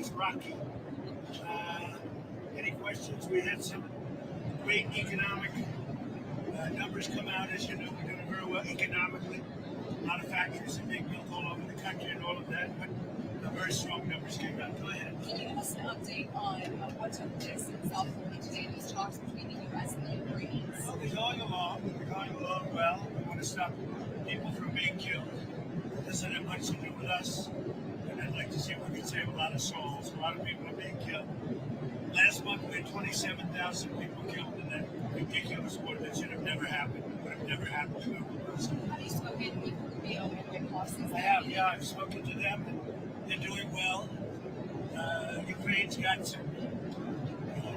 was rocky. Any questions? We had some great economic numbers come out. As you know, we're doing very well economically. A lot of factories are being built all over the country and all of that, but the very strong numbers came out. Go ahead. Can you give us an update on what took place in South Florida today, these talks between the U.S. and the Ukrainians? Well, they're going along. They're going along well. We want to stop people from being killed. It doesn't have much to do with us. And I'd like to see if we can save a lot of souls. A lot of people are being killed. Last month, we had 27,000 people killed in that ridiculous war that should have never happened. It would have never happened to us. Have you spoken with the Red Cross? I have, yeah. I've spoken to them. And they're doing well. Ukraine's got some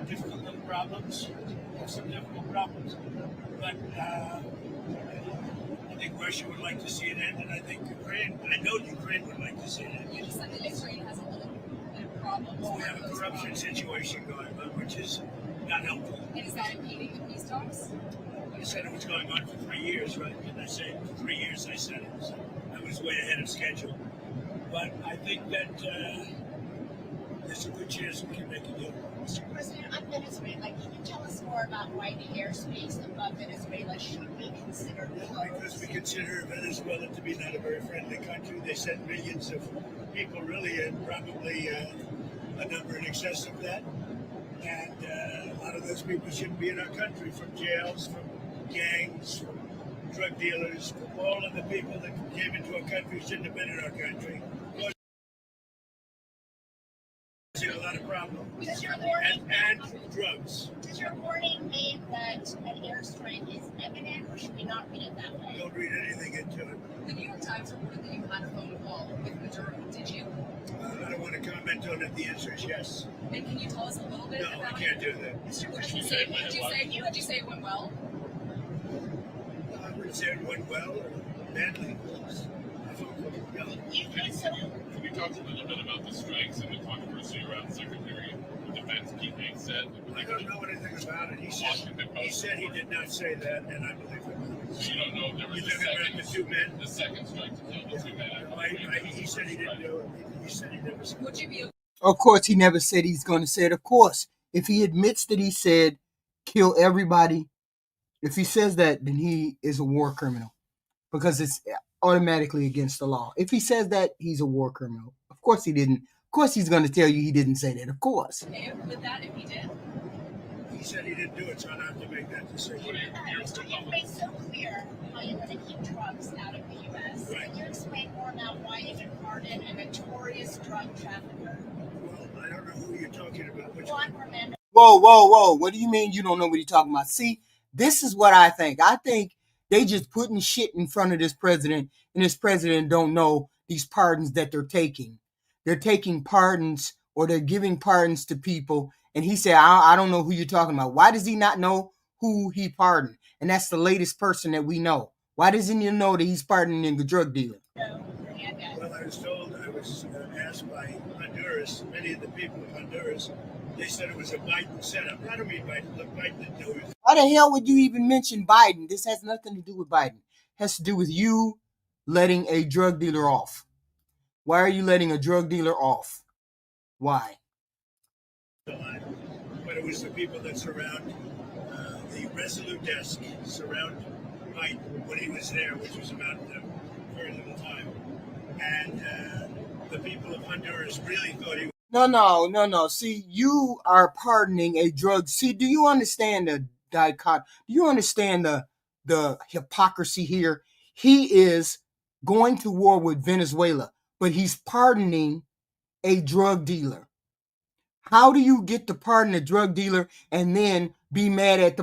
difficult little problems. Some difficult problems. But I think Russia would like to see it end, and I think I know Ukraine would like to see it end. You just said that Ukraine has a little bit of problems. Well, we have a corruption situation going on, which is not helpful. And is that impeding the peace talks? I said it was going on for 3 years, right? Didn't I say it? For 3 years I said it. So I was way ahead of schedule. But I think that there's a good chance we can make a deal. Mr. President, on Venezuela, can you tell us more about why the airspace above Venezuela should be considered closed? Because we consider Venezuela to be not a very friendly country. They sent millions of people, really, and probably a number in excess of that. And a lot of those people shouldn't be in our country, from jails, from gangs, from drug dealers, from all of the people that came into our country shouldn't have been in our country. A lot of problems. And drugs. Does your warning mean that an airstrike is imminent, or should we not read it that way? Don't read anything into it. The New York Times reported that you had a phone call with Maduro. Did you? I don't want to comment on it. The answer is yes. And can you tell us a little bit No, about I can't do that. Mr. Would you President, say it went well? I wouldn't say it went well or badly. you think so? Can we talk a little bit about the strikes and the controversy around Secretary of Defense Keith Hegseth? I don't know anything about it. He said he did not say that, and I believe him. So you don't know if there was You're talking about the two men? the second strike to kill the two men. He said he didn't do it. He said he never said it. Would you be Of course, he never said he's going to say it. Of course, if he admits that he said kill everybody, if he says that, then he is a war criminal because it's automatically against the law. If he says that, he's a war criminal. Of course he didn't. Of course he's going to tell you he didn't say that. Of course. okay with that if he did? He said he didn't do it, so I don't have to make that decision. Mr. You've made so clear how you're going to keep drugs out of the U.S. Right. Can you explain more about why you can pardon a notorious drug trafficker? Well, I don't know who you're talking about. Which Juan Romero. Whoa. What do you mean you don't know what he's talking about? See, this is what I think. I think they just putting shit in front of this president, and this president don't know these pardons that they're taking. They're taking pardons, or they're giving pardons to people, and he said, I don't know who you're talking about. Why does he not know who he pardoned? And that's the latest person that we know. Why doesn't he know that he's pardoning a drug dealer? Well, I was told, I was asked by Honduras, many of the people of Honduras, they said it was a Biden setup. I don't mean Biden. Look, Biden didn't do it. Why the hell would you even mention Biden? This has nothing to do with Biden. It has to do with you letting a drug dealer off. Why are you letting a drug dealer off? Why? But it was the people that surround the Resolute desk, surround Biden when he was there, which was about very little time. And the people of Honduras really thought he was. No. See, you are pardoning a drug. See, do you understand the dichotomy? Do you understand the hypocrisy here? He is going to war with Venezuela, but he's pardoning a drug dealer. How do you get to pardon a drug dealer and then be mad at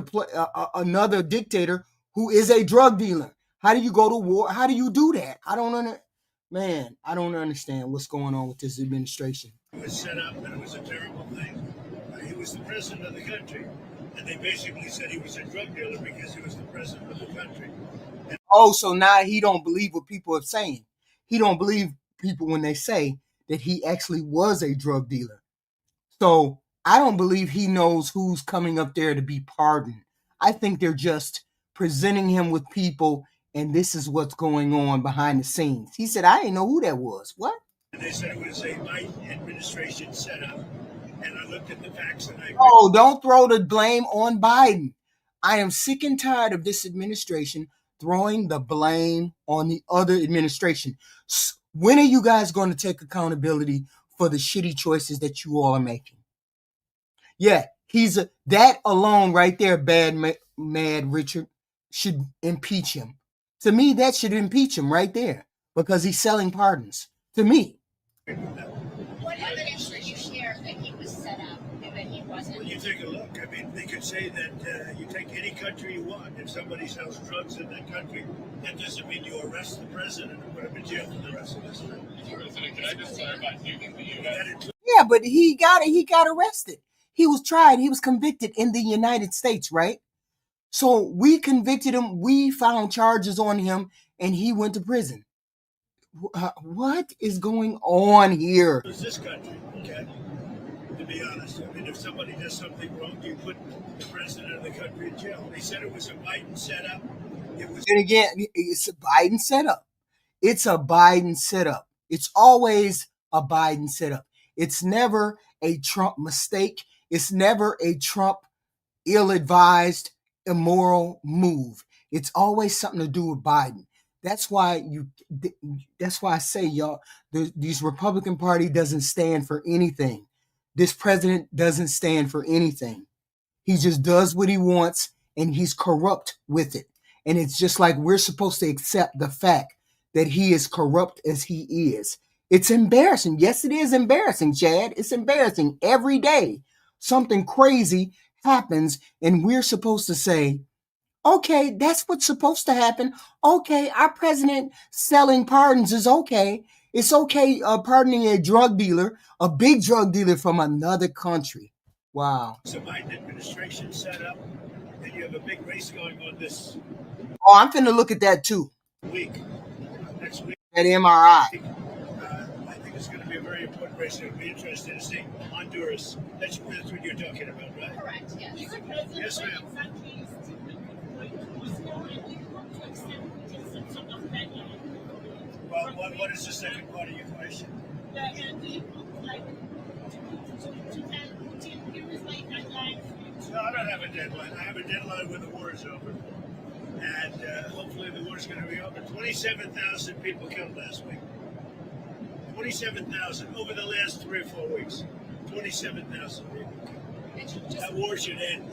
another dictator who is a drug dealer? How do you go to war? How do you do that? I don't understand what's going on with this administration. It was set up and it was a terrible thing. He was the president of the country, and they basically said he was a drug dealer because he was the president of the country. And so now he don't believe what people are saying. He don't believe people when they say that he actually was a drug dealer. So I don't believe he knows who's coming up there to be pardoned. I think they're just presenting him with people, and this is what's going on behind the scenes. He said, I didn't know who that was. What? They said it was a Biden administration setup. And I looked at the facts and I. Oh, don't throw the blame on Biden. I am sick and tired of this administration throwing the blame on the other administration. When are you guys going to take accountability for the shitty choices that you all are making? Yeah, that alone right there, mad Richard, should impeach him. To me, that should impeach him right there because he's selling pardons. To me. What evidence did you share that he was set up and that he wasn't? Well, you take a look. I mean, they could say that you take any country you want. If somebody sells drugs in that country, that doesn't mean you arrest the president and put him in jail for the rest of his life. President, can I just clarify? Do you think the U.S. Yeah, but he got arrested. He was tried. He was convicted in the United States, right? So we convicted him. We found charges on him, and he went to prison. What is going on here? It's this country, okay? To be honest, I mean, if somebody does something wrong, you put the president of the country in jail. They said it was a Biden setup. And again, it's a Biden setup. It's a Biden setup. It's always a Biden setup. It's never a Trump mistake. It's never a Trump ill-advised, immoral move. It's always something to do with Biden. That's why I say, y'all, these Republican Party doesn't stand for anything. This president doesn't stand for anything. He just does what he wants, and he's corrupt with it. And it's just like we're supposed to accept the fact that he is corrupt as he is. It's embarrassing. Yes, it is embarrassing, Chad. It's embarrassing every day. Something crazy happens, and we're supposed to say, okay, that's what's supposed to happen. Okay, our president selling pardons is okay. It's okay pardoning a drug dealer, a big drug dealer from another country. Wow. It's a Biden administration set up, and you have a big race going on this. Oh, I'm finna look at that too. Next week. That MRI. I think it's going to be a very important race. It'll be interesting to see Honduras. That's what you're talking about, right? Correct, yes. Yes, ma'am. Well, what is the second part of your question? No, I don't have a deadline. I have a deadline when the war is over. And hopefully the war is going to be over. 27,000 people killed last week. 27,000 over the last 3 or 4 weeks. 27,000 people killed. That war should end.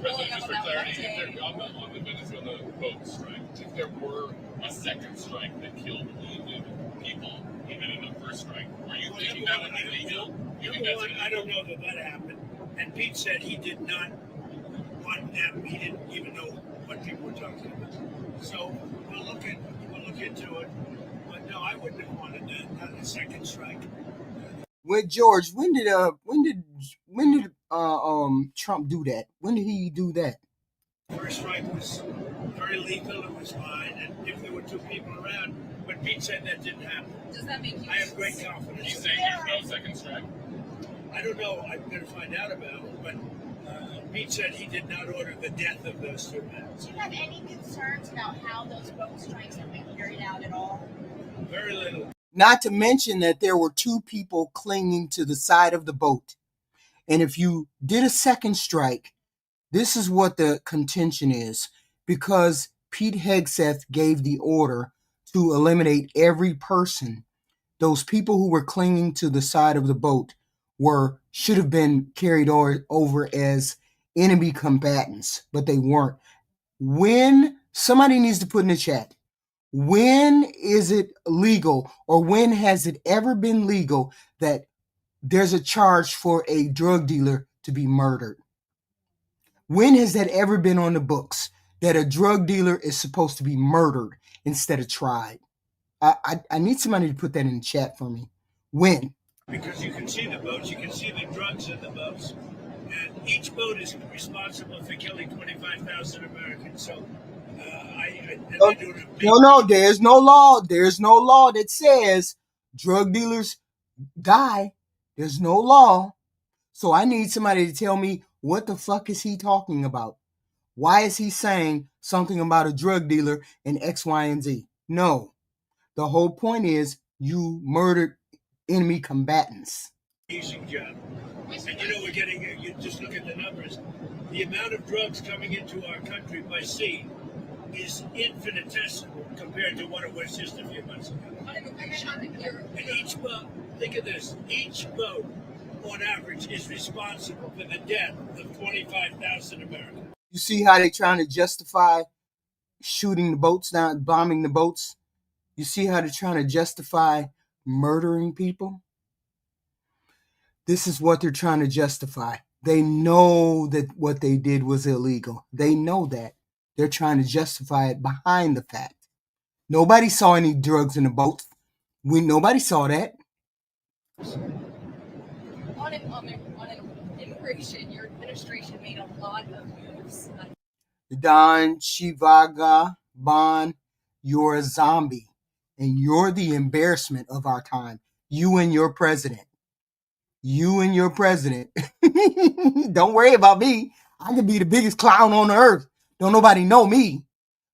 President, just for clarity, on the Venezuela boat strike, if there were a second strike that killed wounded people, even in the first strike, were you thinking that would be legal? I don't know that happened. And Pete said he did not want them. He didn't even know what people were talking about. So we'll look into it. But no, I wouldn't have wanted a second strike. With George, when did Trump do that? When did he do that? First strike was very legal. It was fine, and if there were 2 people around, but Pete said that didn't happen. Does that make you? I have great confidence. He's saying there's no second strike? I don't know. I'm going to find out about it, but Pete said he did not order the death of those 2 men. Do you have any concerns about how those boat strikes have been carried out at all? Very little. Not to mention that there were 2 people clinging to the side of the boat. And if you did a second strike, this is what the contention is. Because Pete Hegseth gave the order to eliminate every person, those people who were clinging to the side of the boat should have been carried over as enemy combatants, but they weren't. When somebody needs to put in the chat, when is it legal, or when has it ever been legal that there's a charge for a drug dealer to be murdered? When has that ever been on the books that a drug dealer is supposed to be murdered instead of tried? I need somebody to put that in the chat for me. When? Because you can see the boats, you can see the drugs in the boats, and each boat is responsible for killing 25,000 Americans. So no, there's no law. There's no law that says drug dealers die. There's no law. So I need somebody to tell me, what the fuck is he talking about? Why is he saying something about a drug dealer and X, Y, and Z? No. The whole point is you murdered enemy combatants. Amazing job. And you know, we're getting, you just look at the numbers. The amount of drugs coming into our country by sea is infinitesimal compared to what it was just a few months ago. And each boat, think of this, each boat on average is responsible for the death of 25,000 Americans. You see how they're trying to justify shooting the boats down, bombing the boats? You see how they're trying to justify murdering people? This is what they're trying to justify. They know that what they did was illegal. They know that. They're trying to justify it behind the fact. Nobody saw any drugs in the boat. Nobody saw that. On immigration, your administration made a lot of moves. Don Shivaga Bon, you're a zombie. And you're the embarrassment of our time. You and your president. You and your president. Don't worry about me. I could be the biggest clown on the earth. Don't nobody know me.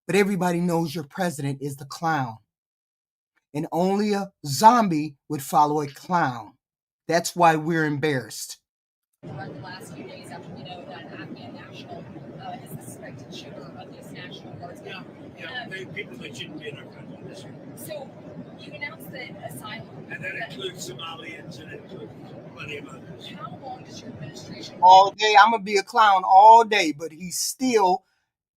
But everybody knows your president is the clown. And only a zombie would follow a clown. That's why we're embarrassed. The last few days after we know that an Afghan national is the suspected shooter of these National Guardsmen. Yeah, people that shouldn't be in our country this year. So you announced that asylum. And that includes Somalians and it includes plenty of others. How long does your administration? All day. I'm going to be a clown all day, but he's still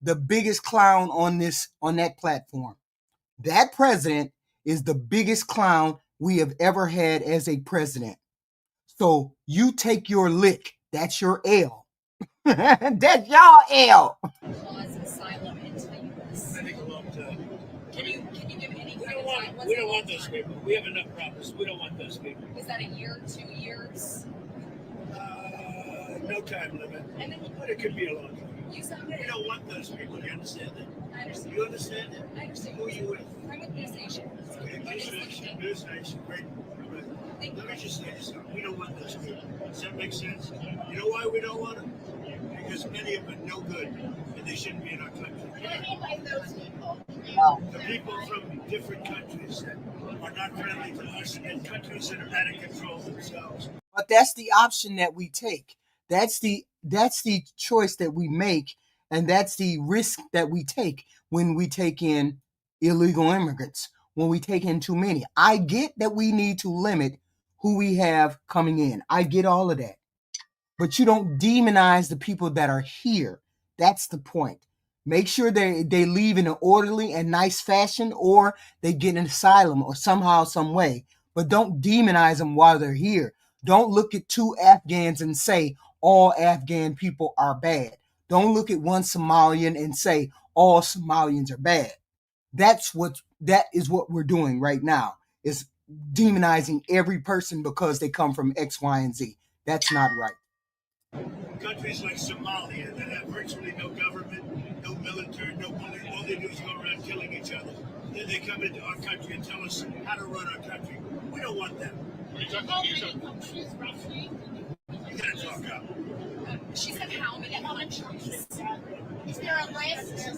the biggest clown on that platform. That president is the biggest clown we have ever had as a president. So you take your lick. That's your L. That's y'all L. Cause asylum into the U.S. I think a long time. Can you give any We kind don't of time? want, we don't want those people. We have enough problems. We don't want those people. Is that a year, 2 years? No time limit. And then But it could be a long time. you sound We don't want those people. You understand that? I understand. You understand that? I understand. Who are you with? I'm with News Nation. Okay, My name's LEVITT. News Nation. Great. Let me just say something. We don't want those people. Does that make sense? You know why we don't want them? Because many of them are no good and they shouldn't be in our country. What I mean by those people? The people from different countries that are not friendly to us and countries that are out of control themselves. But that's the option that we take. That's the choice that we make, and that's the risk that we take when we take in illegal immigrants, when we take in too many. I get that we need to limit who we have coming in. I get all of that. But you don't demonize the people that are here. That's the point. Make sure they leave in an orderly and nice fashion, or they get an asylum or somehow, some way. But don't demonize them while they're here. Don't look at 2 Afghans and say all Afghan people are bad. Don't look at 1 Somalian and say all Somalians are bad. That is what we're doing right now, is demonizing every person because they come from X, Y, and Z. That's not right. Countries like Somalia that have virtually no government, no military, no police, all they do is go around killing each other. Then they come into our country and tell us how to run our country. We don't want them. Are you talking How to many you? countries roughly? You gotta talk up. She said how many countries? Is there a list?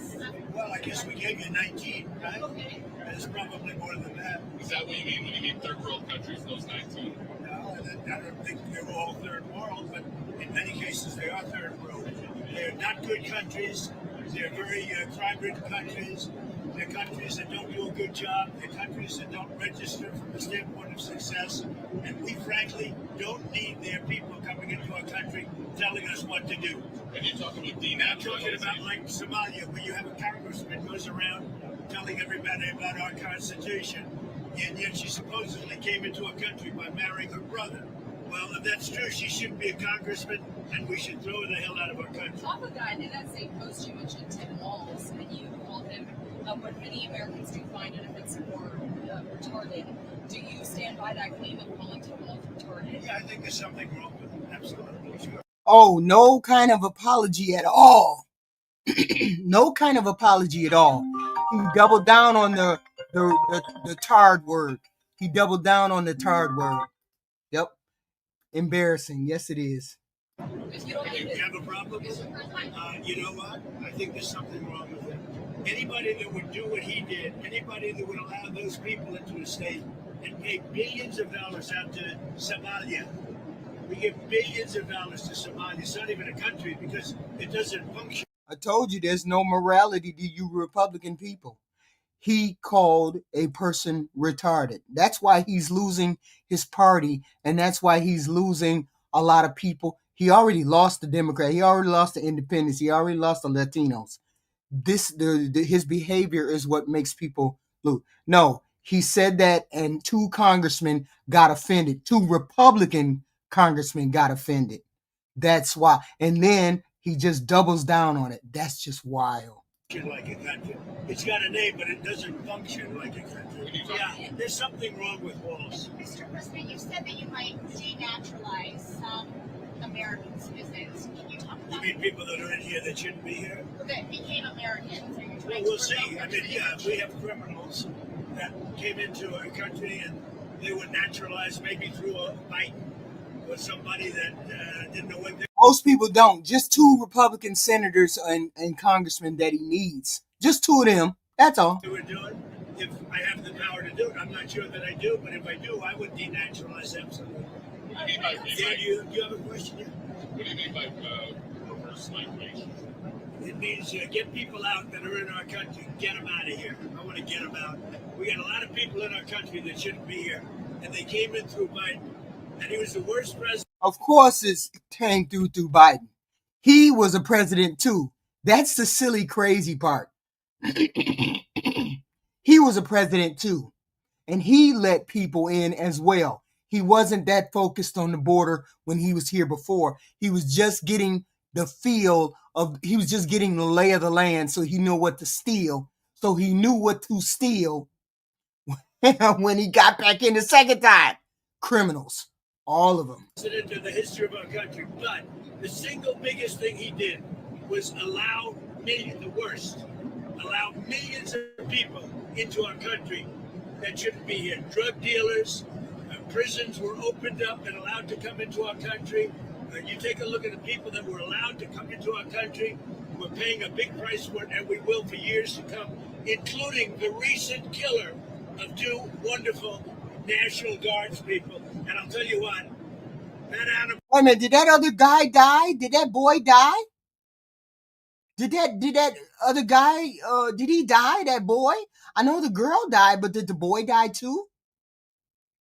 Well, I guess we gave you 19, right? Okay. There's probably more than that. Is that what you mean when you mean third world countries, those 19? No, I don't think they're all third world, but in many cases they are third world. They're not good countries. They're very crime-ridden countries. They're countries that don't do a good job. They're countries that don't register from the standpoint of success. And we, frankly, don't need their people coming into our country telling us what to do. And you're talking about I'm talking about denaturalization. like Somalia, where you have a congressman goes around telling everybody about our Constitution, and yet she supposedly came into our country by marrying her brother. Well, if that's true, she shouldn't be a congressman, and we should throw her the hell out of our country. Top of that, in that same post, you mentioned Tim Walz, and you called him what many Americans do find offensive or retarded. Do you stand by that claim of calling Tim Walz retarded? Yeah, I think there's something wrong with it. Absolutely, sure. Oh, no kind of apology at all. No kind of apology at all. He doubled down on the tarred word. He doubled down on the tarred word. Yep. Embarrassing. Yes, it is. If you don't You think have a problem with it? You know what? I think there's something wrong with it. Anybody that would do what he did, anybody that would allow those people into a state and pay billions of dollars out to Somalia. We give billions of dollars to Somalia. It's not even a country because it doesn't function. I told you there's no morality to you Republican people. He called a person retarded. That's why he's losing his party, and that's why he's losing a lot of people. He already lost the Democrat. He already lost the independents. He already lost the Latinos. His behavior is what makes people lose. No, he said that, and 2 congressmen got offended. 2 Republican congressmen got offended. That's why. And then he just doubles down on it. That's just wild. Like a country. It's got a name, but it doesn't function like a country. Yeah, there's something wrong with walls. Mr. President, you said that you might denaturalize some American citizens. Can you talk You about mean people that are in here that shouldn't be here? that became Americans? Are you Well, trying we'll to see. promote I mean, yeah, we have criminals that came into our country and they were naturalized maybe through a fight with somebody that didn't know what they Most people don't. Just 2 Republican senators and congressmen that he needs. Just 2 of them. That's all. were doing. If I have the power to do it, I'm not sure that I do, but if I do, I would denaturalize absolutely. What do you mean by Dan, do you have a question? what do you mean by reverse migration? It means get people out that are in our country. Get them out of here. I want to get them out. We got a lot of people in our country that shouldn't be here, and they came in through Biden, and he was the worst president. Of course, it came through Biden. He was a president too. That's the silly, crazy part. He was a president too, and he let people in as well. He wasn't that focused on the border when he was here before. He was just getting the feel of, he was just getting the lay of the land, so he knew what to steal. So he knew what to steal when he got back in the second time. Criminals, all of them. President of the history of our country, but the single biggest thing he did was allow millions of people into our country that shouldn't be here. Drug dealers, prisons were opened up and allowed to come into our country. You take a look at the people that were allowed to come into our country. We're paying a big price for it, and we will for years to come, including the recent killer of 2 wonderful National Guards people. And I'll tell you what, that animal. Wait a minute, did that other guy die? Did that boy die? Did that other guy, did he die, that boy? I know the girl died, but did the boy die too?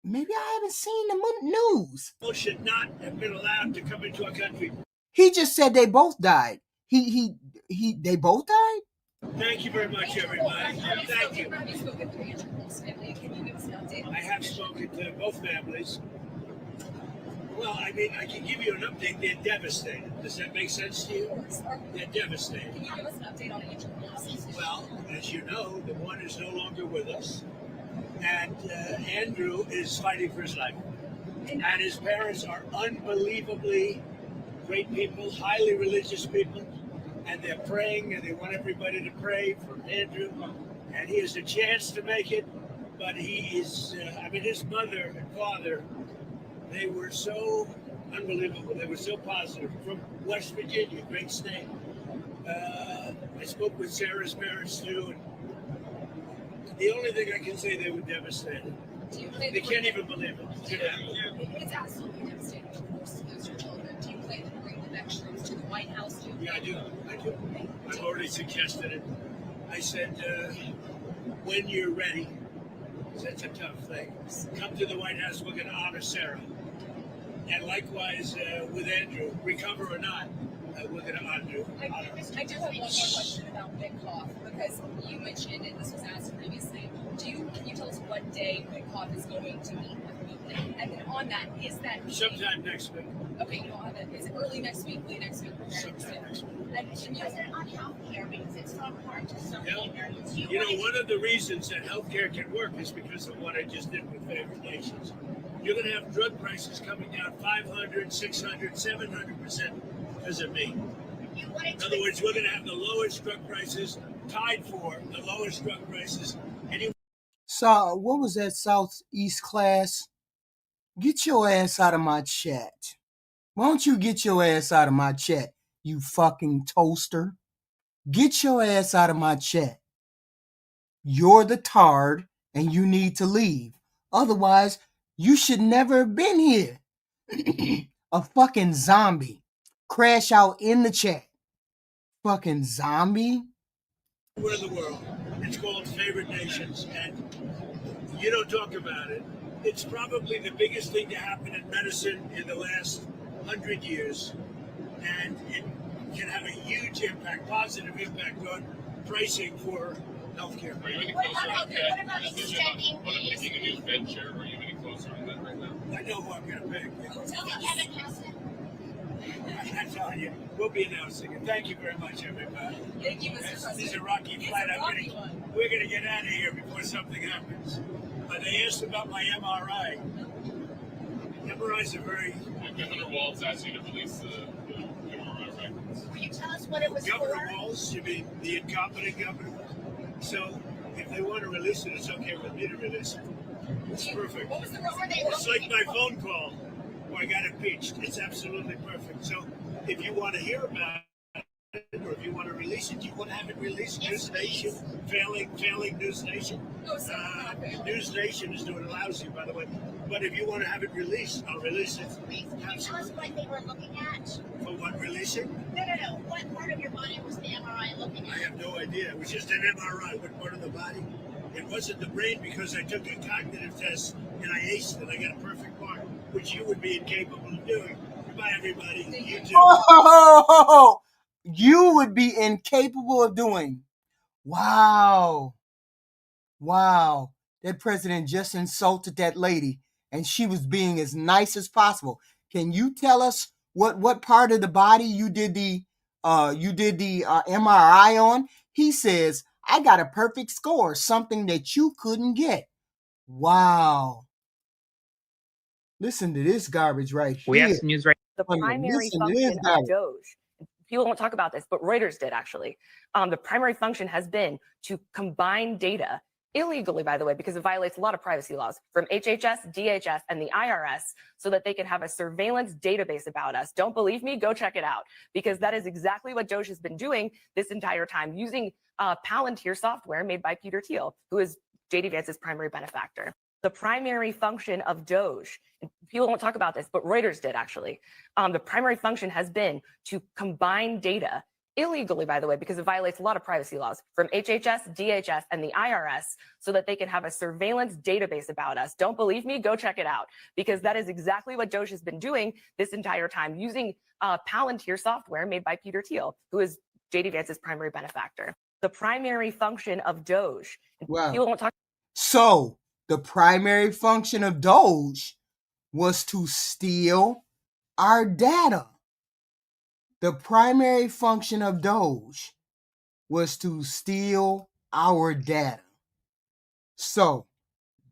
Maybe I haven't seen the news. Should not have been allowed to come into our country. He just said they both died. They both died? Thank you very much, everybody. Thank you. Have you spoken to Andrew Cupp's family? Can you give us an update? I have spoken to both families. Well, I mean, I can give you an update. They're devastated. Does that make sense to you? They're devastated. Can you give us an update on Andrew Cupp's? Well, as you know, the one is no longer with us. And Andrew is fighting for his life. And his parents are unbelievably great people, highly religious people. And they're praying, and they want everybody to pray for Andrew. And he has a chance to make it. But he is, his mother and father, they were so unbelievable. They were so positive. From West Virginia, great state. I spoke with Sarah's parents too. And the only thing I can say, they were devastated. They can't even believe it. It's absolutely devastating, of course, to lose your children. Do you plan to bring the next troops to the White House? Yeah, I do. I've already suggested it. I said, when you're ready, that's a tough thing. Come to the White House, we're going to honor Sarah. And likewise with Andrew, recover or not, we're going to honor. I do have one more question about Witkoff, because you mentioned, and this was asked previously, can you tell us what day Witkoff is going to meet with Putin? And then on that, is that meeting... Sometime next week. Okay, you don't have it. Is it early next week, late next week? Sometime next week. And President, on healthcare, because it's so important to so many Americans. You know, one of the reasons that healthcare can work is because of what I just did with favored nations. You're going to have drug prices coming down 500, 600, 700% because of me. In other words, we're going to have the lowest drug prices, tied for the lowest drug prices. So, what was that Southeast class? Get your ass out of my chat. Why don't you get your ass out of my chat, you fucking toaster? Get your ass out of my chat. You're the tard, and you need to leave. Otherwise, you should never have been here. A fucking zombie. Crash out in the chat. Fucking zombie. We're the world. It's called Favored Nations, and you don't talk about it. It's probably the biggest thing to happen in medicine in the last 100 years, and it can have a huge impact, positive impact on pricing for healthcare. Are you any What closer about- on that? what about Is it extending on picking a new Fed chair? Are you any closer on that right now? I know who I'm going to pick. Tell me, Kevin Hassett. I'm telling you, we'll be announcing it. Thank you very much, everybody. Thank you, Mr. This is President. a rocky It's flight. a rocky one. We're going to get out of here before something happens. They asked about my MRI. MRIs are very. Governor Walz asked you to release the MRI records. Will you tell us what it was Governor for? Walz, you mean the incompetent governor? So if they want to release it, it's okay with me to release it. It's perfect. What was the What were they It's like looking my phone call where I got impeached. It's absolutely perfect. So if you want to hear about it, or if you want to release it, do you want to have it released? Yes, News Nation, failing News Nation. No, sir, not fair. News Nation is doing lousy, by the way. But if you want to have it released, I'll release it. Please, can you tell us what they were looking at? For what, releasing? No. What part of your body was the MRI looking I at? have no idea. It was just an MRI. What part of the body? It wasn't the brain because I took a cognitive test and I aced it. I got a perfect mark, which you would be incapable of doing. Goodbye, everybody. You too. Oh, you would be incapable of doing. Wow. That president just insulted that lady, and she was being as nice as possible. Can you tell us what part of the body you did the MRI on? He says, I got a perfect score, something that you couldn't get. Wow. Listen to this garbage right We have here. some news right. The I mean, primary listen to this function guy. of Doge, people won't talk about this, but Reuters did actually. The primary function has been to combine data illegally, by the way, because it violates a lot of privacy laws from HHS, DHS, and the IRS so that they can have a surveillance database about us. Don't believe me? Go check it out, because that is exactly what Doge has been doing this entire time, using Palantir software made by Peter Thiel, who is JD Vance's primary benefactor. The primary function of Doge, people won't talk about this, but Reuters did actually. The primary function has been to combine data illegally, by the way, because it violates a lot of privacy laws from HHS, DHS, and the IRS so that they can have a surveillance database about us. Don't believe me? Go check it out, because that is exactly what Doge has been doing this entire time, using Palantir software made by Peter Thiel, who is JD Vance's primary benefactor. The primary function of Doge, Wow. people won't talk. So the primary function of Doge was to steal our data. The primary function of Doge was to steal our data. So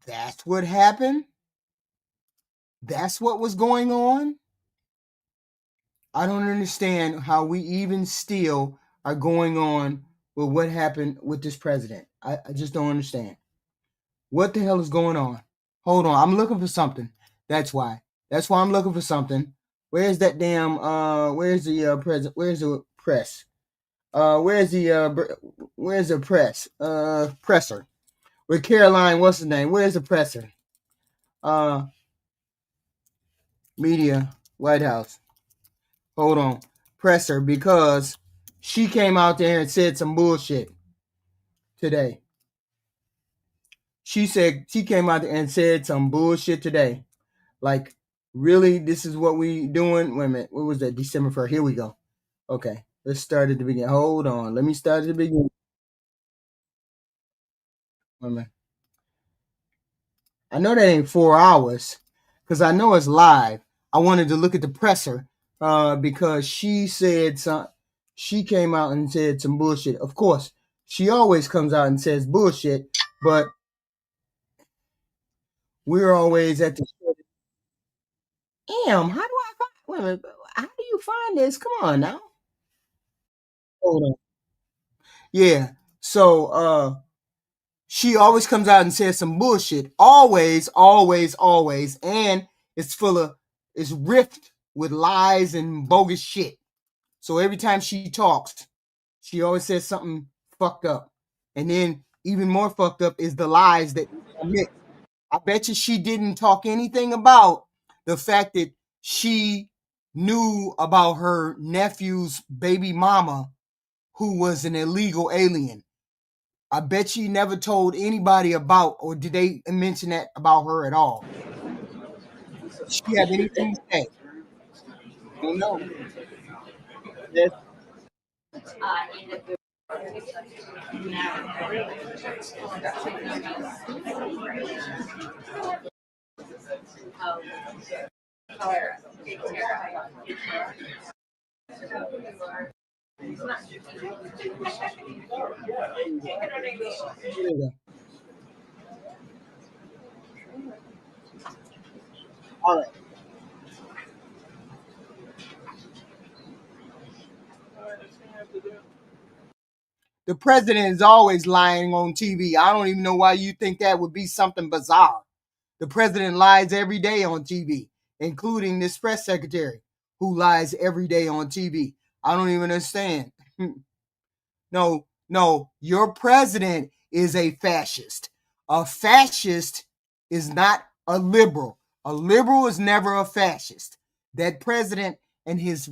that's what happened. That's what was going on. I don't understand how we even still are going on with what happened with this president. I just don't understand. What the hell is going on? Hold on. I'm looking for something. That's why. That's why I'm looking for something. Where's that damn where's the president? Where's the press? Where's the press? Presser. With Caroline, what's the name? Where's the presser? Media, White House. Hold on. Presser, because she came out there and said some bullshit today. She came out there and said some bullshit today. Like, really, this is what we doing? Wait a minute. What was that? December 1st. Here we go. Okay. Let's start at the beginning. Hold on. Let me start at the beginning. Wait a minute. I know that ain't 4 hours because I know it's live. I wanted to look at the presser because she said she came out and said some bullshit. Of course, she always comes out and says bullshit, but we're always at the damn, how do I find wait a minute, how do you find this? Come on now. Hold on. Yeah. So she always comes out and says some bullshit. Always, and it's riffed with lies and bogus shit. So every time she talks, she always says something fucked up. And then even more fucked up is the lies that admit. I bet you she didn't talk anything about the fact that she knew about her nephew's baby mama who was an illegal alien. I bet she never told anybody about, or did they mention that about her at all? Does she have anything to say? I don't know. Yes. Here we go. All right. The president is always lying on TV. I don't even know why you think that would be something bizarre. The president lies every day on TV, including this press secretary who lies every day on TV. I don't even understand. No, your president is a fascist. A fascist is not a liberal. A liberal is never a fascist. That president and his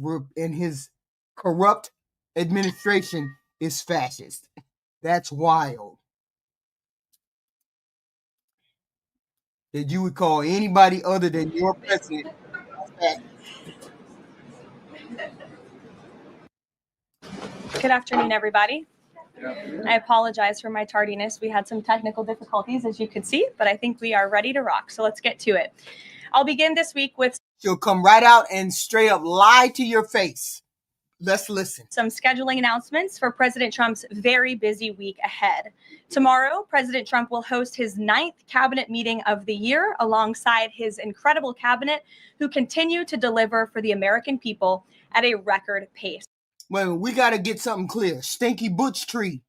corrupt administration is fascist. That's wild. That you would call anybody other than your president a fascist. Good afternoon, everybody. I apologize for my tardiness. We had some technical difficulties, as you could see, but I think we are ready to rock. So let's get to it. I'll begin this week with She'll come right out and straight up lie to your face. Let's listen. some scheduling announcements for President Trump's very busy week ahead. Tomorrow, President Trump will host his 9th cabinet meeting of the year alongside his incredible cabinet, who continue to deliver for the American people at a record pace. Well, we got to get something clear. Stinky Butch Tree.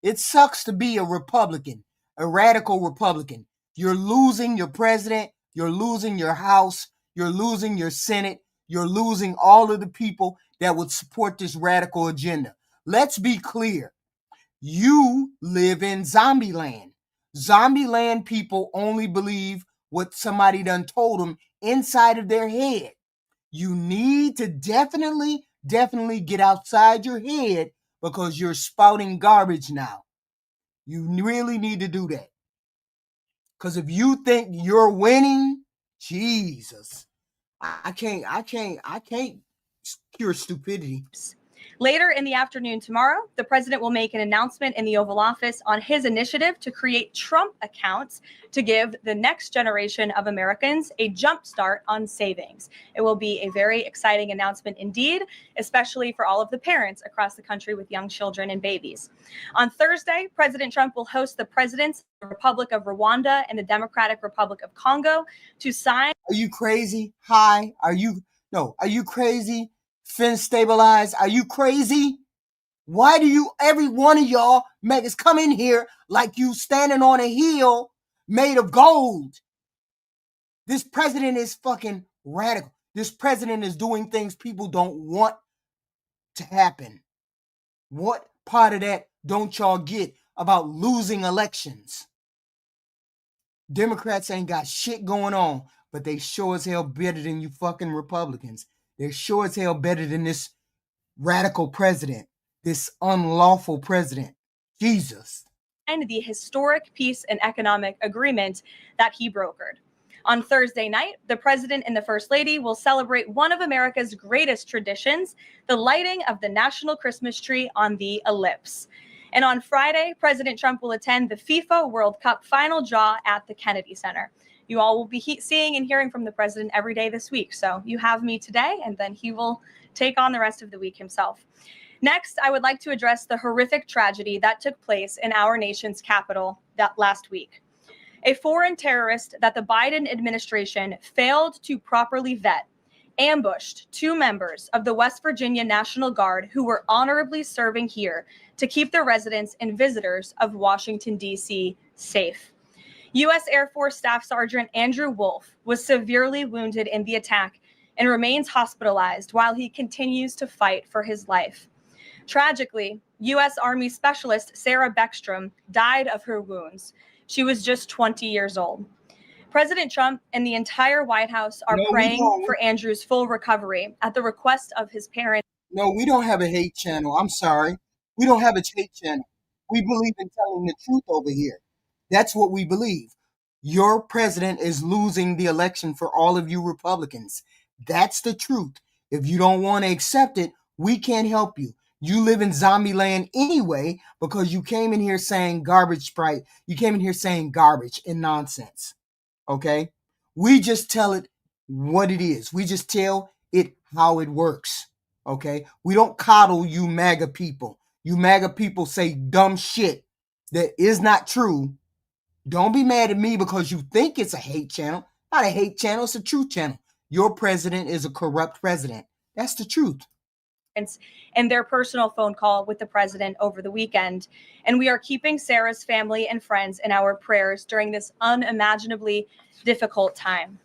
It sucks to be a Republican, a radical Republican. You're losing your president. You're losing your House. You're losing your Senate. You're losing all of the people that would support this radical agenda. Let's be clear. You live in zombie land. Zombie land people only believe what somebody done told them inside of their head. You need to definitely get outside your head because you're spouting garbage now. You really need to do that. Because if you think you're winning, Jesus, I can't cure stupidity. Later in the afternoon tomorrow, the president will make an announcement in the Oval Office on his initiative to create Trump accounts to give the next generation of Americans a jump start on savings. It will be a very exciting announcement indeed, especially for all of the parents across the country with young children and babies. On Thursday, President Trump will host the presidents of the Republic of Rwanda and the Democratic Republic of Congo to sign. Are you crazy? Hi. Are you crazy? Fin stabilized. Are you crazy? Why do you, every one of y'all maggots come in here like you standing on a hill made of gold? This president is fucking radical. This president is doing things people don't want to happen. What part of that don't y'all get about losing elections? Democrats ain't got shit going on, but they sure as hell better than you fucking Republicans. They're sure as hell better than this radical president, this unlawful president. Jesus. And the historic peace and economic agreement that he brokered. On Thursday night, the president and the first lady will celebrate one of America's greatest traditions, the lighting of the national Christmas tree on the ellipse. And on Friday, President Trump will attend the FIFA World Cup final draw at the Kennedy Center. You all will be seeing and hearing from the president every day this week. So you have me today, and then he will take on the rest of the week himself. Next, I would like to address the horrific tragedy that took place in our nation's capital that last week. A foreign terrorist that the Biden administration failed to properly vet ambushed 2 members of the West Virginia National Guard who were honorably serving here to keep the residents and visitors of Washington, D.C. safe. U.S. Air Force Staff Sergeant Andrew Wolf was severely wounded in the attack and remains hospitalized while he continues to fight for his life. Tragically, U.S. Army Specialist Sarah Beckstrom died of her wounds. She was just 20 years old. President Trump and the entire White House are No, we praying don't. for Andrew's full recovery at the request of his parents. No, we don't have a hate channel. I'm sorry. We don't have a hate channel. We believe in telling the truth over here. That's what we believe. Your president is losing the election for all of you Republicans. That's the truth. If you don't want to accept it, we can't help you. You live in zombie land anyway because you came in here saying garbage Sprite. You came in here saying garbage and nonsense. Okay? We just tell it what it is. We just tell it how it works. Okay? We don't coddle you MAGA people. You MAGA people say dumb shit that is not true. Don't be mad at me because you think it's a hate channel. Not a hate channel, it's a truth channel. Your president is a corrupt president. That's the truth. And their personal phone call with the president over the weekend. And we are keeping Sarah's family and friends in our prayers during this unimaginably difficult time.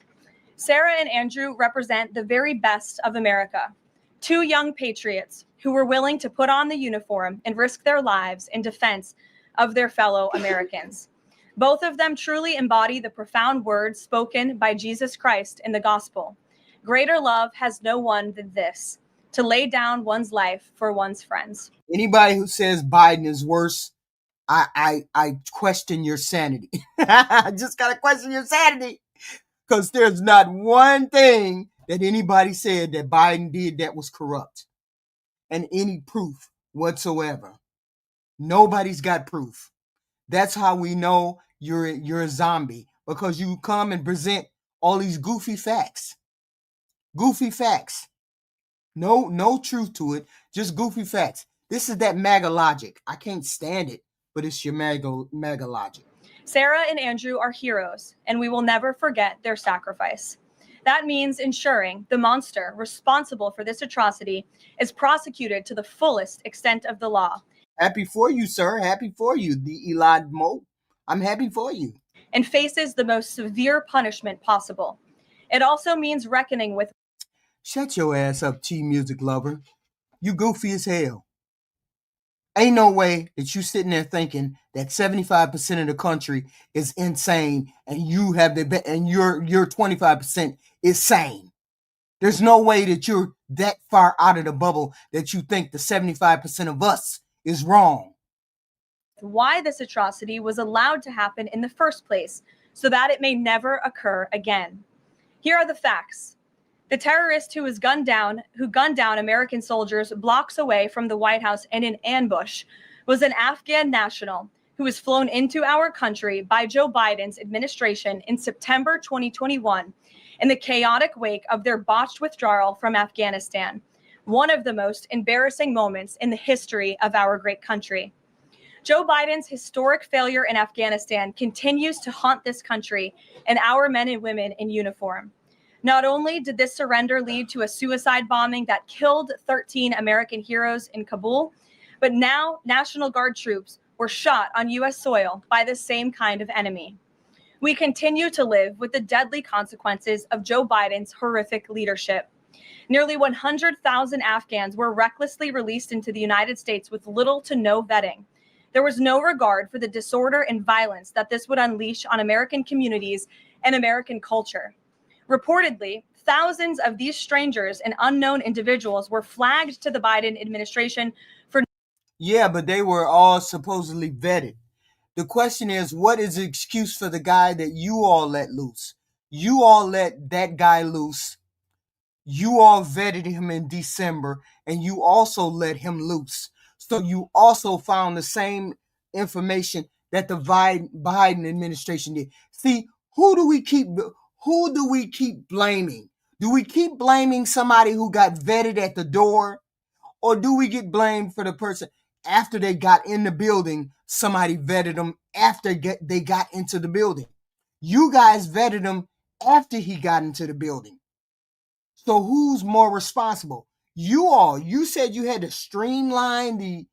Sarah and Andrew represent the very best of America. Two young patriots who were willing to put on the uniform and risk their lives in defense of their fellow Americans. Both of them truly embody the profound words spoken by Jesus Christ in the gospel. Greater love has no one than this, to lay down one's life for one's friends. Anybody who says Biden is worse, I question your sanity. I just gotta question your sanity. Because there's not one thing that anybody said that Biden did that was corrupt. And any proof whatsoever. Nobody's got proof. That's how we know you're a zombie. Because you come and present all these goofy facts. Goofy facts. No truth to it. Just goofy facts. This is that MAGA logic. I can't stand it, but it's your MAGA logic. Sarah and Andrew are heroes, and we will never forget their sacrifice. That means ensuring the monster responsible for this atrocity is prosecuted to the fullest extent of the law. Happy for you, sir. Happy for you, the Elad Mo. I'm happy for you. And faces the most severe punishment possible. It also means reckoning with. Shut your ass up, T-music lover. You goofy as hell. Ain't no way that you sitting there thinking that 75% of the country is insane and you have and your 25% is sane. There's no way that you're that far out of the bubble that you think the 75% of us is wrong. Why this atrocity was allowed to happen in the first place, so that it may never occur again. Here are the facts. The terrorist who gunned down American soldiers blocks away from the White House in an ambush was an Afghan national who was flown into our country by Joe Biden's administration in September 2021 in the chaotic wake of their botched withdrawal from Afghanistan, one of the most embarrassing moments in the history of our great country. Joe Biden's historic failure in Afghanistan continues to haunt this country and our men and women in uniform. Not only did this surrender lead to a suicide bombing that killed 13 American heroes in Kabul, but now National Guard troops were shot on U.S. soil by the same kind of enemy. We continue to live with the deadly consequences of Joe Biden's horrific leadership. Nearly 100,000 Afghans were recklessly released into the United States with little to no vetting. There was no regard for the disorder and violence that this would unleash on American communities and American culture. Reportedly, thousands of these strangers and unknown individuals were flagged to the Biden administration for. Yeah, but they were all supposedly vetted. The question is, what is the excuse for the guy that you all let loose? You all let that guy loose. You all vetted him in December, and you also let him loose. So you also found the same information that the Biden administration did. See, who do we keep blaming? Do we keep blaming somebody who got vetted at the door? Or do we get blamed for the person after they got in the building, somebody vetted them after they got into the building? You guys vetted him after he got into the building. So who's more responsible? You all. You said you had to streamline the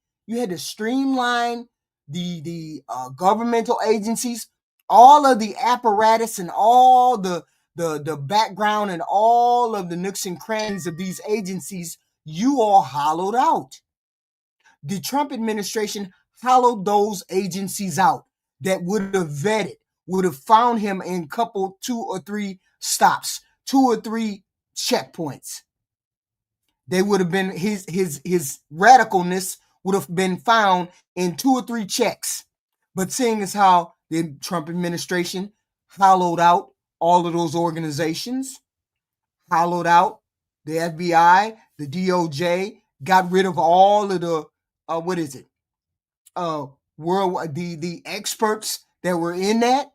governmental agencies, all of the apparatus and all the background and all of the nooks and crannies of these agencies, you all hollowed out. The Trump administration hollowed those agencies out that would have vetted, would have found him in two or three stops, 2 or 3 checkpoints. They would have been his radicalness would have been found in 2 or 3 checks. But seeing as how the Trump administration hollowed out all of those organizations, hollowed out the FBI, the DOJ, got rid of all of the the experts that were in that.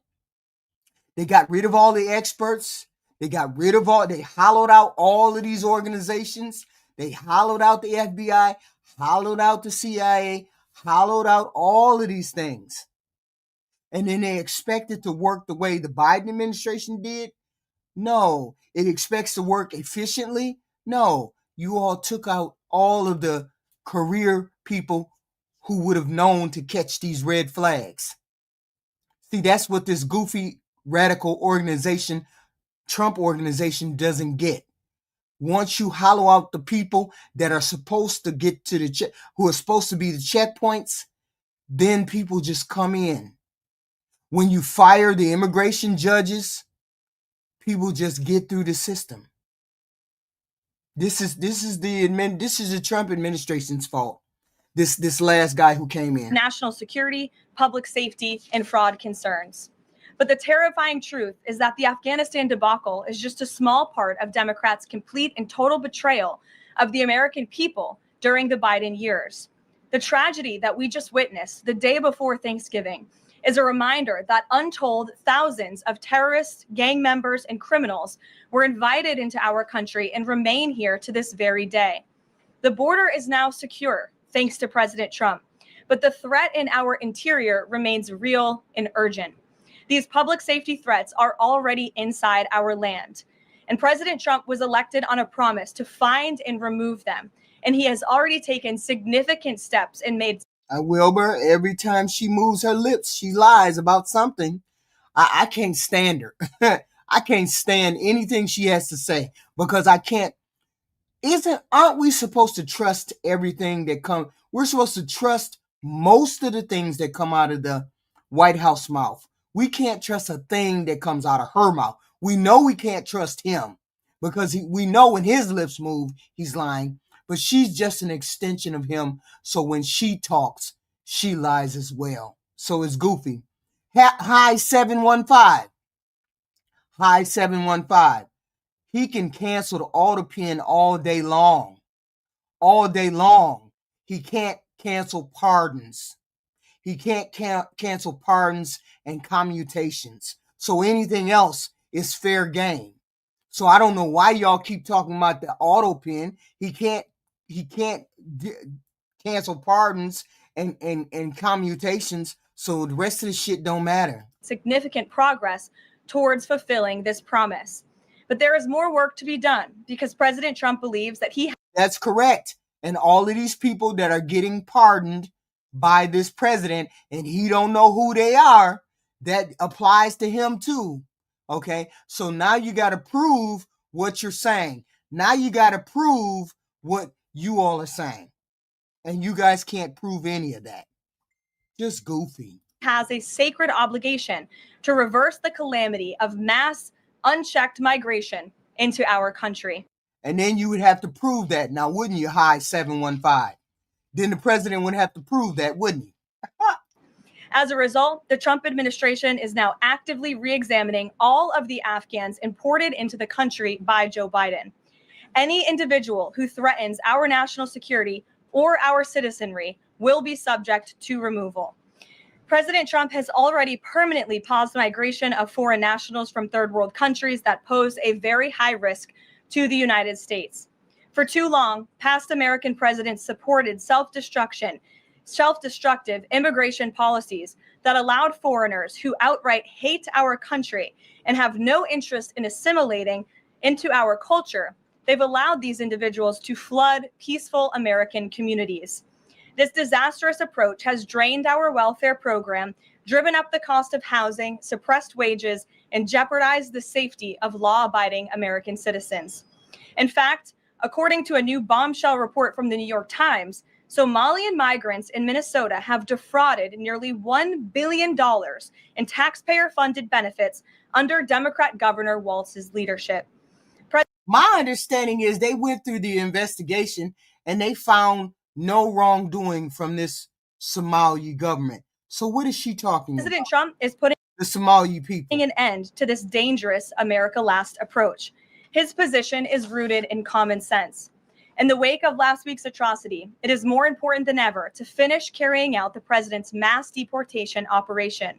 They got rid of all the experts. They hollowed out all of these organizations. They hollowed out the FBI, hollowed out the CIA, hollowed out all of these things. And then they expect it to work the way the Biden administration did? No. It expects to work efficiently? No. You all took out all of the career people who would have known to catch these red flags. See, that's what this goofy radical organization, Trump organization, doesn't get. Once you hollow out the people that are supposed to get to who are supposed to be the checkpoints, then people just come in. When you fire the immigration judges, people just get through the system. This is the Trump administration's fault. This last guy who came in. National security, public safety, and fraud concerns. But the terrifying truth is that the Afghanistan debacle is just a small part of Democrats' complete and total betrayal of the American people during the Biden years. The tragedy that we just witnessed the day before Thanksgiving is a reminder that untold thousands of terrorists, gang members, and criminals were invited into our country and remain here to this very day. The border is now secure, thanks to President Trump, but the threat in our interior remains real and urgent. These public safety threats are already inside our land, and President Trump was elected on a promise to find and remove them, and he has already taken significant steps and made. Wilbur, every time she moves her lips, she lies about something. I can't stand her. I can't stand anything she has to say because I can't. Aren't we supposed to trust everything that comes? We're supposed to trust most of the things that come out of the White House mouth. We can't trust a thing that comes out of her mouth. We know we can't trust him because we know when his lips move, he's lying. But she's just an extension of him. So when she talks, she lies as well. So it's goofy. Hi 715. Hi 715. He can cancel the auto pen all day long. All day long. He can't cancel pardons. He can't cancel pardons and commutations. So anything else is fair game. So I don't know why y'all keep talking about the auto pen. He can't cancel pardons and commutations. So the rest of the shit don't matter. Significant progress towards fulfilling this promise. But there is more work to be done because President Trump believes that he. That's correct. And all of these people that are getting pardoned by this president and he don't know who they are, that applies to him too. Okay. So now you got to prove what you're saying. Now you got to prove what you all are saying. And you guys can't prove any of that. Just goofy. Has a sacred obligation to reverse the calamity of mass unchecked migration into our country. And then you would have to prove that. Now, wouldn't you, Hi 715? Then the president would have to prove that, wouldn't he? As a result, the Trump administration is now actively re-examining all of the Afghans imported into the country by Joe Biden. Any individual who threatens our national security or our citizenry will be subject to removal. President Trump has already permanently paused migration of foreign nationals from third world countries that pose a very high risk to the United States. For too long, past American presidents supported self-destructive immigration policies that allowed foreigners who outright hate our country and have no interest in assimilating into our culture. They've allowed these individuals to flood peaceful American communities. This disastrous approach has drained our welfare program, driven up the cost of housing, suppressed wages, and jeopardized the safety of law-abiding American citizens. In fact, according to a new bombshell report from the New York Times, Somalian migrants in Minnesota have defrauded nearly $1 billion in taxpayer-funded benefits under Democrat Governor Walz's leadership. My understanding is they went through the investigation and they found no wrongdoing from this Somali government. So what is she talking about? President Trump is putting The Somali people. an end to this dangerous America Last approach. His position is rooted in common sense. In the wake of last week's atrocity, it is more important than ever to finish carrying out the president's mass deportation operation.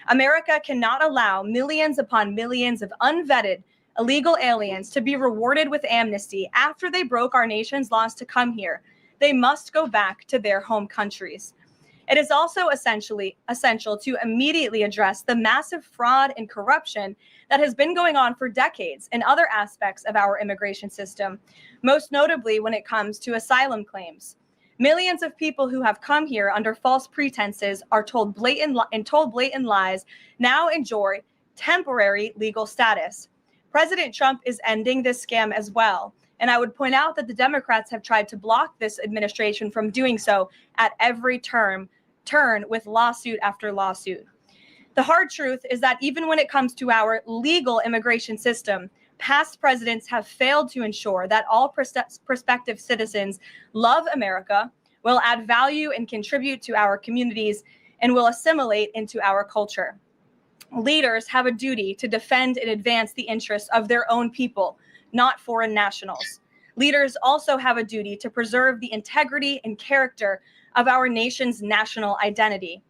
America cannot allow millions upon millions of unvetted illegal aliens to be rewarded with amnesty after they broke our nation's laws to come here. They must go back to their home countries. It is also essential to immediately address the massive fraud and corruption that has been going on for decades in other aspects of our immigration system, most notably when it comes to asylum claims. Millions of people who have come here under false pretenses are told blatant lies now enjoy temporary legal status. President Trump is ending this scam as well. And I would point out that the Democrats have tried to block this administration from doing so at every turn with lawsuit after lawsuit. The hard truth is that even when it comes to our legal immigration system, past presidents have failed to ensure that all prospective citizens love America, will add value and contribute to our communities, and will assimilate into our culture. Leaders have a duty to defend and advance the interests of their own people, not foreign nationals. Leaders also have a duty to preserve the integrity and character of our nation's national identity.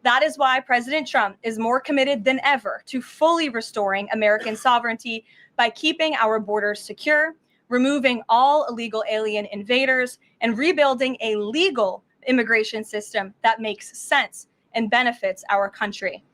That is why President Trump is more committed than ever to fully restoring American sovereignty by keeping our borders secure, removing all illegal alien invaders, and rebuilding a legal immigration system that makes sense and benefits our country.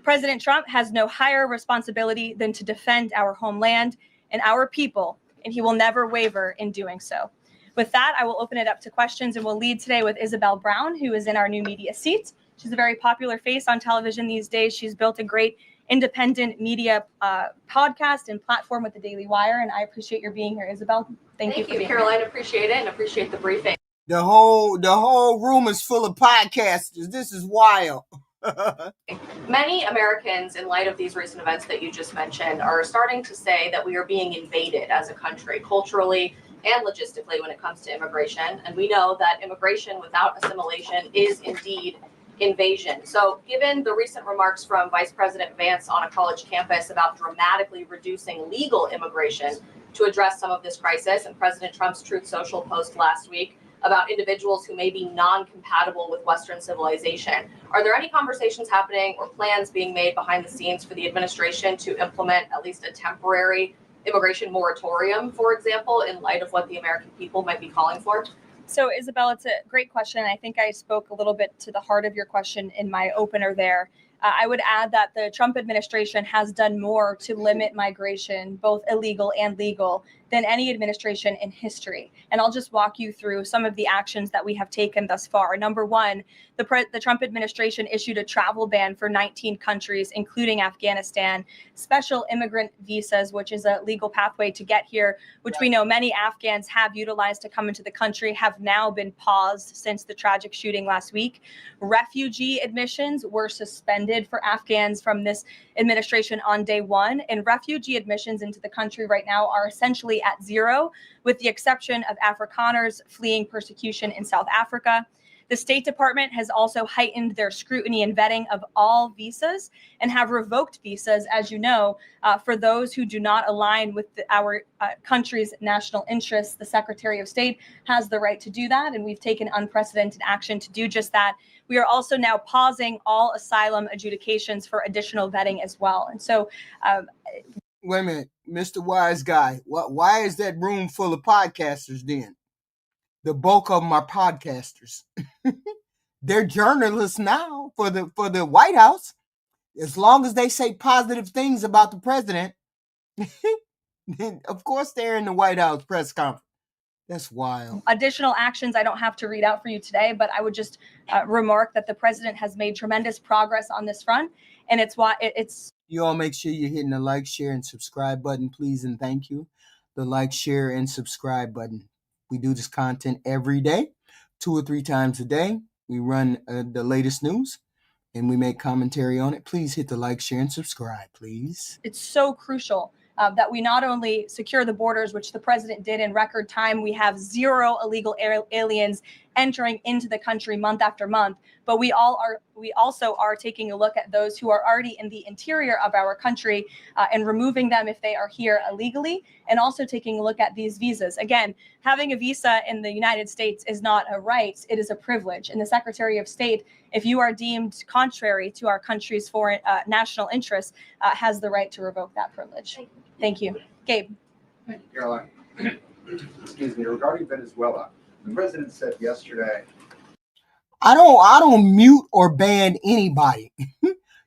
President Trump has no higher responsibility than to defend our homeland and our people, and he will never waver in doing so. With that, I will open it up to questions, and we'll lead today with Isabel Brown, who is in our new media seat. She's a very popular face on television these days. She's built a great independent media podcast and platform with the Daily Wire, and I appreciate your being here, Isabel. Thank you, Caroline. Appreciate it and appreciate the briefing. The whole room is full of podcasters. This is wild. Many Americans, in light of these recent events that you just mentioned, are starting to say that we are being invaded as a country, culturally and logistically, when it comes to immigration. And we know that immigration without assimilation is indeed invasion. So given the recent remarks from Vice President Vance on a college campus about dramatically reducing legal immigration to address some of this crisis, and President Trump's Truth Social post last week about individuals who may be non-compatible with Western civilization, are there any conversations happening or plans being made behind the scenes for the administration to implement at least a temporary immigration moratorium, for example, in light of what the American people might be calling for? So, Isabel, it's a great question. I think I spoke a little bit to the heart of your question in my opener there. I would add that the Trump administration has done more to limit migration, both illegal and legal, than any administration in history. And I'll just walk you through some of the actions that we have taken thus far. Number one, the Trump administration issued a travel ban for 19 countries, including Afghanistan, special immigrant visas, which is a legal pathway to get here, which we know many Afghans have utilized to come into the country, have now been paused since the tragic shooting last week. Refugee admissions were suspended for Afghans from this administration on day one, and refugee admissions into the country right now are essentially at zero, with the exception of Afrikaners fleeing persecution in South Africa. The State Department has also heightened their scrutiny and vetting of all visas and have revoked visas, as you know, for those who do not align with our country's national interests. The Secretary of State has the right to do that, and we've taken unprecedented action to do just that. We are also now pausing all asylum adjudications for additional vetting as well. And so, wait a minute, Mr. Wise Guy. Why is that room full of podcasters then? The bulk of them are podcasters. They're journalists now for the White House. As long as they say positive things about the president, then of course they're in the White House press conference. That's wild. Additional actions I don't have to read out for you today, but I would just remark that the president has made tremendous progress on this front, and it's why it's. You all make sure you're hitting the like, share, and subscribe button, please, and thank you. The like, share, and subscribe button. We do this content every day 2 or 3 times a day. We run the latest news and we make commentary on it. Please hit the like, share, and subscribe, please. It's so crucial that we not only secure the borders, which the president did in record time. We have 0 illegal aliens entering into the country month after month, but we also are taking a look at those who are already in the interior of our country and removing them if they are here illegally, and also taking a look at these visas. Again, having a visa in the United States is not a right, it is a privilege. And the Secretary of State, if you are deemed contrary to our country's foreign national interests, has the right to revoke that privilege. Thank you. Gabe. Thank you, Caroline. Excuse me. Regarding Venezuela, the president said yesterday. I don't mute or ban anybody.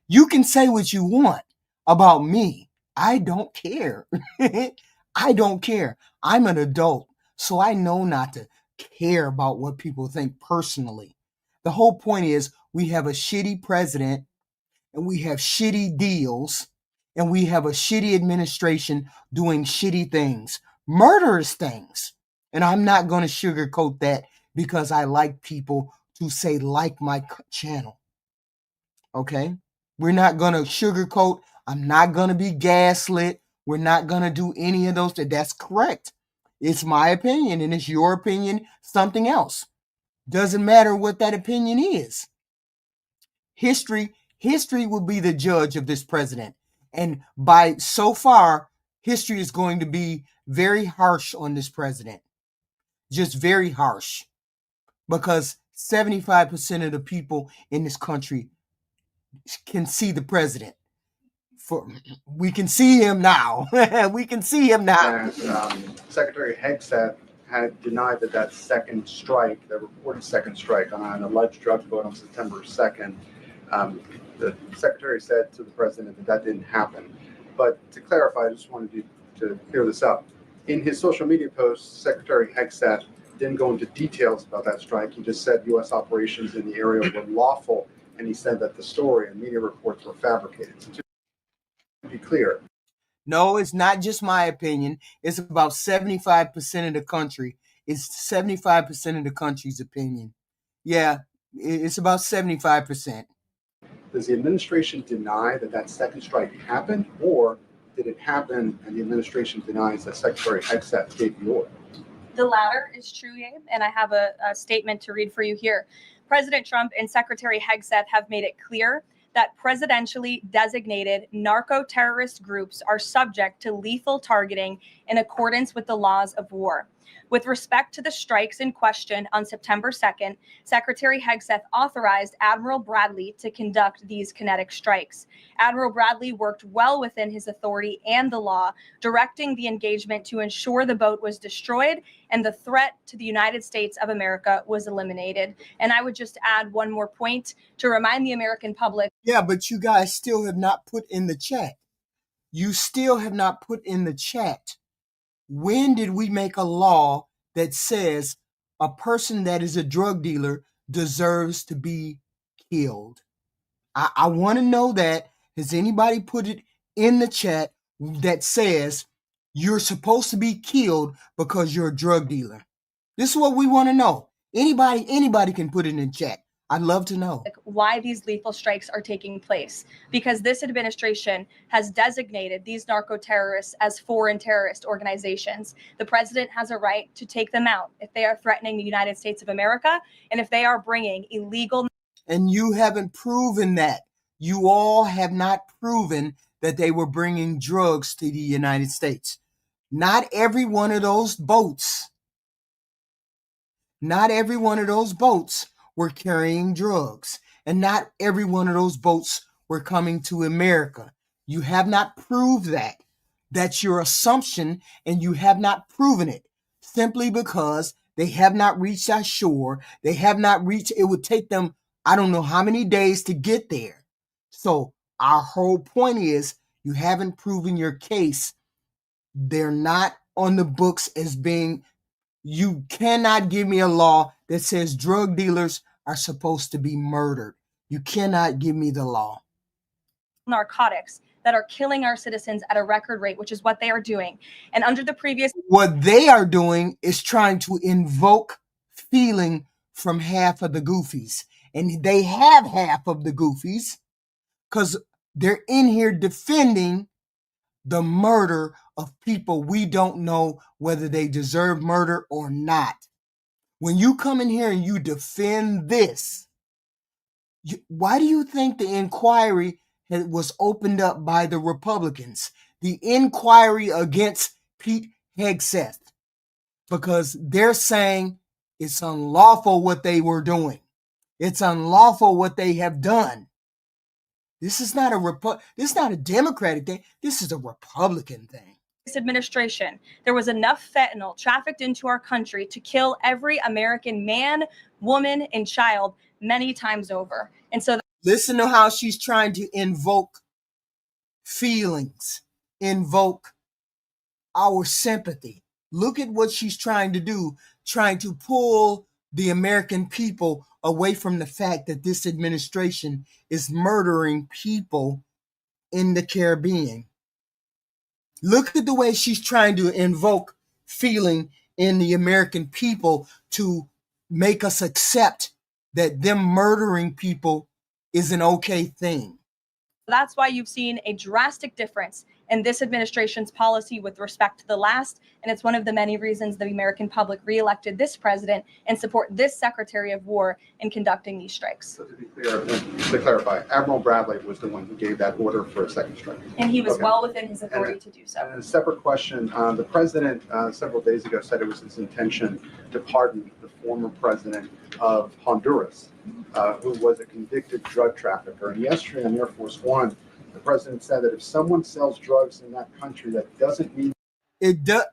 You can say what you want about me. I don't care. I don't care. I'm an adult, so I know not to care about what people think personally. The whole point is we have a shitty president and we have shitty deals and we have a shitty administration doing shitty things, murderous things. And I'm not going to sugarcoat that because I like people to say like my channel. Okay? We're not going to sugarcoat. I'm not going to be gaslit. We're not going to do any of those. That's correct. It's my opinion and it's your opinion, something else. Doesn't matter what that opinion is. History will be the judge of this president. And by so far, history is going to be very harsh on this president. Just very harsh. Because 75% of the people in this country can see the president. We can see him now. We can see him now. And Secretary Hegseth had denied that second strike, the reported second strike on an alleged drug vote on September 2nd, the secretary said to the president that didn't happen. But to clarify, I just wanted to clear this up. In his social media post, Secretary Hegseth didn't go into details about that strike. He just said U.S. operations in the area were lawful, and he said that the story and media reports were fabricated. So to be clear. No, it's not just my opinion. It's about 75% of the country. It's 75% of the country's opinion. Yeah, it's about 75%. Does the administration deny that second strike happened, or did it happen and the administration denies that Secretary Hegseth gave the order? The latter is true, Gabe, and I have a statement to read for you here. President Trump and Secretary Hegseth have made it clear that presidentially designated narco-terrorist groups are subject to lethal targeting in accordance with the laws of war. With respect to the strikes in question on September 2nd, Secretary Hegseth authorized Admiral Bradley to conduct these kinetic strikes. Admiral Bradley worked well within his authority and the law, directing the engagement to ensure the boat was destroyed and the threat to the United States of America was eliminated. And I would just add one more point to remind the American public. Yeah, but you guys still have not put in the chat. You still have not put in the chat. When did we make a law that says a person that is a drug dealer deserves to be killed? I want to know that. Has anybody put it in the chat that says you're supposed to be killed because you're a drug dealer? This is what we want to know. Anybody can put it in the chat. I'd love to know why these lethal strikes are taking place, because this administration has designated these narco-terrorists as foreign terrorist organizations. The president has a right to take them out if they are threatening the United States of America and if they are bringing illegal. And you haven't proven that. You all have not proven that they were bringing drugs to the United States. Not every one of those boats. Were carrying drugs, and not every one of those boats were coming to America. You have not proved that. That's your assumption, and you have not proven it simply because they have not reached our shore. They have not reached, it would take them, I don't know how many days to get there. So our whole point is you haven't proven your case. They're not on the books as being, you cannot give me a law that says drug dealers are supposed to be murdered. You cannot give me the law. Narcotics that are killing our citizens at a record rate, which is what they are doing. And under the previous. What they are doing is trying to invoke feeling from half of the goofies. And they have half of the goofies because they're in here defending the murder of people we don't know whether they deserve murder or not. When you come in here and you defend this, why do you think the inquiry was opened up by the Republicans? The inquiry against Pete Hegseth, because they're saying it's unlawful what they were doing. It's unlawful what they have done. This is not a Democratic thing. This is a Republican thing. This administration, there was enough fentanyl trafficked into our country to kill every American man, woman, and child many times over. And so listen to how she's trying to invoke feelings, invoke our sympathy. Look at what she's trying to do, trying to pull the American people away from the fact that this administration is murdering people in the Caribbean. Look at the way she's trying to invoke feeling in the American people to make us accept that them murdering people is an okay thing. that's why you've seen a drastic difference in this administration's policy with respect to the last. And it's one of the many reasons the American public reelected this president and support this Secretary of War in conducting these strikes. So to be clear, to clarify, Admiral Bradley was the one who gave that order for a second strike. And he was well within his authority to do so. And a separate question, the president several days ago said it was his intention to pardon the former president of Honduras, who was a convicted drug trafficker. And yesterday on Air Force One, the president said that if someone sells drugs in that country, that doesn't mean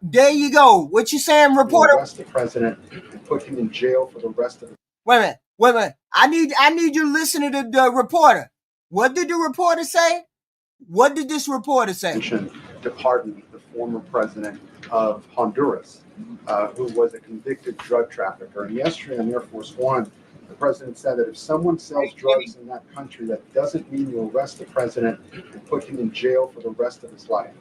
there you go. What you saying, reporter? Arrest the president and put him in jail for the rest of the. Wait a minute. I need you to listen to the reporter. What did the reporter say? What did this reporter say? To pardon the former president of Honduras, who was a convicted drug trafficker. And yesterday on Air Force One, the president said that if someone sells drugs in that country, that doesn't mean you arrest the president and put him in jail for the rest of his life.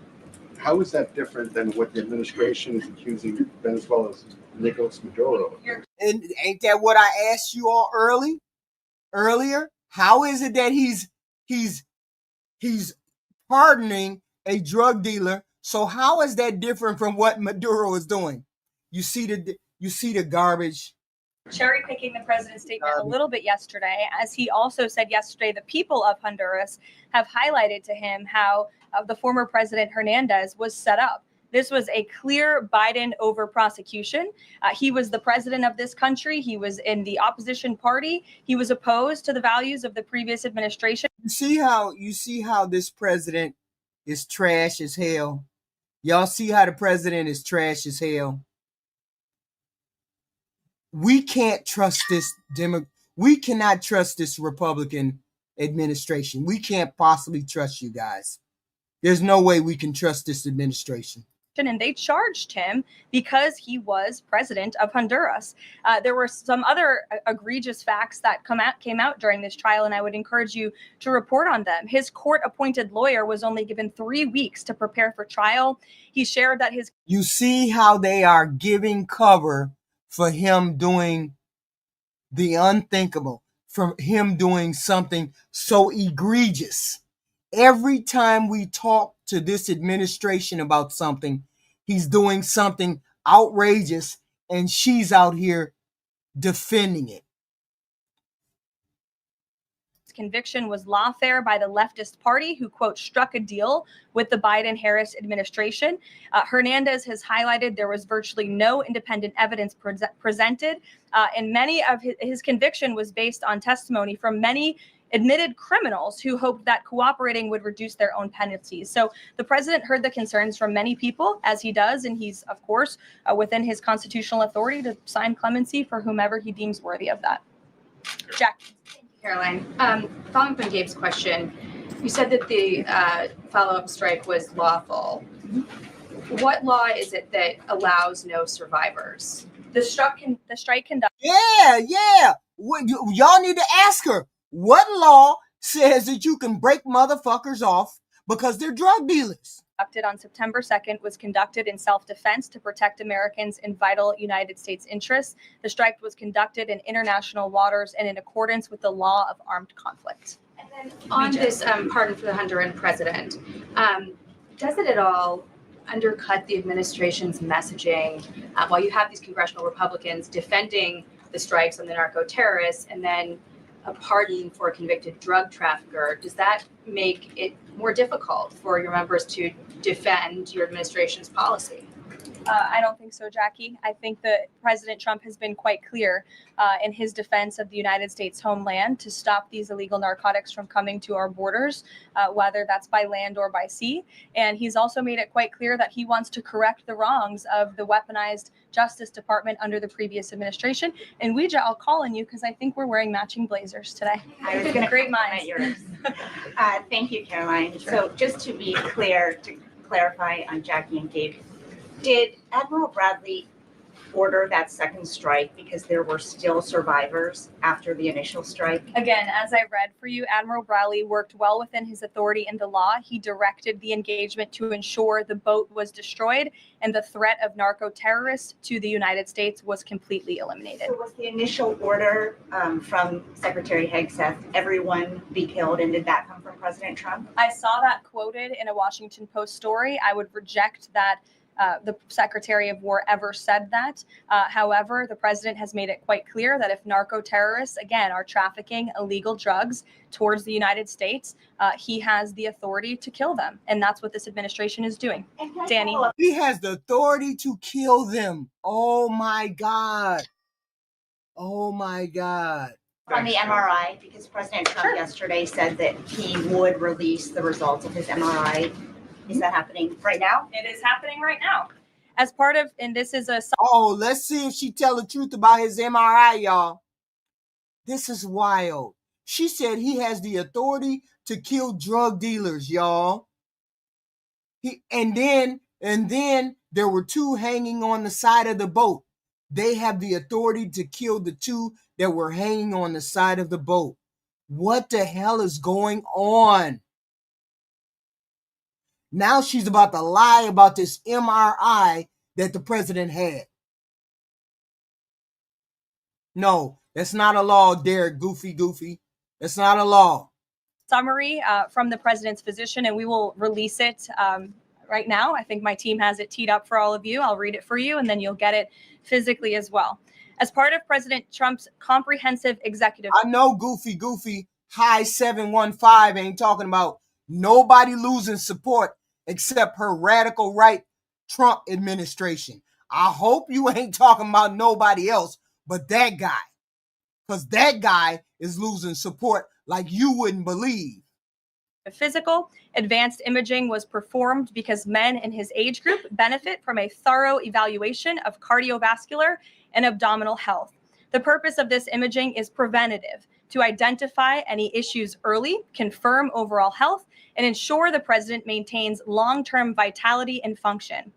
How is that different than what the administration is accusing Venezuela's Nicolas Maduro of? And ain't that what I asked you all earlier? How is it that he's pardoning a drug dealer? So how is that different from what Maduro is doing? You see the garbage. Cherry picking the president's statement a little bit yesterday, as he also said yesterday, the people of Honduras have highlighted to him how the former president Hernandez was set up. This was a clear Biden over prosecution. He was the president of this country. He was in the opposition party. He was opposed to the values of the previous administration. You see how this president is trash as hell. Y'all see how the president is trash as hell. We can't trust this we cannot trust this Republican administration. We can't possibly trust you guys. There's no way we can trust this administration. And they charged him because he was president of Honduras. There were some other egregious facts that came out during this trial, and I would encourage you to report on them. His court-appointed lawyer was only given 3 weeks to prepare for trial. He shared that his... You see how they are giving cover for him doing the unthinkable, for him doing something so egregious. Every time we talk to this administration about something, he's doing something outrageous, and she's out here defending it. Conviction was lawfare by the leftist party who, quote, struck a deal with the Biden-Harris administration. Hernandez has highlighted there was virtually no independent evidence presented, and many of his conviction was based on testimony from many admitted criminals who hoped that cooperating would reduce their own penalties. So the president heard the concerns from many people, as he does, and he's, of course, within his constitutional authority to sign clemency for whomever he deems worthy of that. Jack. Caroline, following up on Gabe's question, you said that the follow-up strike was lawful. What law is it that allows no survivors? The strike conduct. Yeah. Y'all need to ask her. What law says that you can break motherfuckers off because they're drug dealers? conducted on September 2nd was conducted in self-defense to protect Americans in vital United States interests. The strike was conducted in international waters and in accordance with the law of armed conflict. And then on this pardon for the Honduran president, does it at all undercut the administration's messaging while you have these congressional Republicans defending the strikes on the narco-terrorists and then a pardon for a convicted drug trafficker? Does that make it more difficult for your members to defend your administration's policy? I don't think so, Jackie. I think that President Trump has been quite clear in his defense of the United States homeland to stop these illegal narcotics from coming to our borders, whether that's by land or by sea. And he's also made it quite clear that he wants to correct the wrongs of the weaponized Justice Department under the previous administration. And Ouija, I'll call on you because I think we're wearing matching blazers today. I was going to Great minds. yours. Thank you, Caroline. So just to be clear, to clarify on Jackie and Gabe, did Admiral Bradley order that second strike because there were still survivors after the initial strike? Again, as I read for you, Admiral Bradley worked well within his authority in the law. He directed the engagement to ensure the boat was destroyed and the threat of narco-terrorists to the United States was completely eliminated. So was the initial order from Secretary Hegseth, everyone be killed, and did that come from President Trump? I saw that quoted in a Washington Post story. I would reject that the Secretary of War ever said that. However, the president has made it quite clear that if narco-terrorists, again, are trafficking illegal drugs towards the United States, he has the authority to kill them. And that's what this administration is doing. Danny? He has the authority to kill them. Oh, my God. Oh, my God. On the MRI, because President Trump yesterday said that he would release the results of his MRI. Is that happening right now? It is happening right now. As part of, and this is a... Oh, let's see if she tell the truth about his MRI, y'all. This is wild. She said he has the authority to kill drug dealers, y'all. And then there were two hanging on the side of the boat. They have the authority to kill the two that were hanging on the side of the boat. What the hell is going on? Now she's about to lie about this MRI that the president had. No, that's not a law, Derek Goofy. That's not a law. Summary from the president's physician, and we will release it right now. I think my team has it teed up for all of you. I'll read it for you, and then you'll get it physically as well. As part of President Trump's comprehensive executive... I know Goofy, High 715 ain't talking about nobody losing support except her radical right Trump administration. I hope you ain't talking about nobody else but that guy. Because that guy is losing support like you wouldn't believe. Physical advanced imaging was performed because men in his age group benefit from a thorough evaluation of cardiovascular and abdominal health. The purpose of this imaging is preventative, to identify any issues early, confirm overall health, and ensure the president maintains long-term vitality and function.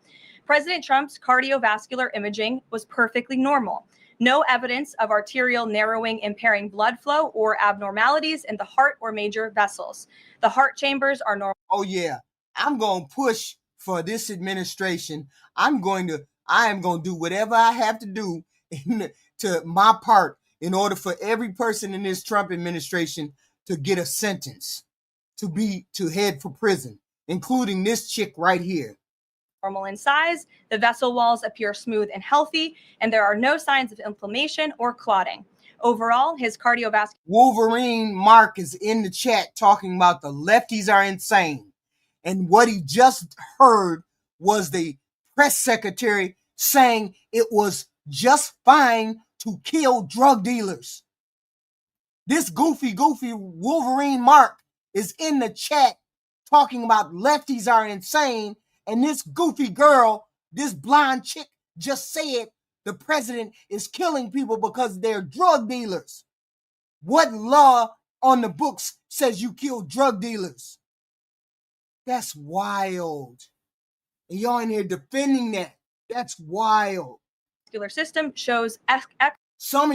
President Trump's cardiovascular imaging was perfectly normal. No evidence of arterial narrowing impairing blood flow or abnormalities in the heart or major vessels. The heart chambers are normal. Oh yeah, I'm going to push for this administration. I am going to do whatever I have to do to my part in order for every person in this Trump administration to get a sentence, to head for prison, including this chick right here. Normal in size, the vessel walls appear smooth and healthy, and there are no signs of inflammation or clotting. Overall, his cardiovascular... Wolverine Mark is in the chat talking about the lefties are insane. And what he just heard was the press secretary saying it was just fine to kill drug dealers. This goofy Wolverine Mark is in the chat talking about lefties are insane. And this goofy girl, this blonde chick, just said the president is killing people because they're drug dealers. What law on the books says you kill drug dealers? That's wild. And y'all in here defending that. That's wild. System shows some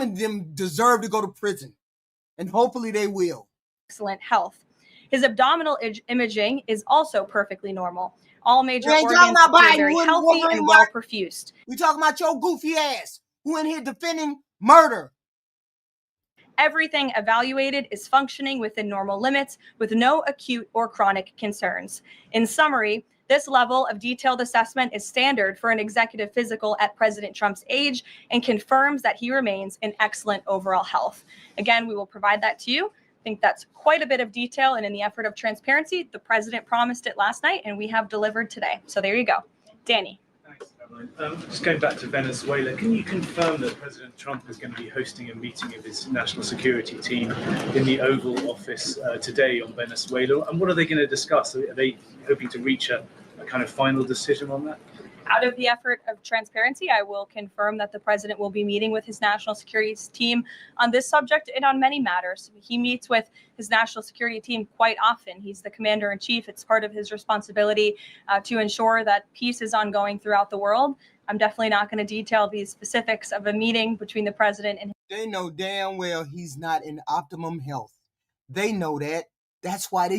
of them deserve to go to prison. And hopefully they will. Excellent health. His abdominal imaging is also perfectly normal. All major We ain't organs talking about appear Biden, very Woody, healthy Wolverine, and well Mark. perfused. We talking about your goofy ass who in here defending murder. Everything evaluated is functioning within normal limits with no acute or chronic concerns. In summary, this level of detailed assessment is standard for an executive physical at President Trump's age and confirms that he remains in excellent overall health. Again, we will provide that to you. I think that's quite a bit of detail, and in the effort of transparency, the president promised it last night, and we have delivered today. So there you go. Danny. Thanks, Caroline. Just going back to Venezuela, can you confirm that President Trump is going to be hosting a meeting of his national security team in the Oval Office today on Venezuela? And what are they going to discuss? Are they hoping to reach a kind of final decision on that? Out of the effort of transparency, I will confirm that the president will be meeting with his national security team on this subject and on many matters. He meets with his national security team quite often. He's the commander in chief. It's part of his responsibility to ensure that peace is ongoing throughout the world. I'm definitely not going to detail the specifics of a meeting between the president and They know damn well he's not in optimum health. They know that. That's why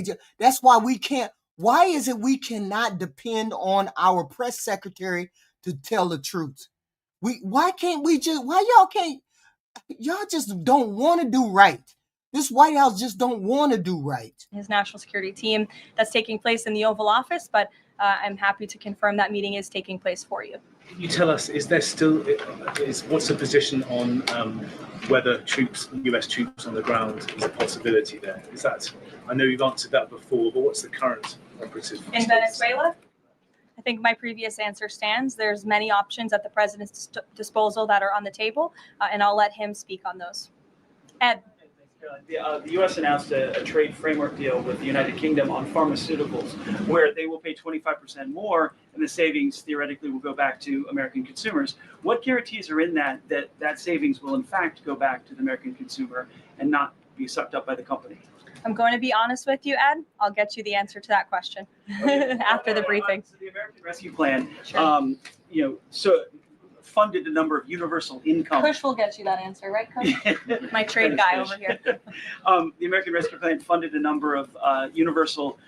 we can't. Why is it we cannot depend on our press secretary to tell the truth? Why y'all just don't want to do right? This White House just don't want to do right. his national security team that's taking place in the Oval Office, but I'm happy to confirm that meeting is taking place for you. Can you tell us, what's the position on whether US troops on the ground is a possibility there? I know you've answered that before, but what's the current operative? In Venezuela? I think my previous answer stands. There's many options at the president's disposal that are on the table, and I'll let him speak on those. Ed. The U.S. announced a trade framework deal with the United Kingdom on pharmaceuticals, where they will pay 25% more, and the savings theoretically will go back to American consumers. What guarantees are in that savings will in fact go back to the American consumer and not be sucked up by the company? I'm going to be honest with you, Ed. I'll get you the answer to that question after the briefing. So the American Rescue Plan, sure. Funded a number of universal income. Kush will get you that answer, right, Kush? My trade guy over here. The American Rescue Plan funded a number of universal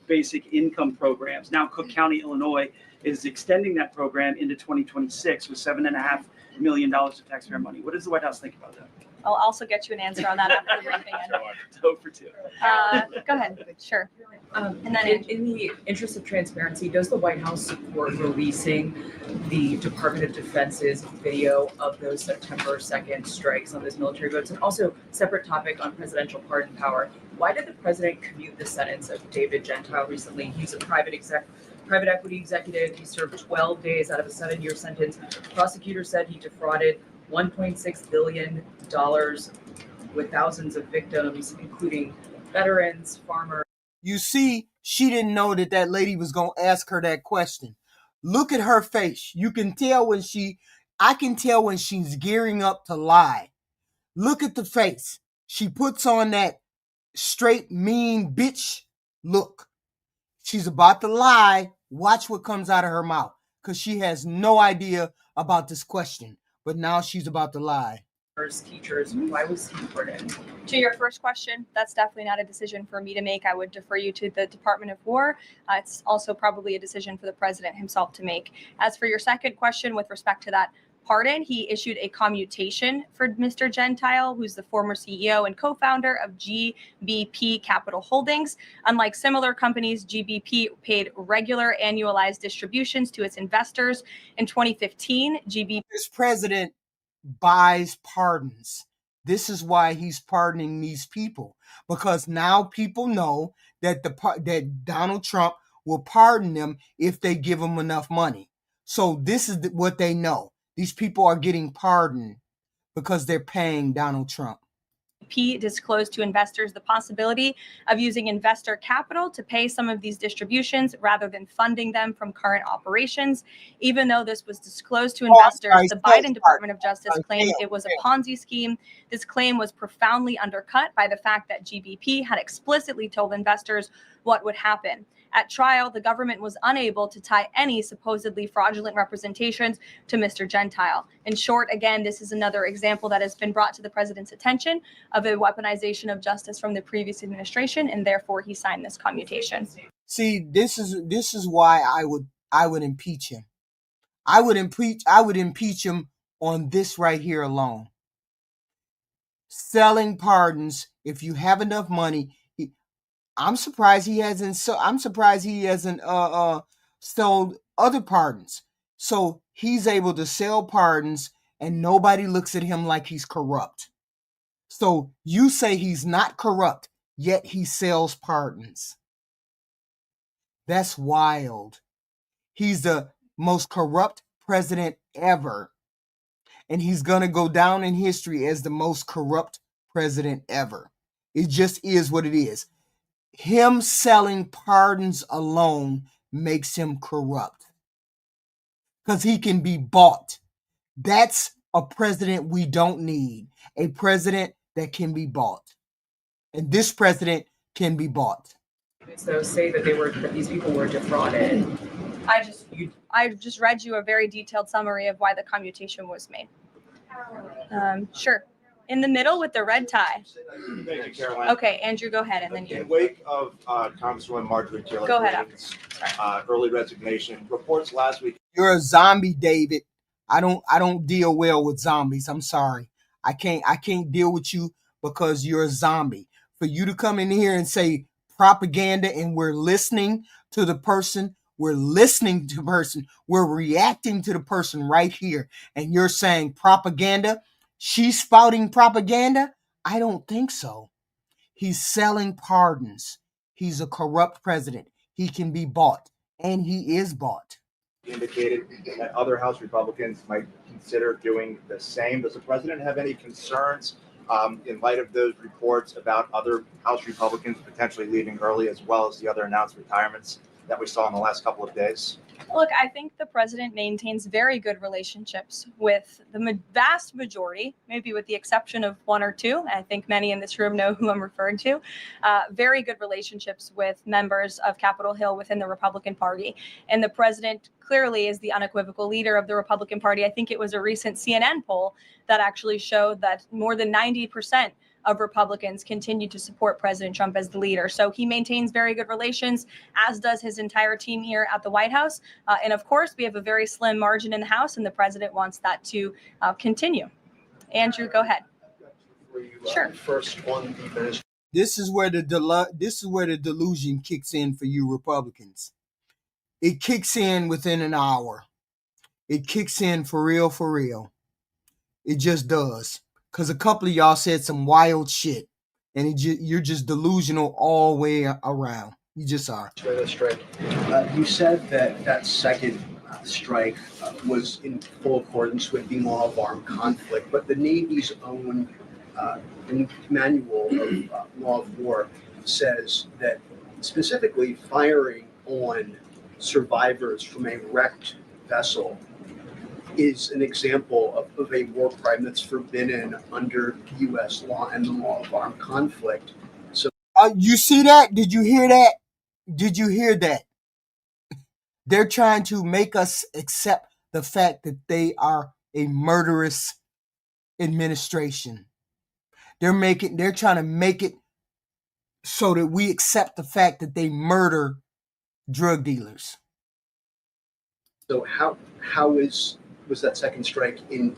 basic income programs. Now Cook County, Illinois is extending that program into 2026 with $7.5 million of taxpayer money. What does the White House think about that? I'll also get you an answer on that after the briefing. Go for two. Go ahead. Sure. And then in the interest of transparency, does the White House support releasing the Department of Defense's video of those September 2nd strikes on those military boats? And also, separate topic on presidential pardon power. Why did the president commute the sentence of David Gentile recently? He's a private equity executive. He served 12 days out of a 7-year sentence. Prosecutors said he defrauded $1.6 billion with thousands of victims, including veterans, farmers. You see, she didn't know that lady was going to ask her that question. Look at her face. You can tell I can tell when she's gearing up to lie. Look at the face. She puts on that straight, mean bitch look. She's about to lie. Watch what comes out of her mouth, because she has no idea about this question. But now she's about to lie. Teachers, why was he pardoned? To your first question, that's definitely not a decision for me to make. I would defer you to the Department of War. It's also probably a decision for the president himself to make. As for your second question with respect to that pardon, he issued a commutation for Mr. Gentile, who's the former CEO and co-founder of GBP Capital Holdings. Unlike similar companies, GBP paid regular annualized distributions to its investors. In 2015, This president buys pardons. This is why he's pardoning these people, because now people know that that Donald Trump will pardon them if they give him enough money. So this is what they know. These people are getting pardoned because they're paying Donald Trump. GBP disclosed to investors the possibility of using investor capital to pay some of these distributions rather than funding them from current operations. Even though this was disclosed to investors, the Biden Department of Justice claimed it was a Ponzi scheme. This claim was profoundly undercut by the fact that GBP had explicitly told investors what would happen. At trial, the government was unable to tie any supposedly fraudulent representations to Mr. Gentile. In short, again, this is another example that has been brought to the president's attention of a weaponization of justice from the previous administration, and therefore he signed this commutation. See, this is why I would impeach him. I would impeach him on this right here alone. Selling pardons. If you have enough money, I'm surprised he hasn't sold other pardons. So he's able to sell pardons and nobody looks at him like he's corrupt. So you say he's not corrupt, yet he sells pardons. That's wild. He's the most corrupt president ever. And he's going to go down in history as the most corrupt president ever. It just is what it is. Him selling pardons alone makes him corrupt. Because he can be bought. That's a president we don't need. A president that can be bought. And this president can be bought. So say that these people were defrauded. I just read you a very detailed summary of why the commutation was made. Sure. In the middle with the red tie. Thank you, Caroline. Okay, Andrew, go ahead, and then you. In wake of Congresswoman Marjorie Taylor Go ahead, Greene's early resignation, reports last week. You're a zombie, David. I don't deal well with zombies. I'm sorry. I can't deal with you because you're a zombie. For you to come in here and say propaganda and we're listening to the person, we're reacting to the person right here, and you're saying propaganda. She's spouting propaganda? I don't think so. He's selling pardons. He's a corrupt president. He can be bought, and he is bought. Indicated that other House Republicans might consider doing the same. Does the president have any concerns in light of those reports about other House Republicans potentially leaving early, as well as the other announced retirements that we saw in the last couple of days? Look, I think the president maintains very good relationships with the vast majority, maybe with the exception of one or two. I think many in this room know who I'm referring to. Very good relationships with members of Capitol Hill within the Republican Party. And the president clearly is the unequivocal leader of the Republican Party. I think it was a recent CNN poll that actually showed that more than 90% of Republicans continue to support President Trump as the leader. So he maintains very good relations, as does his entire team here at the White House. And of course, we have a very slim margin in the House, and the president wants that to continue. Andrew, go ahead. Sure. First on the This is where the delusion kicks in for you Republicans. It kicks in within an hour. It kicks in for real, for real. It just does. Because a couple of y'all said some wild shit. And you're just delusional all the way around. You just are. You said that second strike was in full accordance with the law of armed conflict, but the Navy's own manual of law of war says that specifically firing on survivors from a wrecked vessel is an example of a war crime that's forbidden under U.S. law and the law of armed conflict. So, you see that? Did you hear that? Did you hear that? They're trying to make us accept the fact that they are a murderous administration. They're trying to make it so that we accept the fact that they murder drug dealers. So how was that second strike in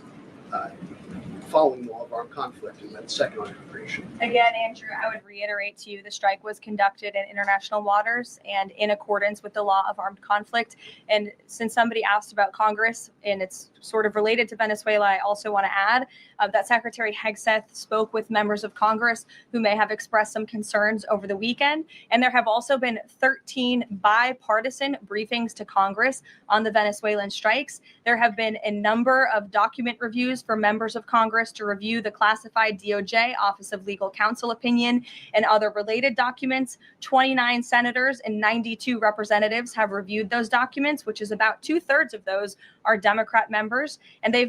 following law of armed conflict and then second on immigration? Again, Andrew, I would reiterate to you the strike was conducted in international waters and in accordance with the law of armed conflict. And since somebody asked about Congress, and it's sort of related to Venezuela, I also want to add that Secretary Hegseth spoke with members of Congress who may have expressed some concerns over the weekend. And there have also been 13 bipartisan briefings to Congress on the Venezuelan strikes. There have been a number of document reviews for members of Congress taxpayers to review the classified DOJ Office of Legal Counsel opinion and other related documents. 29 senators and 92 representatives have reviewed those documents, which is about 2/3 of those are Democrat members, and they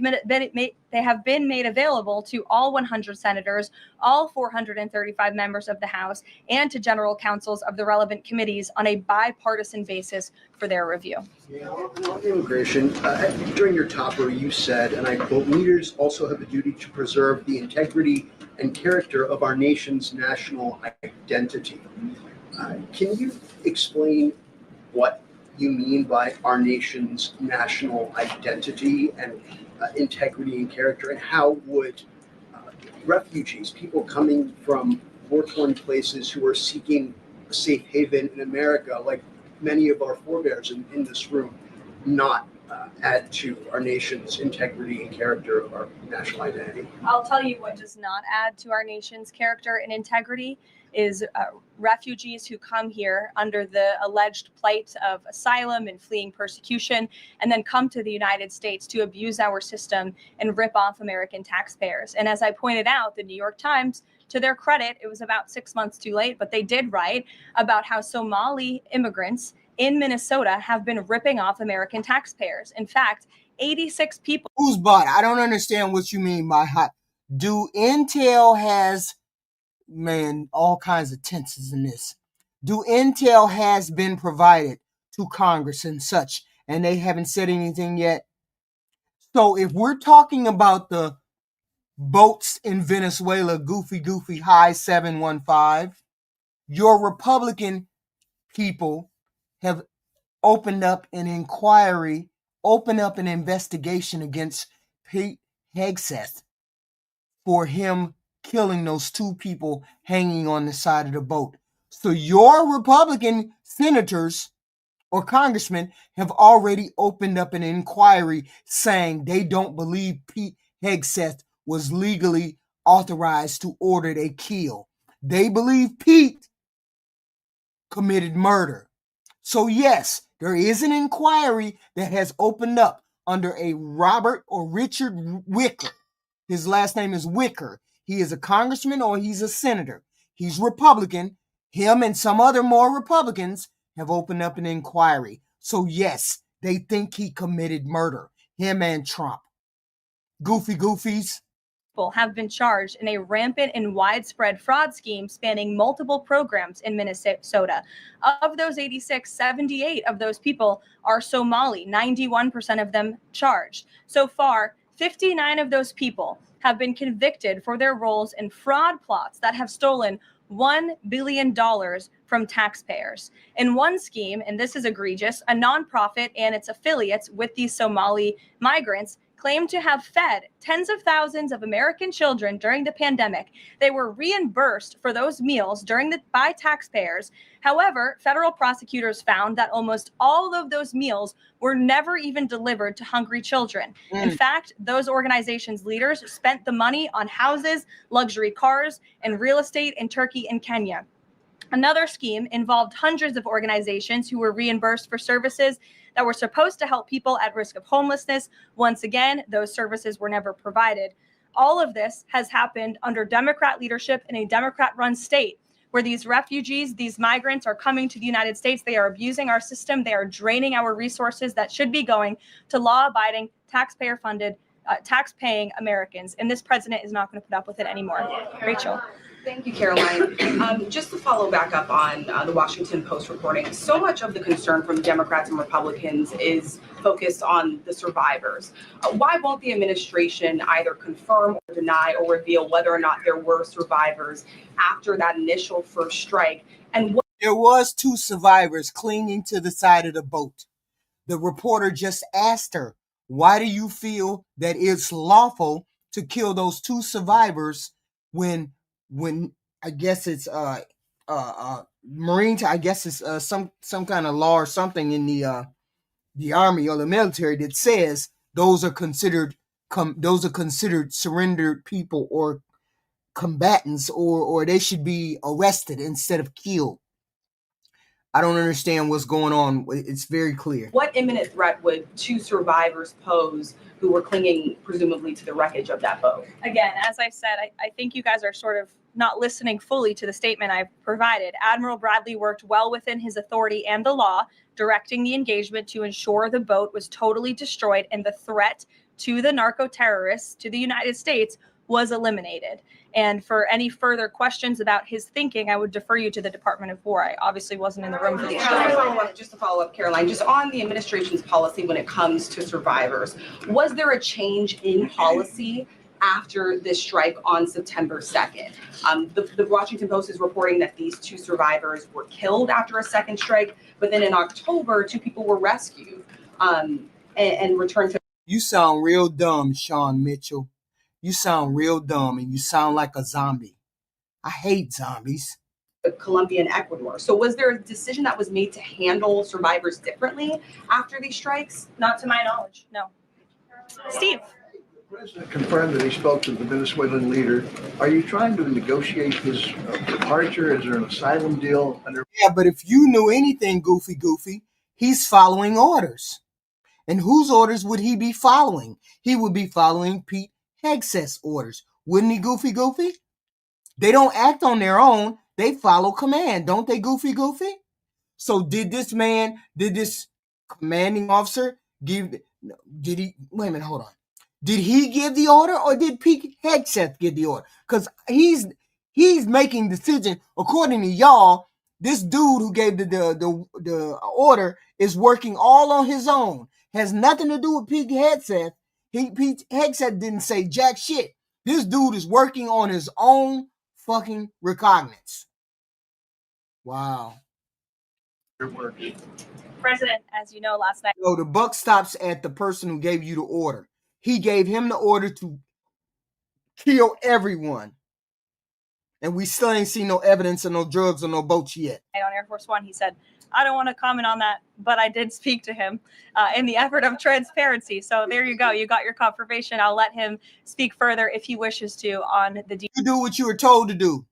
have been made available to all 100 senators, all 435 members of the House, and to general counsels of the relevant committees on a bipartisan basis for their review. Yeah, on immigration, during your topper, you said, and I quote, "Leaders also have a duty to preserve the integrity and character of our nation's national identity." Can you explain what you mean by our nation's national identity and integrity and character, and how would refugees, people coming from war-torn places who are seeking a safe haven in America, like many of our forebears in this room, not add to our nation's integrity and character of our national identity? I'll tell you what does not add to our nation's character and integrity is refugees who come here under the alleged plight of asylum and fleeing persecution, and then come to the United States to abuse our system and rip off American taxpayers. And as I pointed out, the New York Times, to their credit, it was about 6 months too late, but they did write about how Somali immigrants in Minnesota have been ripping off American taxpayers. In fact, 86 people. Who's bought? I don't understand what you mean by hot. Do Intel has, man, all kinds of tenses in this. Do Intel has been provided to Congress and such, and they haven't said anything yet? So if we're talking about the boats in Venezuela, goofy, high 715, your Republican people have opened up an inquiry, opened up an investigation against Pete Hegseth for him killing those two people hanging on the side of the boat. So your Republican senators or congressmen have already opened up an inquiry saying they don't believe Pete Hegseth was legally authorized to order a kill. They believe Pete committed murder. So yes, there is an inquiry that has opened up under a Robert or Richard Wicker. His last name is Wicker. He is a congressman or he's a senator. He's Republican. Him and some other more Republicans have opened up an inquiry. So yes, they think he committed murder. Him and Trump. Goofies. Have been charged in a rampant and widespread fraud scheme spanning multiple programs in Minnesota. Of those 86, 78 of those people are Somali, 91% of them charged. So far, 59 of those people have been convicted for their roles in fraud plots that have stolen $1 billion from taxpayers. In one scheme, and this is egregious, a nonprofit and its affiliates with these Somali migrants claimed to have fed tens of thousands of American children during the pandemic. They were reimbursed for those meals by taxpayers. However, federal prosecutors found that almost all of those meals were never even delivered to hungry children. In fact, those organizations' leaders spent the money on houses, luxury cars, and real estate in Turkey and Kenya. Another scheme involved hundreds of organizations who were reimbursed for services that were supposed to help people at risk of homelessness. Once again, those services were never provided. All of this has happened under Democrat leadership in a Democrat-run state where these refugees, these migrants are coming to the United States. They are abusing our system. They are draining our resources that should be going to law-abiding, taxpayer-funded, tax-paying Americans. And this president is not going to put up with it anymore. Rachel. Thank you, Caroline. Just to follow back up on the Washington Post reporting, so much of the concern from Democrats and Republicans is focused on the survivors. Why won't the administration either confirm or deny or reveal whether or not there were survivors after that initial first strike? And there was 2 survivors clinging to the side of the boat. The reporter just asked her, why do you feel that it's lawful to kill those 2 survivors when I guess it's Marine, I guess it's some kind of law or something in the army or the military that says those are considered surrendered people or combatants, or they should be arrested instead of killed. I don't understand what's going on. It's very clear. What imminent threat would 2 survivors pose who were clinging presumably to the wreckage of that boat. Again, as I said, I think you guys are sort of not listening fully to the statement I've provided. Admiral Bradley worked well within his authority and the law, directing the engagement to ensure the boat was totally destroyed and the threat to the narco-terrorists, to the United States, was eliminated. And for any further questions about his thinking, I would defer you to the Department of War. I obviously wasn't in the room for these. Just to follow up, Caroline, just on the administration's policy when it comes to survivors, was there a change in policy after this strike on September 2nd? The Washington Post is reporting that these 2 survivors were killed after a second strike, but then in October, 2 people were rescued and returned to. You sound real dumb, Sean Mitchell. You sound real dumb, and you sound like a zombie. I hate zombies. Colombia and Ecuador. So was there a decision that was made to handle survivors differently after these strikes? Not to my knowledge, no. Steve. The president confirmed that he spoke to the Venezuelan leader. Are you trying to negotiate his departure? Is there an asylum deal? Yeah, but if you knew anything, Goofy, he's following orders. And whose orders would he be following? He would be following Pete Hegseth's orders. Wouldn't he, Goofy? They don't act on their own. They follow command, don't they, Goofy? So did this commanding officer did he, wait a minute, hold on. Did he give the order or did Pete Hegseth give the order? Because he's making decisions according to y'all. This dude who gave the order is working all on his own. Has nothing to do with Pete Hegseth. Pete Hegseth didn't say jack shit. This dude is working on his own fucking recognizance. Wow. It works. President, as you know, last night. No, the buck stops at the person who gave you the order. He gave him the order to kill everyone. And we still ain't seen no evidence of no drugs or no boats yet. On Air Force One, he said, I don't want to comment on that, but I did speak to him in the effort of transparency. So there you go. You got your confirmation. I'll let him speak further if he wishes to on the deal. You do what you were told to do.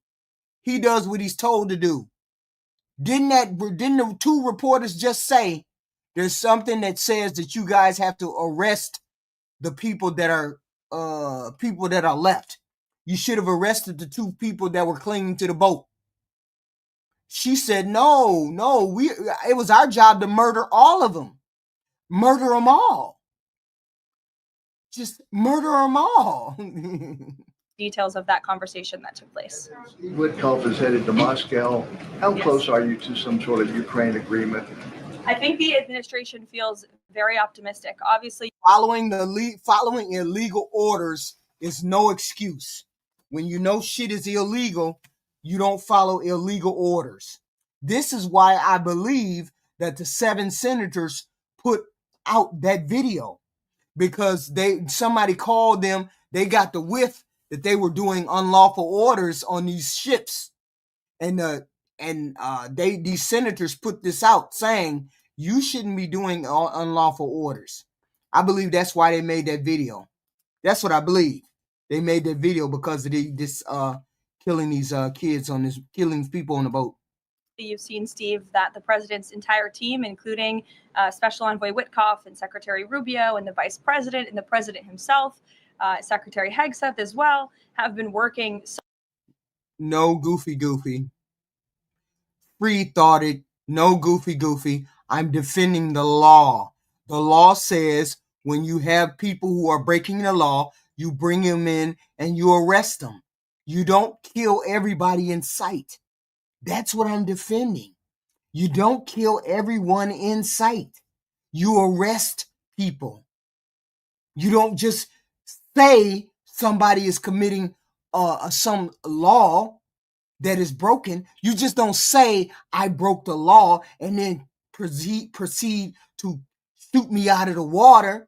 He does what he's told to do. Didn't the 2 reporters just say there's something that says that you guys have to arrest the people that are left? You should have arrested the 2 people that were clinging to the boat. She said, no, it was our job to murder all of them. Murder them all. Just murder them all. Details of that conversation that took place. Witkoff is headed to Moscow. How close are you to some sort of Ukraine agreement? I think the administration feels very optimistic. Obviously, following illegal orders is no excuse. When you know shit is illegal, you don't follow illegal orders. This is why I believe that the 7 senators put out that video, because somebody called them. They got the whiff that they were doing unlawful orders on these ships, and these senators put this out saying you shouldn't be doing unlawful orders. I believe that's why they made that video. That's what I believe. They made that video because of this killing these kids killing people on the boat. You've seen, Steve, that the president's entire team, including Special Envoy Witkoff and Secretary Rubio and the vice president and the president himself, Secretary Hegseth as well, have been working. No goofy. Free-thoughted. No goofy. I'm defending the law. The law says when you have people who are breaking the law, you bring them in and you arrest them. You don't kill everybody in sight. That's what I'm defending. You don't kill everyone in sight. You arrest people. You don't just say somebody is committing some law that is broken. You just don't say I broke the law and then proceed to shoot me out of the water.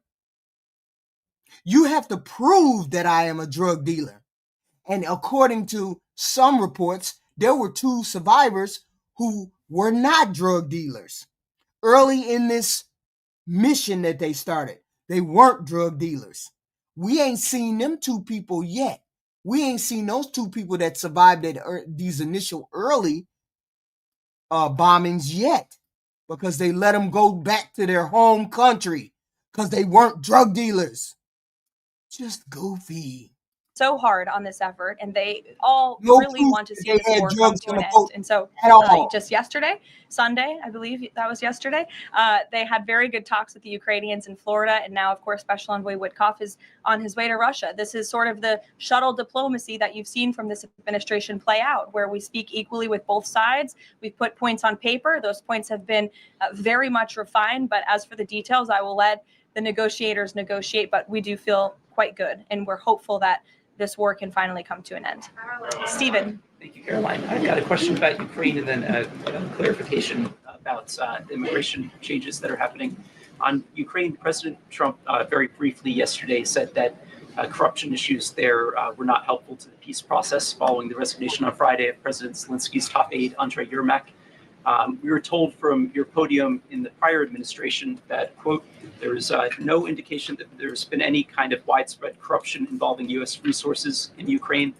You have to prove that I am a drug dealer. And according to some reports, there were 2 survivors who were not drug dealers. Early in this mission that they started, they weren't drug dealers. We ain't seen them 2 people yet. We ain't seen those 2 people that survived these initial early bombings yet, because they let them go back to their home country because they weren't drug dealers. just goofy. So hard on this effort, and they all No really proof want to that see they this had war come drugs to on an the end. boat And so at all. just yesterday, Sunday, I believe that was yesterday, they had very good talks with the Ukrainians in Florida. And now, of course, Special Envoy Witkoff is on his way to Russia. This is sort of the shuttle diplomacy that you've seen from this administration play out, where we speak equally with both sides. We've put points on paper. Those points have been very much refined. But as for the details, I will let the negotiators negotiate. But we do feel quite good, and we're hopeful that this war can finally come to an end. Stephen. Thank you, Caroline. I've got a question about Ukraine and then a clarification about the immigration changes that are happening. On Ukraine, President Trump very briefly yesterday said that corruption issues there were not helpful to the peace process following the resignation on Friday of President Zelensky's top aide, Andrei Yermak. We were told from your podium in the prior administration that, quote, there is no indication that there's been any kind of widespread corruption involving U.S. resources in Ukraine.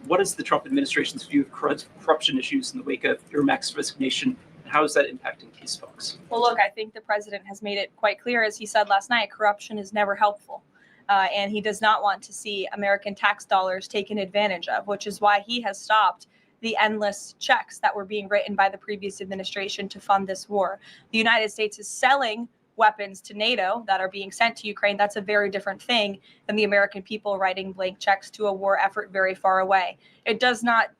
What is the Trump administration's view of corruption issues in the wake of Yermak's resignation? And how is that impacting peace talks? Well, look, I think the president has made it quite clear, as he said last night, corruption is never helpful. And he does not want to see American tax dollars taken advantage of, which is why he has stopped the endless checks that were being written by the previous administration to fund this war. The United States is selling weapons to NATO that are being sent to Ukraine. That's a very different thing than the American people writing blank checks to a war effort very far away. It does not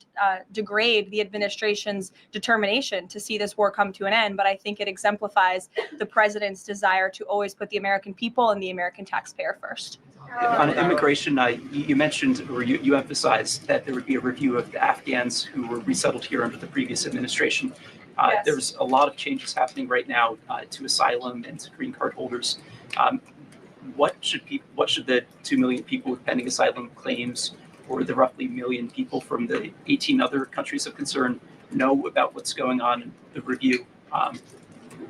degrade the administration's determination to see this war come to an end, but I think it exemplifies the president's desire to always put the American people and the American taxpayer first. On immigration, you mentioned, or you emphasized that there would be a review of the Afghans who were resettled here under the previous administration. Yes. There's a lot of changes happening right now to asylum and to green card holders. What should the 2 million people with pending asylum claims, or the roughly 1 million people from the 18 other countries of concern, know about what's going on in the review?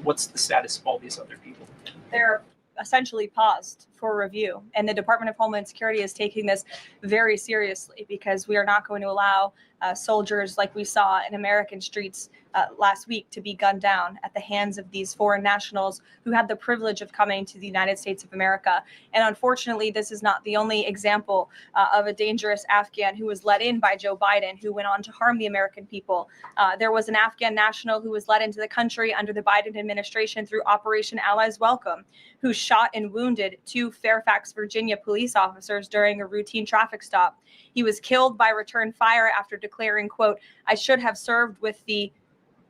What's the status of all these other people? They're essentially paused for review, and the Department of Homeland Security is taking this very seriously, because we are not going to allow soldiers like we saw in American streets last week to be gunned down at the hands of these foreign nationals who had the privilege of coming to the United States of America. And unfortunately, this is not the only example of a dangerous Afghan who was let in by Joe Biden, who went on to harm the American people. There was an Afghan national who was let into the country under the Biden administration through Operation Allies Welcome, who shot and wounded 2 Fairfax, Virginia police officers during a routine traffic stop. He was killed by return fire after declaring, quote, "I should have served with the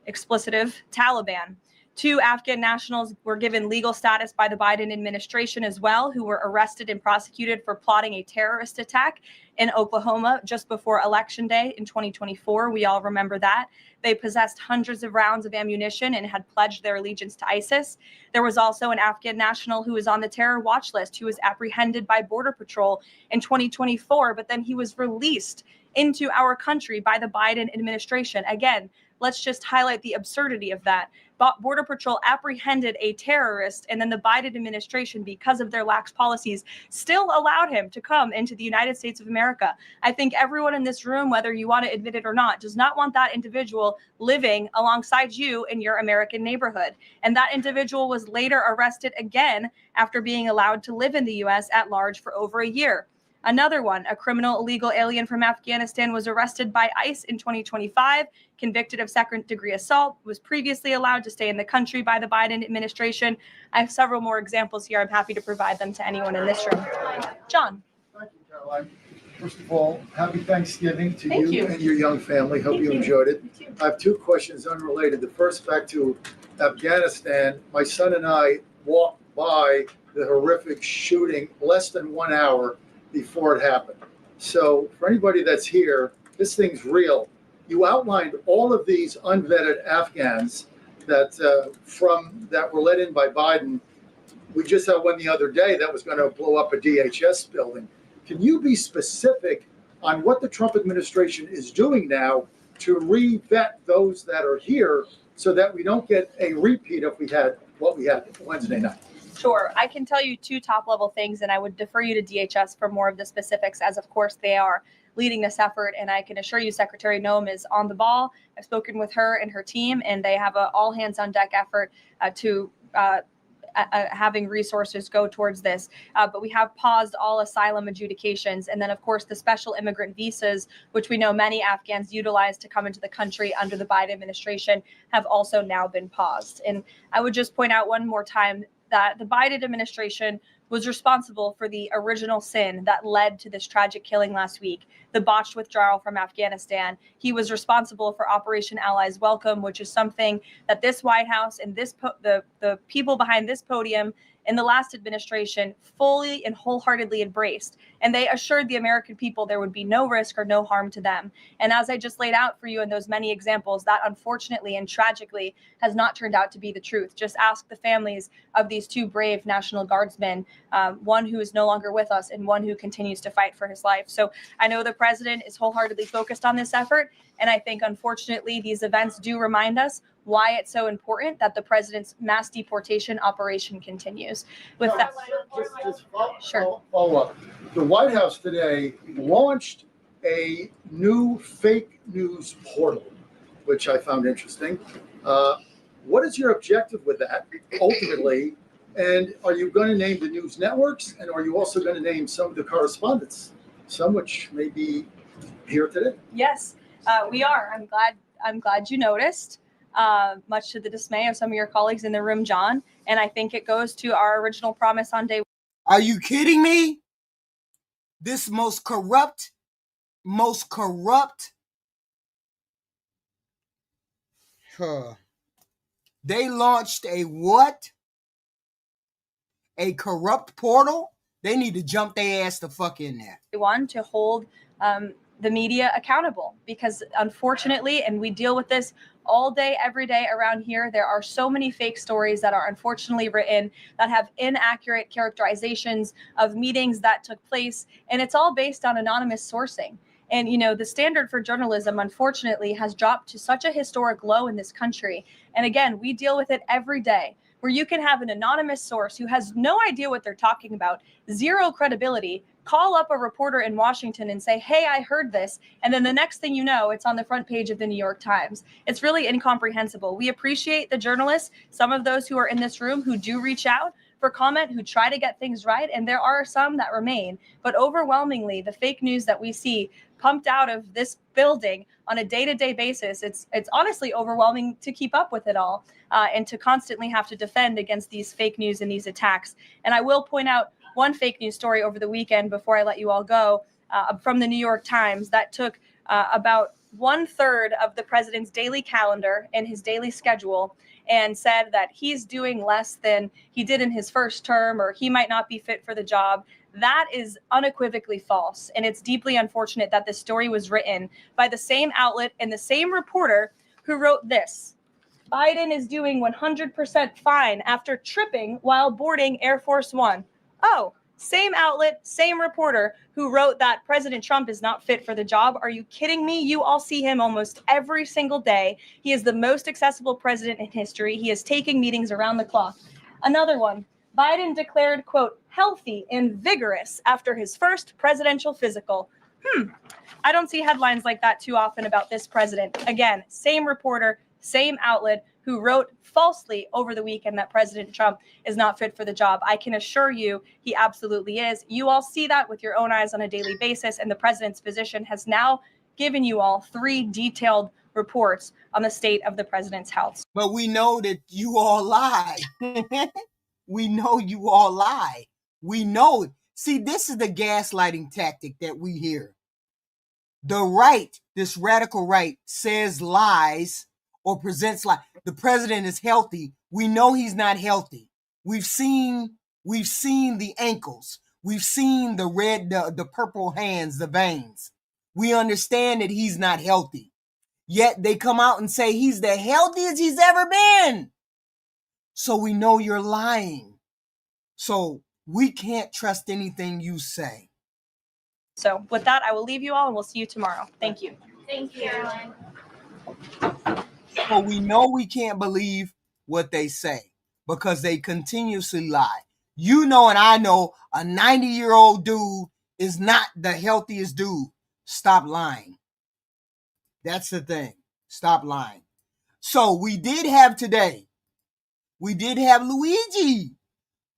explicitive Taliban." 2 Afghan nationals were given legal status by the Biden administration as well, who were arrested and prosecuted for plotting a terrorist attack in Oklahoma just before Election Day in 2024. We all remember that. They possessed hundreds of rounds of ammunition and had pledged their allegiance to ISIS. There was also an Afghan national who was on the terror watch list, who was apprehended by Border Patrol in 2024, but then he was released into our country by the Biden administration. Again, let's just highlight the absurdity of that. Border Patrol apprehended a terrorist, and then the Biden administration, because of their lax policies, still allowed him to come into the United States of America. I think everyone in this room, whether you want to admit it or not, does not want that individual living alongside you in your American neighborhood. And that individual was later arrested again after being allowed to live in the U.S. at large for over a year. Another one, a criminal illegal alien from Afghanistan, was arrested by ICE in 2025, convicted of second-degree assault, was previously allowed to stay in the country by the Biden administration. I have several more examples here. I'm happy to provide them to anyone in this room. John. Thank you, Caroline. First of all, happy Thanksgiving to Thank you you. and your young family. Hope Thank you you. enjoyed it. I have 2 questions unrelated. The first, back to Afghanistan. My son and I walked by the horrific shooting less than 1 hour before it happened. So for anybody that's here, this thing's real. You outlined all of these unvetted Afghans that that were let in by Biden. We just had one the other day that was going to blow up a DHS building. Can you be specific on what the Trump administration is doing now to re-vet those that are here so that we don't get a repeat of what we had Wednesday night? Sure. I can tell you 2 top-level things, and I would defer you to DHS for more of the specifics, as of course they are leading this effort. And I can assure you Secretary Noem is on the ball. I've spoken with her and her team, and they have an all-hands-on-deck effort to having resources go towards this. But we have paused all asylum adjudications. And then, of course, the special immigrant visas, which we know many Afghans utilize to come into the country under the Biden administration, have also now been paused. And I would just point out one more time that the Biden administration was responsible for the original sin that led to this tragic killing last week, the botched withdrawal from Afghanistan. He was responsible for Operation Allies Welcome, which is something that this White House and the people behind this podium in the last administration fully and wholeheartedly embraced. And they assured the American people there would be no risk or no harm to them. And as I just laid out for you in those many examples, that unfortunately and tragically has not turned out to be the truth. Just ask the families of these two brave National Guardsmen, one who is no longer with us and one who continues to fight for his life. So I know the president is wholeheartedly focused on this effort. And I think, unfortunately, these events do remind us why it's so important that the president's mass deportation operation continues. With that, follow up. The White House today launched a new fake news portal, which I found interesting. What is your objective with that ultimately? And are you going to name the news networks? And are you also going to name some of the correspondents, some which may be here today? Yes, we are. I'm glad you noticed. Much to the dismay of some of your colleagues in the room, John. And I think it goes to our original promise on day one. Are you kidding me? This most corrupt. They launched a what? A corrupt portal? They need to jump their ass the fuck in there. One, to hold the media accountable, because unfortunately, and we deal with this all day, every day around here, there are so many fake stories that are unfortunately written that have inaccurate characterizations of meetings that took place. And it's all based on anonymous sourcing. And, you know, the standard for journalism, unfortunately, has dropped to such a historic low in this country. And again, we deal with it every day, where you can have an anonymous source who has no idea what they're talking about, zero credibility, call up a reporter in Washington and say, hey, I heard this. And then the next thing you know, it's on the front page of the New York Times. It's really incomprehensible. We appreciate the journalists, some of those who are in this room who do reach out for comment, who try to get things right. And there are some that remain. But overwhelmingly, the fake news that we see pumped out of this building on a day-to-day basis, it's honestly overwhelming to keep up with it all and to constantly have to defend against these fake news and these attacks. And I will point out one fake news story over the weekend before I let you all go from the New York Times that took about 1/3 of the president's daily calendar and his daily schedule and said that he's doing less than he did in his first term, or he might not be fit for the job. That is unequivocally false. And it's deeply unfortunate that this story was written by the same outlet and the same reporter who wrote this. Biden is doing 100% fine after tripping while boarding Air Force One. Oh, same outlet, same reporter who wrote that President Trump is not fit for the job. Are you kidding me? You all see him almost every single day. He is the most accessible president in history. He is taking meetings around the clock. Another one, Biden declared, quote, healthy and vigorous after his first presidential physical. I don't see headlines like that too often about this president. Again, same reporter, same outlet who wrote falsely over the weekend that President Trump is not fit for the job. I can assure you he absolutely is. You all see that with your own eyes on a daily basis, and the president's physician has now given you all 3 detailed reports on the state of the president's health. But we know that you all lie. We know you all lie. We know it. See, this is the gaslighting tactic that we hear. The right, this radical right, says lies or presents lies. The president is healthy. We know he's not healthy. We've seen the ankles. We've seen the red, the purple hands, the veins. We understand that he's not healthy. Yet they come out and say he's the healthiest he's ever been. So we know you're lying. So we can't trust anything you say. So with that, I will leave you all and we'll see you tomorrow. Thank you. Thank you. So we know we can't believe what they say because they continuously lie. You know and I know a 90-year-old dude is not the healthiest dude. Stop lying. That's the thing. Stop lying. So we did have today, we did have Luigi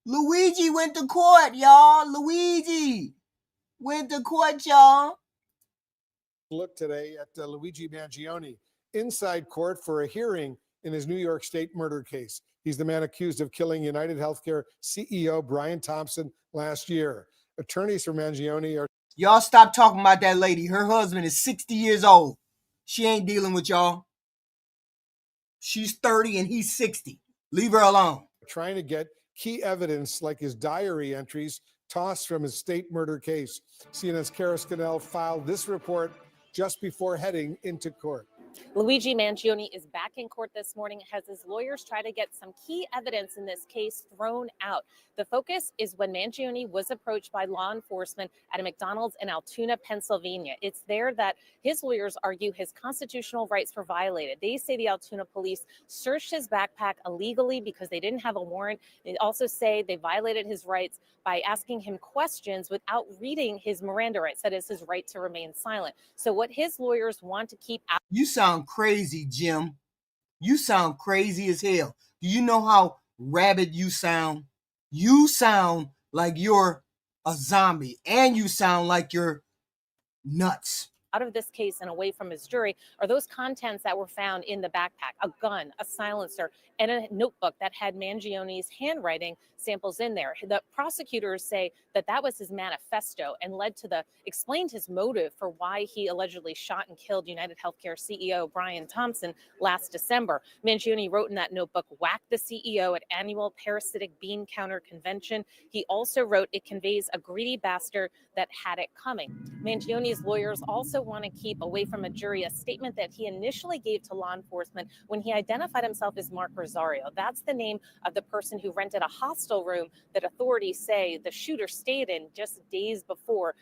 Luigi went to court, y'all. Luigi went to court, y'all. Look today at Luigi Mangione inside court for a hearing in his New York State murder case. He's the man accused of killing United Healthcare CEO Brian Thompson last year. Attorneys for Mangione are... Y'all stop talking about that lady. Her husband is 60 years old. She ain't dealing with y'all. She's 30 and he's 60. Leave her alone. Trying to get key evidence like his diary entries tossed from his state murder case. CNN's Kara Scannell filed this report just before heading into court. Luigi Mangione is back in court this morning as his lawyers try to get some key evidence in this case thrown out. The focus is when Mangione was approached by law enforcement at a McDonald's in Altoona, Pennsylvania. It's there that his lawyers argue his constitutional rights were violated. They say the Altoona police searched his backpack illegally because they didn't have a warrant. They also say they violated his rights by asking him questions without reading his Miranda rights, that is his right to remain silent. So what his lawyers want to keep out. You sound crazy, Jim. You sound crazy as hell. Do you know how rabid you sound? You sound like you're a zombie, and you sound like you're nuts. Out of this case and away from his jury are those contents that were found in the backpack: a gun, a silencer, and a notebook that had Mangione's handwriting samples in there. The prosecutors say that that was his manifesto and explained his motive for why he allegedly shot and killed United Healthcare CEO Brian Thompson last December. Mangione wrote in that notebook, "Whack the CEO at annual parasitic bean counter convention." He also wrote, "It conveys a greedy bastard that had it coming." Mangione's lawyers also want to keep away from a jury a statement that he initially gave to law enforcement when he identified himself as Mark Rosario. That's the name of the person who rented a hostel room that authorities say the shooter stayed in just days before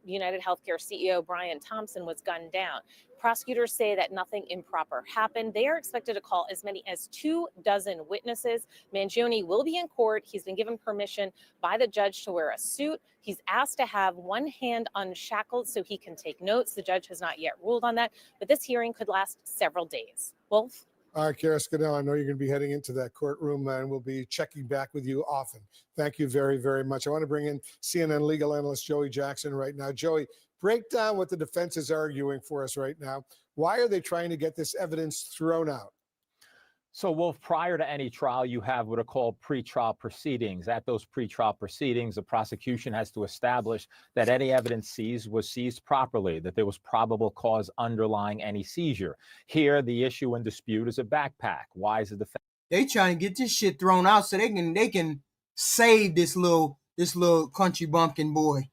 United Healthcare CEO Brian Thompson was gunned down. Prosecutors say that nothing improper happened. They are expected to call as many as 24 witnesses. Mangione will be in court. He's been given permission by the judge to wear a suit. He's asked to have one hand unshackled so he can take notes. The judge has not yet ruled on that, but this hearing could last several days. Wolf? All right, Kara Scannell, I know you're going to be heading into that courtroom, and we'll be checking back with you often. Thank you very, very much. I want to bring in CNN legal analyst Joey Jackson right now. Joey, break down what the defense is arguing for us right now. Why are they trying to get this evidence thrown out? So, Wolf, prior to any trial, you have what are called pretrial proceedings. At those pretrial proceedings, the prosecution has to establish that any evidence seized was seized properly, that there was probable cause underlying any seizure. Here, the issue in dispute is a backpack. Why is the defense? They trying to get this shit thrown out so they can save this little country bumpkin boy,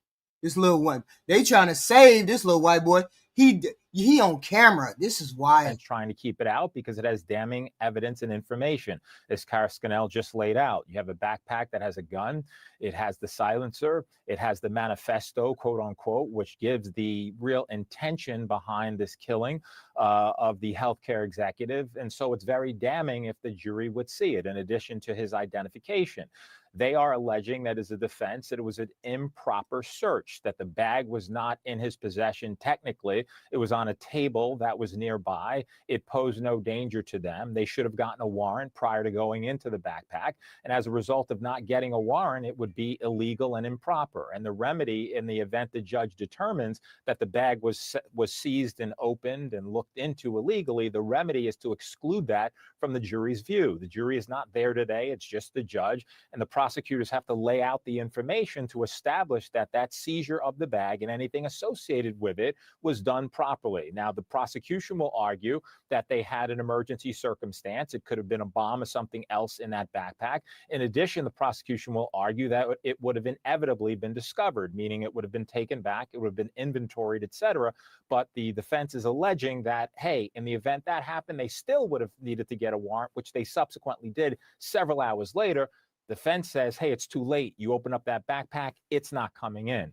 this little one. They trying to save this little white boy. He on camera. This is why. And trying to keep it out because it has damning evidence and information. As Kara Scannell just laid out, you have a backpack that has a gun. It has the silencer. It has the manifesto, quote unquote, which gives the real intention behind this killing of the healthcare executive. And so it's very damning if the jury would see it, in addition to his identification. They are alleging that as a defense, that it was an improper search, that the bag was not in his possession technically. It was on a table that was nearby. It posed no danger to them. They should have gotten a warrant prior to going into the backpack. And as a result of not getting a warrant, it would be illegal and improper. And the remedy, in the event the judge determines that the bag was seized and opened and looked into illegally, the remedy is to exclude that from the jury's view. The jury is not there today. It's just the judge. And the prosecutors have to lay out the information to establish that that seizure of the bag and anything associated with it was done properly. Now, the prosecution will argue that they had an emergency circumstance. It could have been a bomb or something else in that backpack. In addition, the prosecution will argue that it would have inevitably been discovered, meaning it would have been taken back, it would have been inventoried, etc. But the defense is alleging that, hey, in the event that happened, they still would have needed to get a warrant, which they subsequently did several hours later. Defense says, hey, it's too late. You open up that backpack, it's not coming in.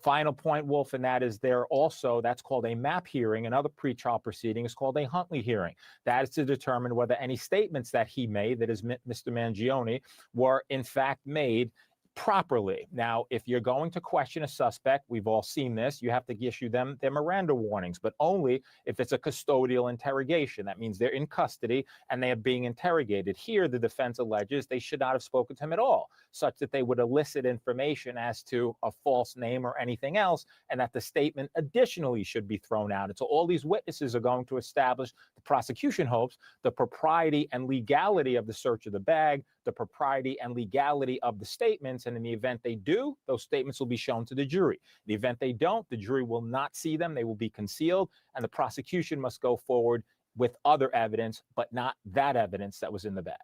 Final point, Wolf, and that is there also, that's called a MAP hearing. Another pretrial proceeding is called a Huntley hearing. That is to determine whether any statements that he made, that is Mr. Mangione, were in fact made properly. Now, if you're going to question a suspect, we've all seen this, you have to issue them their Miranda warnings, but only if it's a custodial interrogation. That means they're in custody and they are being interrogated. Here, the defense alleges they should not have spoken to him at all, such that they would elicit information as to a false name or anything else, and that the statement additionally should be thrown out. And so all these witnesses are going to establish, the prosecution hopes, the propriety and legality of the search of the bag, the propriety and legality of the statements, and in the event they do, those statements will be shown to the jury. In the event they don't, the jury will not see them, they will be concealed, and the prosecution must go forward with other evidence, but not that evidence that was in the bag.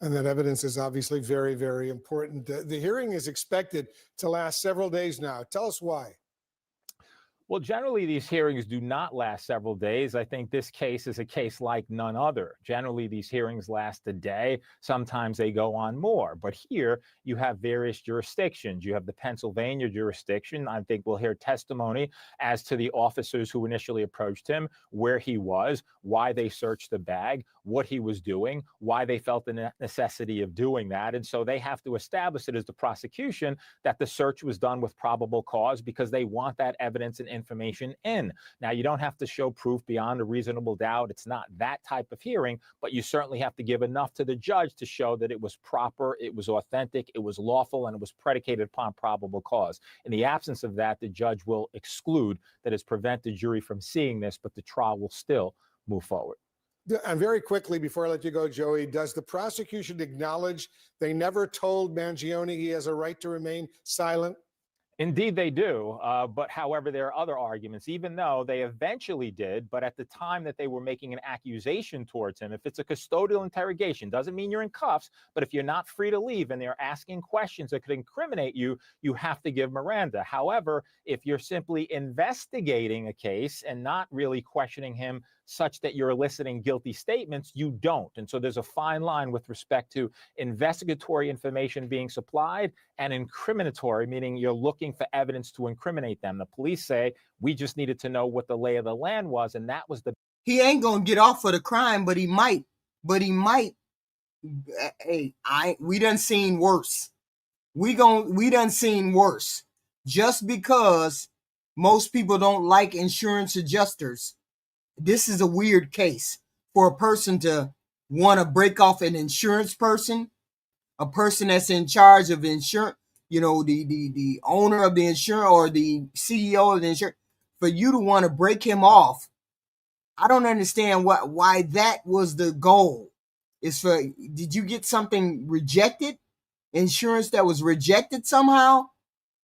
And that evidence is obviously very, very important. The hearing is expected to last several days now. Tell us why. Well, generally, these hearings do not last several days. I think this case is a case like none other. Generally, these hearings last a day. Sometimes they go on more. But here, you have various jurisdictions. You have the Pennsylvania jurisdiction. I think we'll hear testimony as to the officers who initially approached him, where he was, why they searched the bag, what he was doing, why they felt the necessity of doing that. And so they have to establish it as the prosecution that the search was done with probable cause, because they want that evidence and information in. Now, you don't have to show proof beyond a reasonable doubt. It's not that type of hearing, but you certainly have to give enough to the judge to show that it was proper, it was authentic, it was lawful, and it was predicated upon probable cause. In the absence of that, the judge will exclude, that is, prevent the jury from seeing this, but the trial will still move forward. And very quickly, before I let you go, Joey, does the prosecution acknowledge they never told Mangione he has a right to remain silent? Indeed, they do. But however, there are other arguments, even though they eventually did. But at the time that they were making an accusation towards him, if it's a custodial interrogation, doesn't mean you're in cuffs. But if you're not free to leave and they're asking questions that could incriminate you, you have to give Miranda. However, if you're simply investigating a case and not really questioning him such that you're eliciting guilty statements, you don't. And so there's a fine line with respect to investigatory information being supplied and incriminatory, meaning you're looking for evidence to incriminate them. The police say, we just needed to know what the lay of the land was, and that was the... He ain't gonna get off for the crime, but he might. Hey, we done seen worse. We done seen worse. Just because most people don't like insurance adjusters, this is a weird case for a person to want to break off an insurance person, a person that's in charge of insurance, the owner of the insurance or the CEO of the insurance, for you to want to break him off. I don't understand why that was the goal. Did you get something rejected? Insurance that was rejected somehow?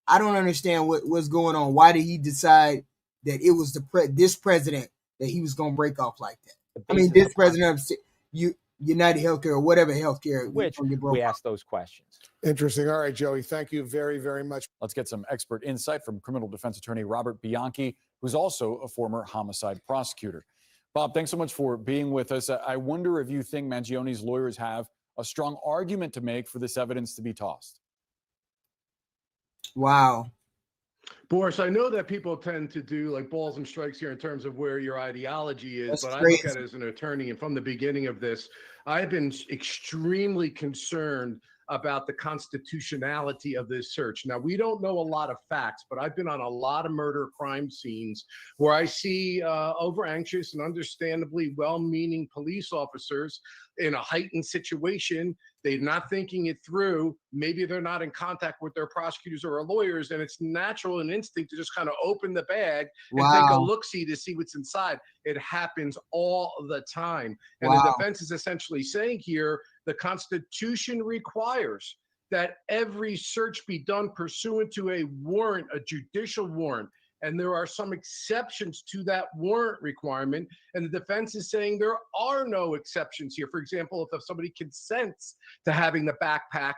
I don't understand what was going on. Why did he decide that it was this president that he was going to break off like that? I mean, this president of United Healthcare or whatever healthcare. Which we asked those questions. Interesting. All right, Joey, thank you very, very much. Let's get some expert insight from criminal defense attorney Robert Bianchi, who's also a former homicide prosecutor. Bob, thanks so much for being with us. I wonder if you think Mangione's lawyers have a strong argument to make for this evidence to be tossed. Wow. Boris, I know that people tend to do like balls and strikes here in terms of where your ideology is, That's but crazy. I look at it as an attorney, and from the beginning of this, I've been extremely concerned about the constitutionality of this search. Now, we don't know a lot of facts, but I've been on a lot of murder crime scenes where I see over-anxious and understandably well-meaning police officers in a heightened situation. They're not thinking it through. Maybe they're not in contact with their prosecutors or lawyers, and it's natural and instinct to just kind of open the bag and take a look-see to see what's inside. It happens all the time. And the defense is essentially saying here, the Constitution requires that every search be done pursuant to a warrant, a judicial warrant. And there are some exceptions to that warrant requirement. And the defense is saying there are no exceptions here. For example, if somebody consents to having the backpack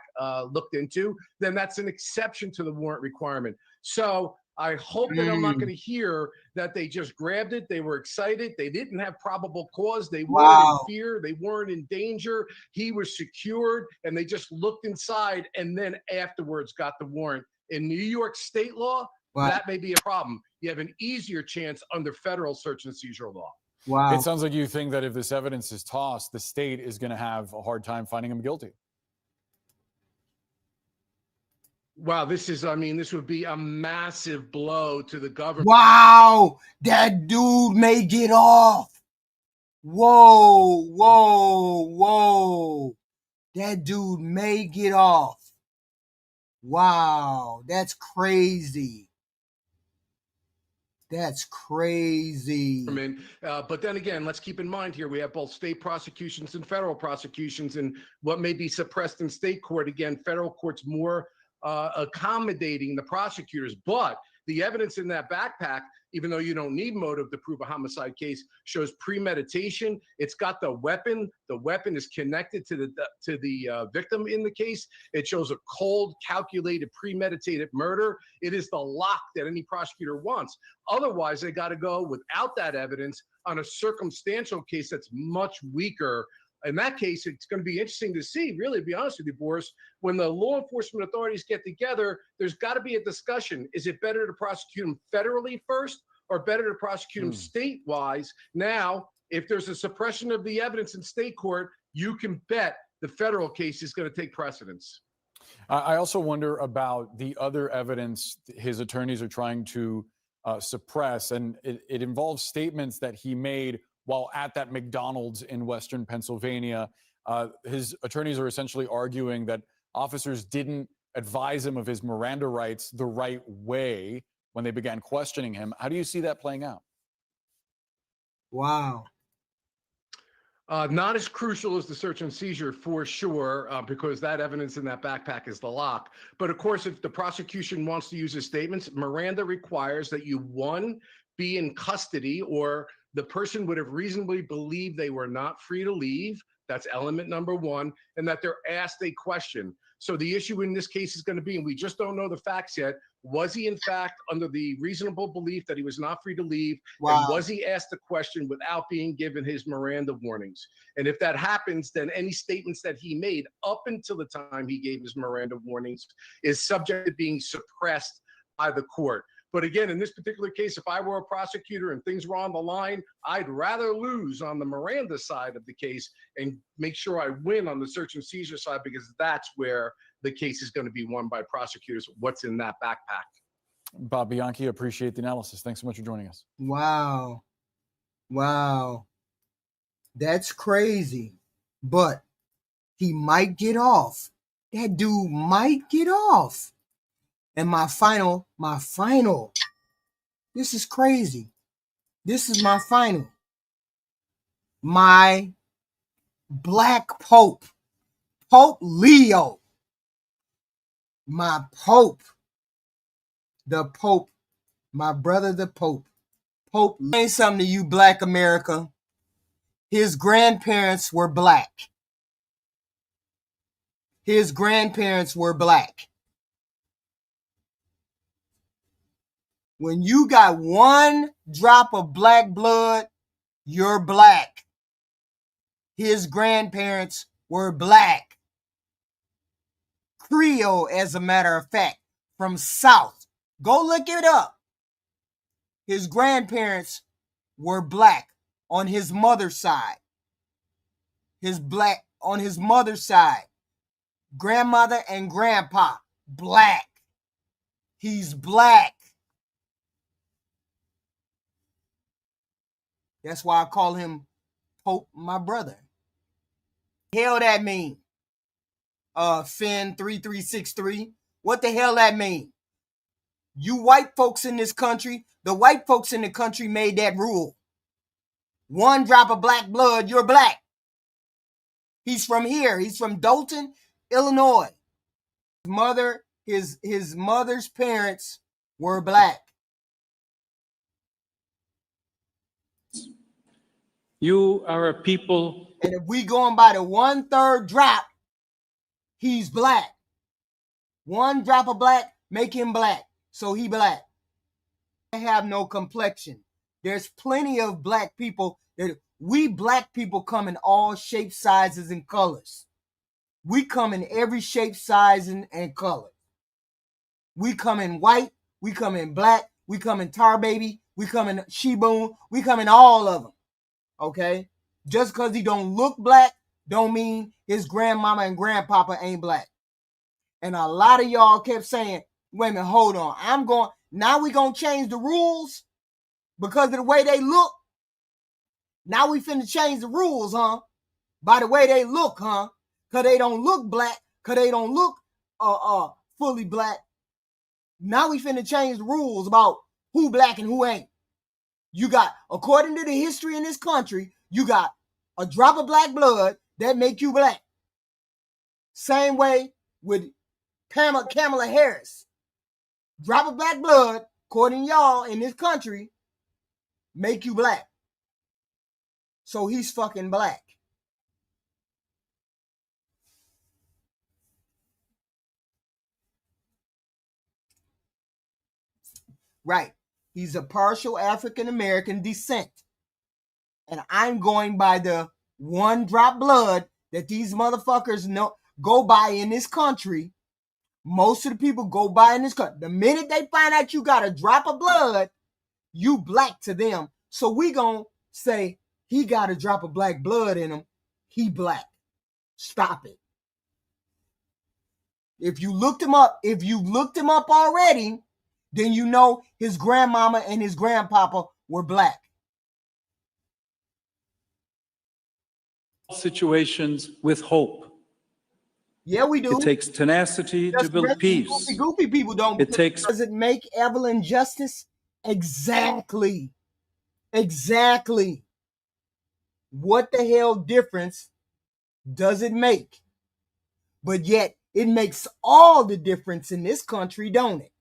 looked into, then that's an exception to the warrant requirement. So I hope that I'm not going to hear that they just grabbed it. They were excited. They didn't have probable cause. They weren't in fear. They weren't in danger. He was secured, and they just looked inside and then afterwards got the warrant. In New York state law, that may be a problem. You have an easier chance under federal search and seizure law. It sounds like you think that if this evidence is tossed, the state is going to have a hard time finding him guilty. Wow, this would be a massive blow to the government. Wow, that dude may get off. Whoa, whoa, whoa. That dude may get off. Wow, that's crazy. That's crazy. But then again, let's keep in mind here, we have both state prosecutions and federal prosecutions, and what may be suppressed in state court, again, federal court's more accommodating the prosecutors. But the evidence in that backpack, even though you don't need motive to prove a homicide case, shows premeditation. It's got the weapon. The weapon is connected to the victim in the case. It shows a cold, calculated, premeditated murder. It is the lock that any prosecutor wants. Otherwise, they got to go without that evidence on a circumstantial case that's much weaker. In that case, it's going to be interesting to see, really, to be honest with you, Boris, when the law enforcement authorities get together, there's got to be a discussion. Is it better to prosecute them federally first or better to prosecute them state-wise? Now, if there's a suppression of the evidence in state court, you can bet the federal case is going to take precedence. I also wonder about the other evidence his attorneys are trying to suppress, and it involves statements that he made while at that McDonald's in Western Pennsylvania. His attorneys are essentially arguing that officers didn't advise him of his Miranda rights the right way when they began questioning him. How do you see that playing out? Wow. Not as crucial as the search and seizure, for sure, because that evidence in that backpack is the lock. But of course, if the prosecution wants to use his statements, Miranda requires that you, one, be in custody, or the person would have reasonably believed they were not free to leave. That's element number one, and that they're asked a question. So the issue in this case is going to be, and we just don't know the facts yet, was he in fact under the reasonable belief that he was not free to leave? Wow. And was he asked the question without being given his Miranda warnings? And if that happens, then any statements that he made up until the time he gave his Miranda warnings is subject to being suppressed by the court. But again, in this particular case, if I were a prosecutor and things were on the line, I'd rather lose on the Miranda side of the case and make sure I win on the search and seizure side, because that's where the case is going to be won by prosecutors. What's in that backpack? Bob Bianchi, appreciate the analysis. Thanks so much for joining us. Wow. Wow. That's crazy. But he might get off. That dude might get off. And my final, this is crazy. This is my final. My Black Pope, Pope Leo, my Pope, the Pope, my brother, the Pope. Pope, say something to you, Black America. His grandparents were black. His grandparents were black. When you got one drop of black blood, you're black. His grandparents were black. Creole, as a matter of fact, from South. Go look it up. His grandparents were black on his mother's side. On his mother's side. Grandmother and grandpa, black. He's black. That's why I call him Pope, my brother. Hell that mean? Finn 3363. What the hell that mean? You white folks in this country, the white folks in the country made that rule. One drop of black blood, you're black. He's from here. He's from Dolton, Illinois. His mother's parents were black. You are a people. And if we going by the 1/3 drop, he's black. One drop of black, make him black. So he black. I have no complexion. There's plenty of black people. We black people come in all shapes, sizes, and colors. We come in every shape, size, and color. We come in white. We come in black. We come in tar baby. We come in sheboon. We come in all of them. Okay? Just because he don't look black, don't mean his grandmama and grandpapa ain't black. And a lot of y'all kept saying, wait a minute, hold on. Now we gonna change the rules because of the way they look. Now we finna change the rules, huh? By the way they look, huh? Cause they don't look black, cause they don't look fully black. Now we finna change the rules about who black and who ain't. You got, according to the history in this country, you got a drop of black blood that make you black. Same way with Kamala Harris. Drop of black blood, according to y'all in this country, make you black. So he's fucking black. Right. He's a partial African-American descent. And I'm going by the one drop blood that these motherfuckers go by in this country. Most of the people go by in this country. The minute they find out you got a drop of blood, you black to them. So we gonna say, he got a drop of black blood in him. He black. Stop it. If you looked him up already, then you know his grandmama and his grandpapa were black. Situations with hope. Yeah, we do. It takes tenacity to build peace. Goofy people don't. It takes. Does it make Evelyn justice? Exactly. Exactly. What the hell difference does it make? But yet it makes all the difference in this country, don't it?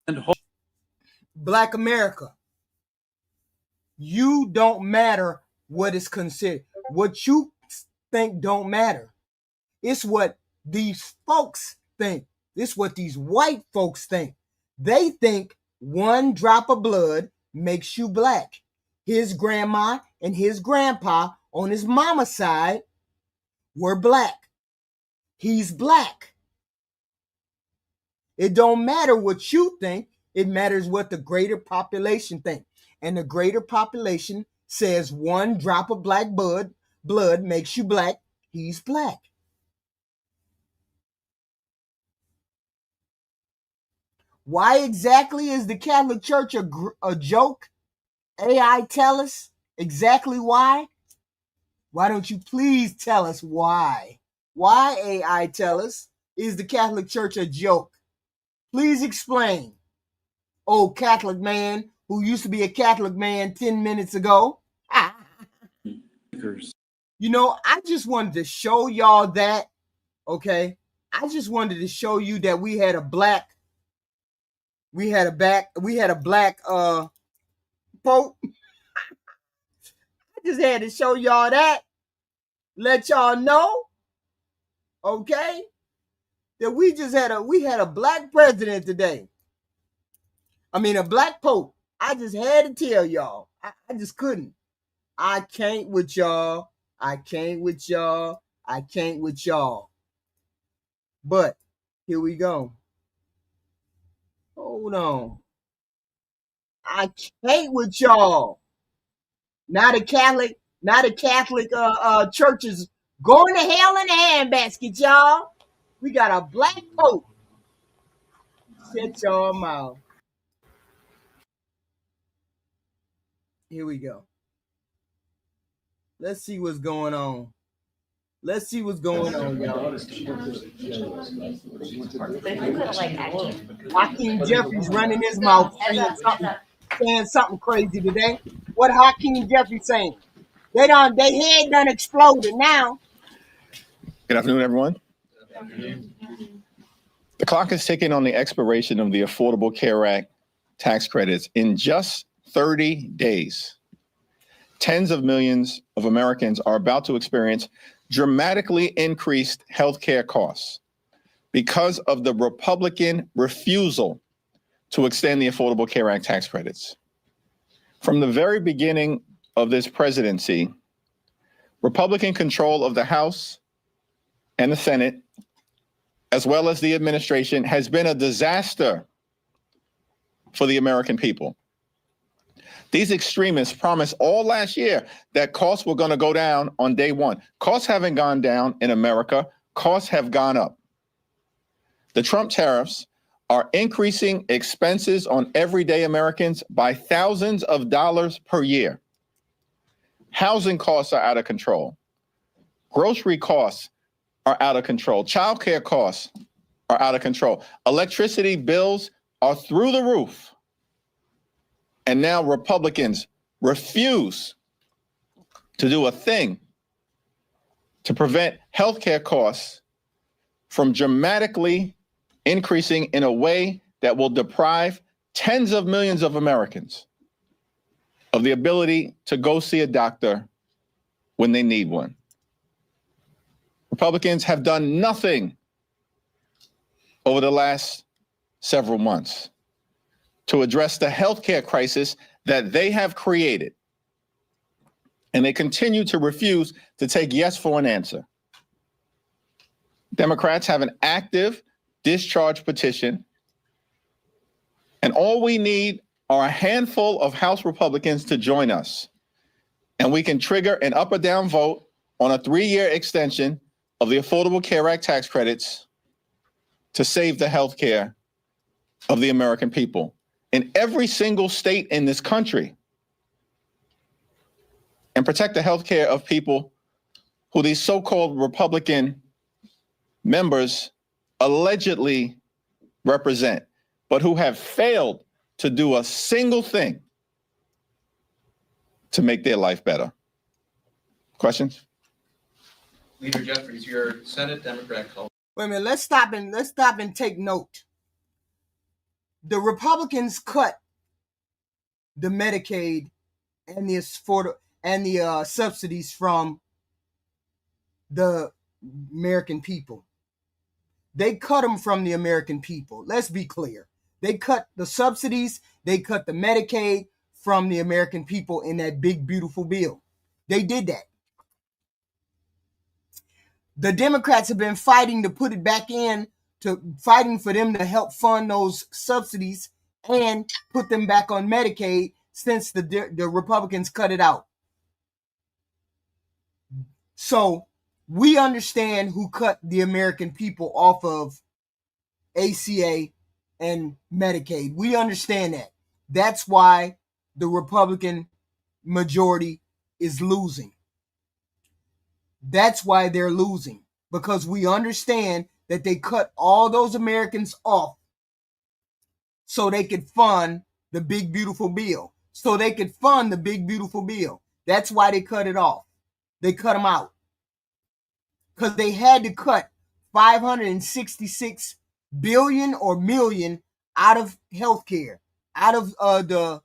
And hope. Black America. You don't matter what is considered. What you think don't matter. It's what these folks think. It's what these white folks think. They think one drop of blood makes you black. His grandma and his grandpa on his mama's side were black. He's black. It don't matter what you think. It matters what the greater population think. And the greater population says one drop of black blood makes you black. He's black. Why exactly is the Catholic Church a joke? AI, tell us exactly why. Why don't you please tell us why? Why, AI, tell us, is the Catholic Church a joke? Please explain. Old Catholic man who used to be a Catholic man 10 minutes ago. You know, I just wanted to show y'all that, okay? I just wanted to show you that we had a black Pope. I just had to show y'all that. Let y'all know, okay? That we had a black president today. I mean, a black Pope. I just had to tell y'all. I just couldn't. I can't with y'all. I can't with y'all. I can't with y'all. But here we go. Hold on. I can't with y'all. Now the Catholic church is going to hell in a handbasket, y'all. We got a black Pope. Shut y'all mouth. Here we go. Let's see what's going on. Let's see what's going on, y'all. Hakeem Jeffries running his mouth saying something crazy today. What Hakeem Jeffries saying? Their head done exploded now. Good afternoon, everyone. The clock is ticking on the expiration of the Affordable Care Act tax credits. In just 30 days, tens of millions of Americans are about to experience dramatically increased health care costs because of the Republican refusal to extend the Affordable Care Act tax credits. From the very beginning of this presidency, Republican control of the House and the Senate, as well as the administration, has been a disaster for the American people. These extremists promised all last year that costs were going to go down on day one. Costs haven't gone down in America. Costs have gone up. The Trump tariffs are increasing expenses on everyday Americans by thousands of dollars per year. Housing costs are out of control. Grocery costs are out of control. Childcare costs are out of control. Electricity bills are through the roof. And now Republicans refuse to do a thing to prevent healthcare costs from dramatically increasing in a way that will deprive tens of millions of Americans of the ability to go see a doctor when they need one. Republicans have done nothing over the last several months to address the healthcare crisis that they have created. And they continue to refuse to take yes for an answer. Democrats have an active discharge petition, and all we need are a handful of House Republicans to join us. And we can trigger an up or down vote on a 3-year extension of the Affordable Care Act tax credits to save the health care of the American people in every single state in this country, and protect the health care of people who these so-called Republican members allegedly represent, but who have failed to do a single thing to make their life better. Questions? Leader Jeffries, your Senate Democrat colleague. Wait a minute, let's stop and take note. The Republicans cut the Medicaid and the subsidies from the American people. They cut them from the American people. Let's be clear. They cut the subsidies, they cut the Medicaid from the American people in that big, beautiful bill. They did that. The Democrats have been fighting to put it back in, fighting for them to help fund those subsidies and put them back on Medicaid since the Republicans cut it out. So we understand who cut the American people off of ACA and Medicaid. We understand that. That's why the Republican majority is losing. That's why they're losing, because we understand that they cut all those Americans off so they could fund the big, beautiful bill. So they could fund the big, beautiful bill. That's why they cut it off. They cut them out. Because they had to cut $566 billion or million out of healthcare, out of the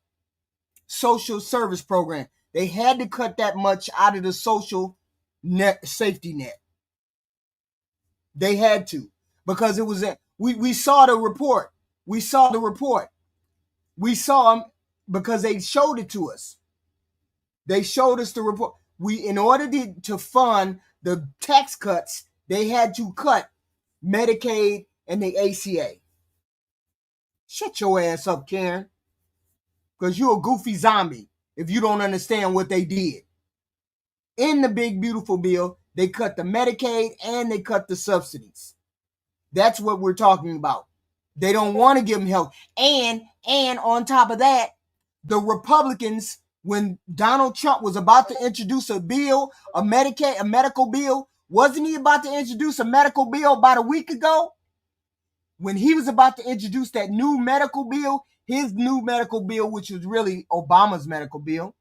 social service program. They had to cut that much out of the social net safety net. They had to, because it was we saw the report. We saw the report. We saw them because they showed it to us. They showed us the report. In order to fund the tax cuts, they had to cut Medicaid and the ACA. Shut your ass up, Karen, because you're a goofy zombie if you don't understand what they did. In the big, beautiful bill, they cut the Medicaid and they cut the subsidies. That's what we're talking about. They don't want to give them help. And on top of that, the Republicans, when Donald Trump was about to introduce a bill, a medical bill, wasn't he about to introduce a medical bill about a week ago? When he was about to introduce that new medical bill, his new medical bill, which was really Obama's medical bill,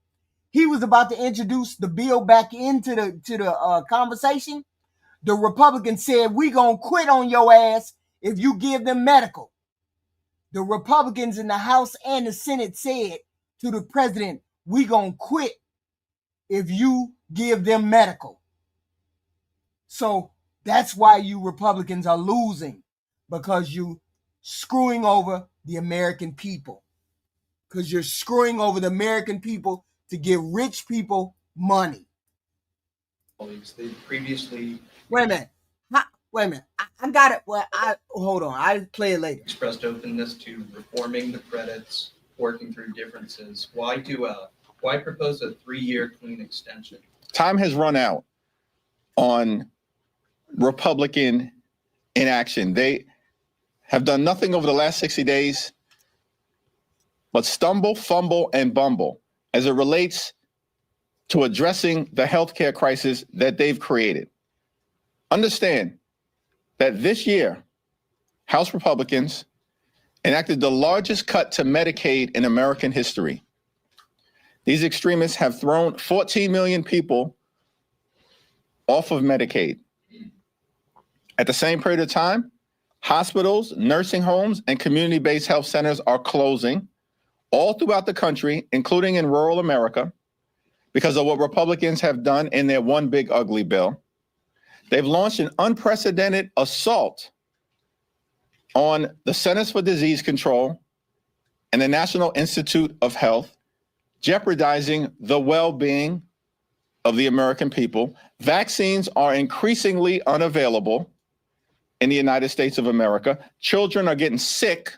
he was about to introduce the bill back into the conversation. The Republicans said, "We gonna quit on your ass if you give them medical." The Republicans in the House and the Senate said to the president, "We gonna quit if you give them medical." So that's why you Republicans are losing, because you screwing over the American people. Because you're screwing over the American people to give rich people money. They previously Wait a minute. I got it. Well, hold on. I'll play it later. expressed openness to reforming the credits working through differences, why propose a 3-year clean extension? Time has run out on Republican inaction. They have done nothing over the last 60 days but stumble, fumble, and bumble as it relates to addressing the healthcare crisis that they've created. Understand that this year, House Republicans enacted the largest cut to Medicaid in American history. These extremists have thrown 14 million people off of Medicaid. At the same period of time, hospitals, nursing homes, and community-based health centers are closing all throughout the country, including in rural America, because of what Republicans have done in their one big ugly bill. They've launched an unprecedented assault on the Centers for Disease Control and the National Institute of Health, jeopardizing the well-being of the American people. Vaccines are increasingly unavailable in the United States of America. Children are getting sick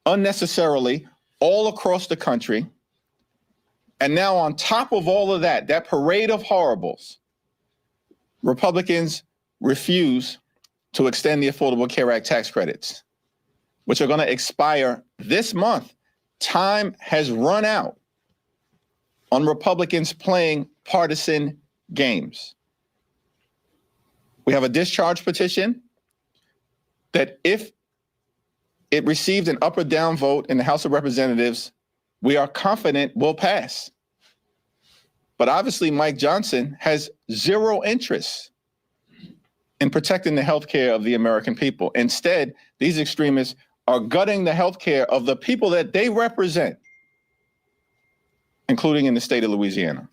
unnecessarily all across the country. And now on top of all of that, that parade of horribles, Republicans refuse to extend the Affordable Care Act tax credits, which are going to expire this month. Time has run out on Republicans playing partisan games. We have a discharge petition that if it received an up or down vote in the House of Representatives, we are confident will pass. But obviously, Mike Johnson has zero interest in protecting the health care of the American people. Instead, these extremists are gutting the health care of the people that they represent, including in the state of Louisiana.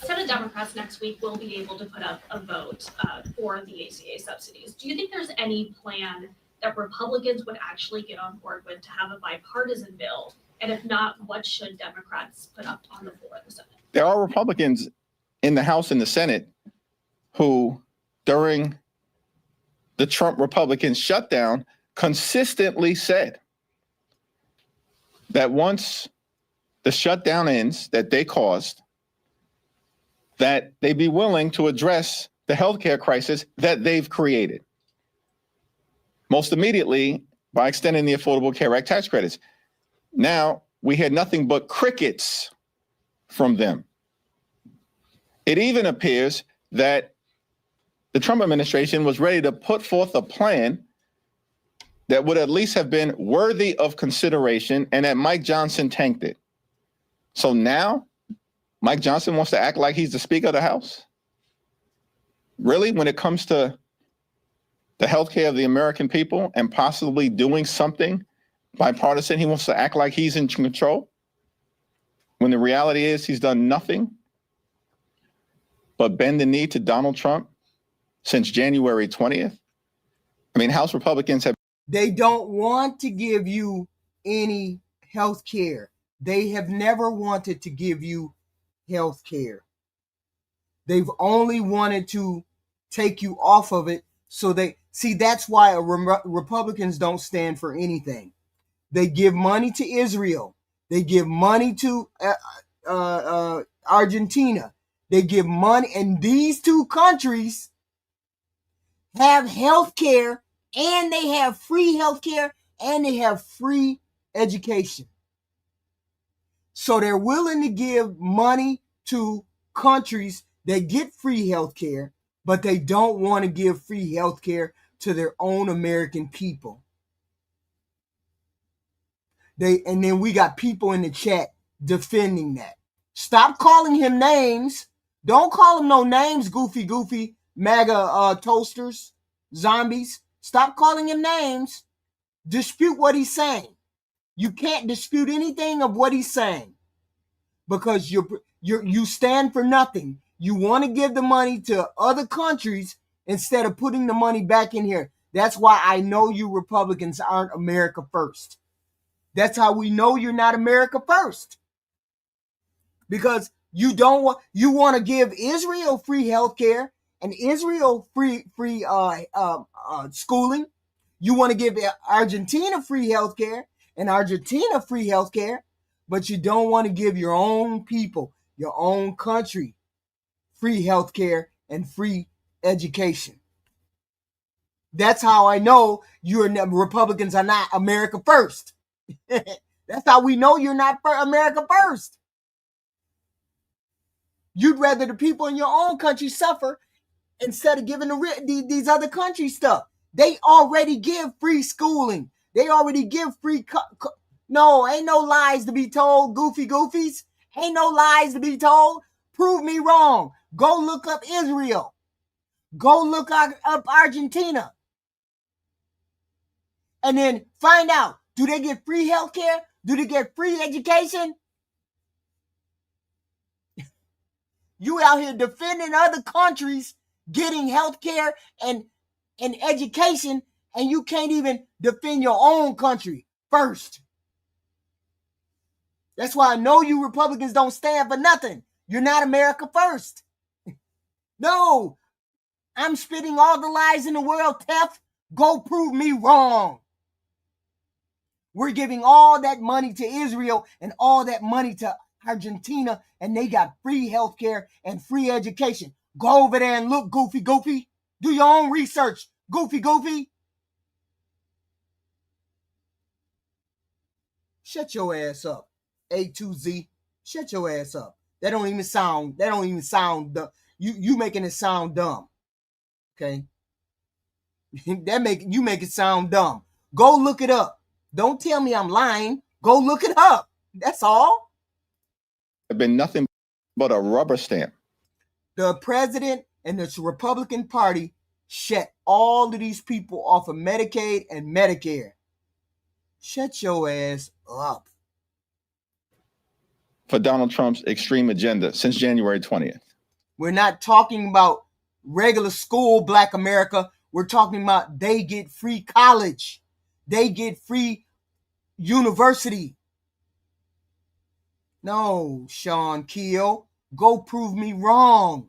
Senate Democrats next week will be able to put up a vote for the ACA subsidies. Do you think there's any plan that Republicans would actually get on board with to have a bipartisan bill? And if not, what should Democrats put up on the floor of the Senate? There are Republicans in the House and the Senate who, during the Trump Republican shutdown, consistently said that once the shutdown ends that they caused, that they'd be willing to address the healthcare crisis that they've created. Most immediately by extending the Affordable Care Act tax credits. Now, we had nothing but crickets from them. It even appears that the Trump administration was ready to put forth a plan that would at least have been worthy of consideration, and that Mike Johnson tanked it. So now, Mike Johnson wants to act like he's the Speaker of the House? Really, when it comes to the healthcare of the American people and possibly doing something bipartisan, he wants to act like he's in control, when the reality is he's done nothing but bend the knee to Donald Trump since January 20th. I mean, House Republicans have... They don't want to give you any health care. They have never wanted to give you health care. They've only wanted to take you off of it. So that's why Republicans don't stand for anything. They give money to Israel. They give money to Argentina. They give money, and these two countries have health care, and they have free health care, and they have free education. So they're willing to give money to countries that get free health care, but they don't want to give free health care to their own American people. And then we got people in the chat defending that. Stop calling him names. Don't call him no names, goofy MAGA toasters, zombies. Stop calling him names. Dispute what he's saying. You can't dispute anything of what he's saying because you stand for nothing. You want to give the money to other countries instead of putting the money back in here. That's why I know you Republicans aren't America first. That's how we know you're not America first. Because you want to give Israel free health care and Israel free schooling. You want to give Argentina free healthcare and Argentina free healthcare, but you don't want to give your own people, your own country, free healthcare and free education. That's how I know Republicans are not America first. That's how we know you're not America first. You'd rather the people in your own country suffer instead of giving these other countries stuff. They already give free schooling. They already give free. No, ain't no lies to be told, goofies. Ain't no lies to be told. Prove me wrong. Go look up Israel. Go look up Argentina. And then find out, do they get free healthcare? Do they get free education? You out here defending other countries getting healthcare and education, and you can't even defend your own country first. That's why I know you Republicans don't stand for nothing. You're not America first. No, I'm spitting all the lies in the world, Tef. Go prove me wrong. We're giving all that money to Israel and all that money to Argentina, and they got free healthcare and free education. Go over there and look, goofy. Do your own research, goofy. Shut your ass up, A to Z. Shut your ass up. That don't even sound. You making it sound dumb. Okay. You make it sound dumb. Go look it up. Don't tell me I'm lying. Go look it up. That's all. Have been nothing but a rubber stamp. The president and the Republican Party shut all of these people off of Medicaid and Medicare. Shut your ass up. For Donald Trump's extreme agenda since January 20th. We're not talking about regular school Black America. We're talking about they get free college. They get free university. No, Sean Keel, go prove me wrong.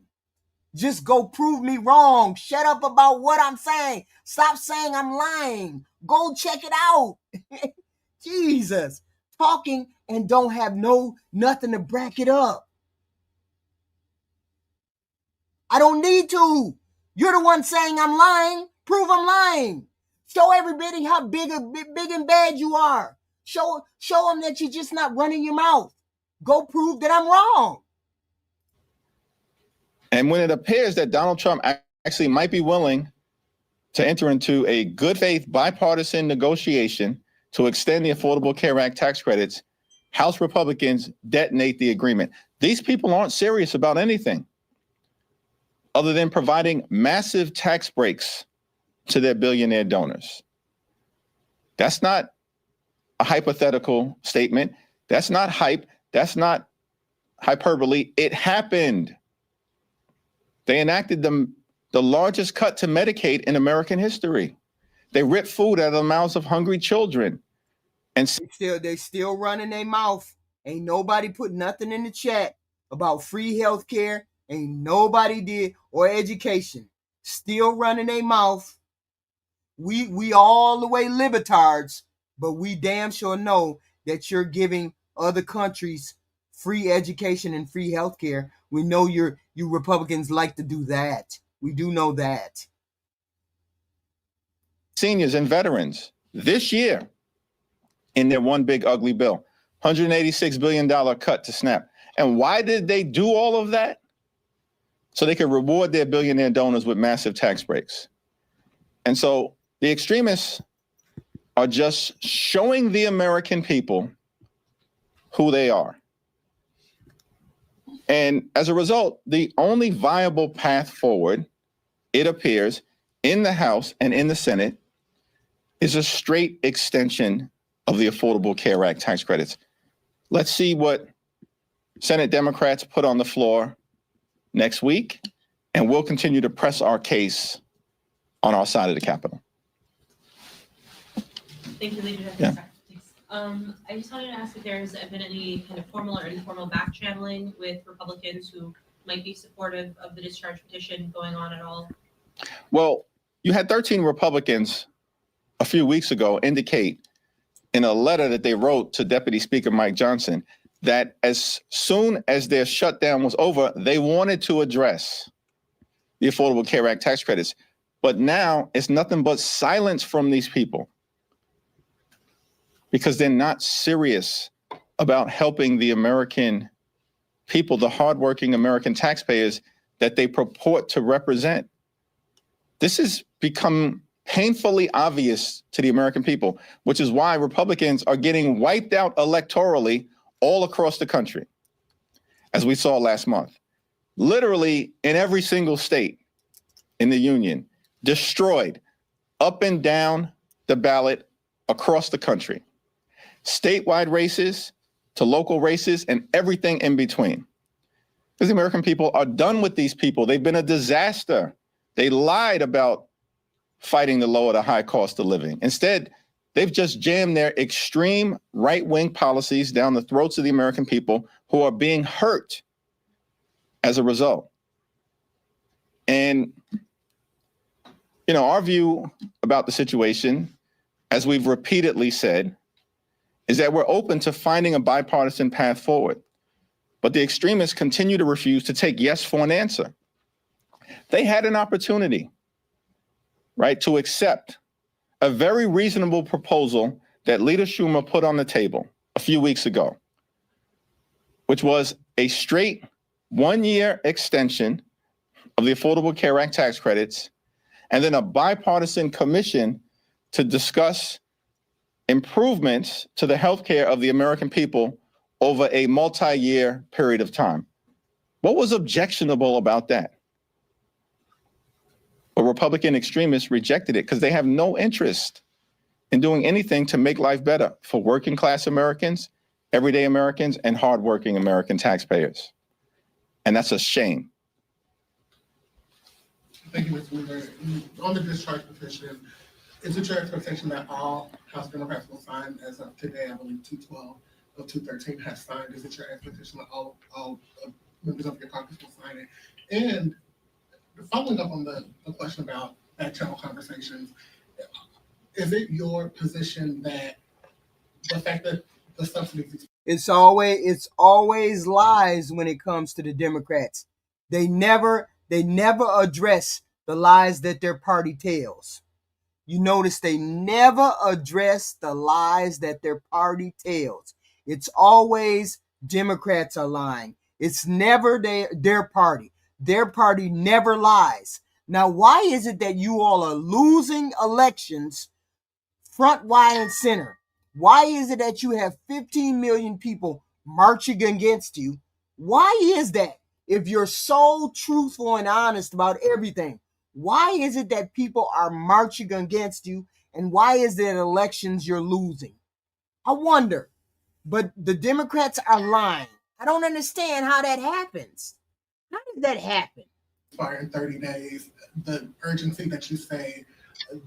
Just go prove me wrong. Shut up about what I'm saying. Stop saying I'm lying. Go check it out. Jesus. Talking and don't have nothing to back it up. I don't need to. You're the one saying I'm lying. Prove I'm lying. Show everybody how big and bad you are. Show them that you're just not running your mouth. Go prove that I'm wrong. And when it appears that Donald Trump actually might be willing to enter into a good faith bipartisan negotiation to extend the Affordable Care Act tax credits, House Republicans detonate the agreement. These people aren't serious about anything other than providing massive tax breaks to their billionaire donors. That's not a hypothetical statement. That's not hype. That's not hyperbole. It happened. They enacted the largest cut to Medicaid in American history. They ripped food out of the mouths of hungry children. And they still running their mouth. Ain't nobody put nothing in the chat about free health care. Ain't nobody did, or education. Still running their mouth. We all the way libertards, but we damn sure know that you're giving other countries free education and free health care. We know you Republicans like to do that. We do know that. Seniors and veterans this year in their one big ugly bill, $186 billion cut to SNAP. And why did they do all of that? So they could reward their billionaire donors with massive tax breaks. And so the extremists are just showing the American people who they are. And as a result, the only viable path forward, it appears, in the House and in the Senate is a straight extension of the Affordable Care Act tax credits. Let's see what Senate Democrats put on the floor next week, and we'll continue to press our case on our side of the Capitol. Thank you, Leader. Yeah. I just wanted to ask if there's been any kind of formal or informal back channeling with Republicans who might be supportive of the discharge petition going on at all. Well, you had 13 Republicans a few weeks ago indicate in a letter that they wrote to Deputy Speaker Mike Johnson that as soon as their shutdown was over, they wanted to address the Affordable Care Act tax credits. But now it's nothing but silence from these people because they're not serious about helping the American people, the hardworking American taxpayers that they purport to represent. This has become painfully obvious to the American people, which is why Republicans are getting wiped out electorally all across the country, as we saw last month. Literally in every single state in the union, destroyed up and down the ballot across the country. Statewide races to local races and everything in between. Because the American people are done with these people. They've been a disaster. They lied about fighting the low or the high cost of living. Instead, they've just jammed their extreme right-wing policies down the throats of the American people who are being hurt as a result. And, you know, our view about the situation, as we've repeatedly said, is that we're open to finding a bipartisan path forward. But the extremists continue to refuse to take yes for an answer. They had an opportunity, right, to accept a very reasonable proposal that Leader Schumer put on the table a few weeks ago, which was a straight one-year extension of the Affordable Care Act tax credits, and then a bipartisan commission to discuss improvements to the health care of the American people over a multi-year period of time. What was objectionable about that? But Republican extremists rejected it because they have no interest in doing anything to make life better for working class Americans, everyday Americans, and hardworking American taxpayers. And that's a shame. Thank you, Mr. Weaver. On the discharge petition, is it your expectation that all House Democrats will sign as of today? I believe 212 of 213 has signed. Is it your expectation that all members of your caucus will sign it? And following up on the question about back channel conversations, is it your position that the fact that the subsidies... It's always lies when it comes to the Democrats. They never address the lies that their party tells. You notice they never address the lies that their party tells. It's always Democrats are lying. It's never their party. Their party never lies. Now, why is it that you all are losing elections front, wide, and center? Why is it that you have 15 million people marching against you? Why is that? If you're so truthful and honest about everything, why is it that people are marching against you? And why is it elections you're losing? I wonder. But the Democrats are lying. I don't understand how that happens. How did that happen? In 30 days, the urgency that you say,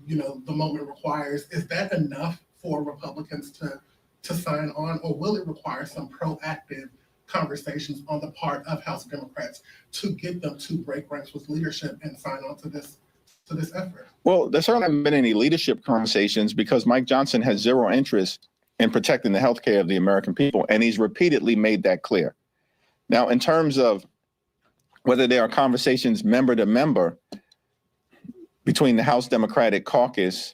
the moment requires, is that enough for Republicans to sign on, or will it require some proactive conversations on the part of House Democrats to get them to break ranks with leadership and sign on to this effort? Well, there certainly haven't been any leadership conversations because Mike Johnson has zero interest in protecting the health care of the American people, and he's repeatedly made that clear. Now, in terms of whether there are conversations member to member between the House Democratic Caucus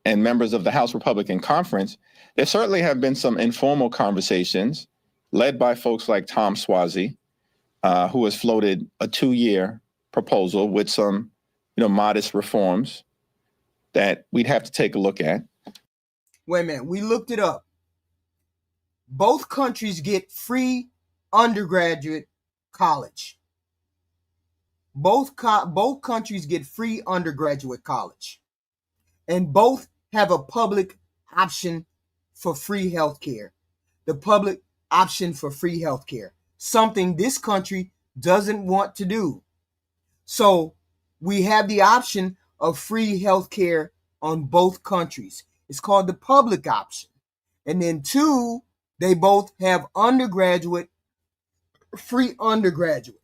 and members of the House Republican Conference, there certainly have been some informal conversations led by folks like Tom Suozzi, who has floated a 2-year proposal with some, modest reforms that we'd have to take a look at. Wait a minute, we looked it up. Both countries get free undergraduate college. Both countries get free undergraduate college. And both have a public option for free health care. The public option for free health care, something this country doesn't want to do. So we have the option of free health care on both countries. It's called the public option. And then 2, they both have free undergraduate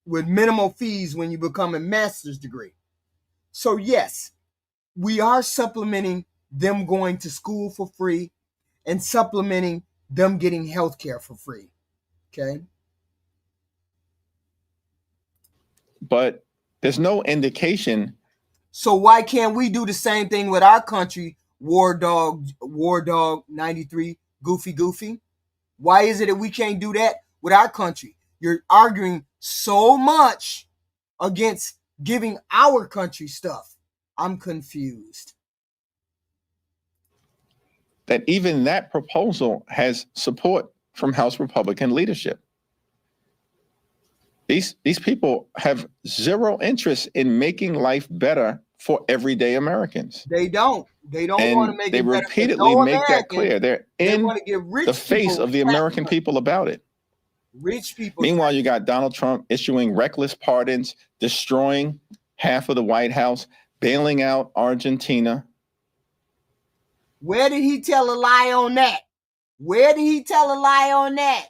with minimal fees when you become a master's degree. So yes, we are supplementing them going to school for free and supplementing them getting health care for free. Okay. But there's no indication. So why can't we do the same thing with our country, War Dog 93, Goofy? Why is it that we can't do that with our country? You're arguing so much against giving our country stuff. I'm confused. That even that proposal has support from House Republican leadership. These people have zero interest in making life better for everyday Americans. They don't want to make it they better. repeatedly No make that American, clear. They're they in want to give rich the face people of the American people about it. Rich people. Meanwhile, you got Donald Trump issuing reckless pardons, destroying half of the White House, bailing out Argentina. Where did he tell a lie on that? Where did he tell a lie on that?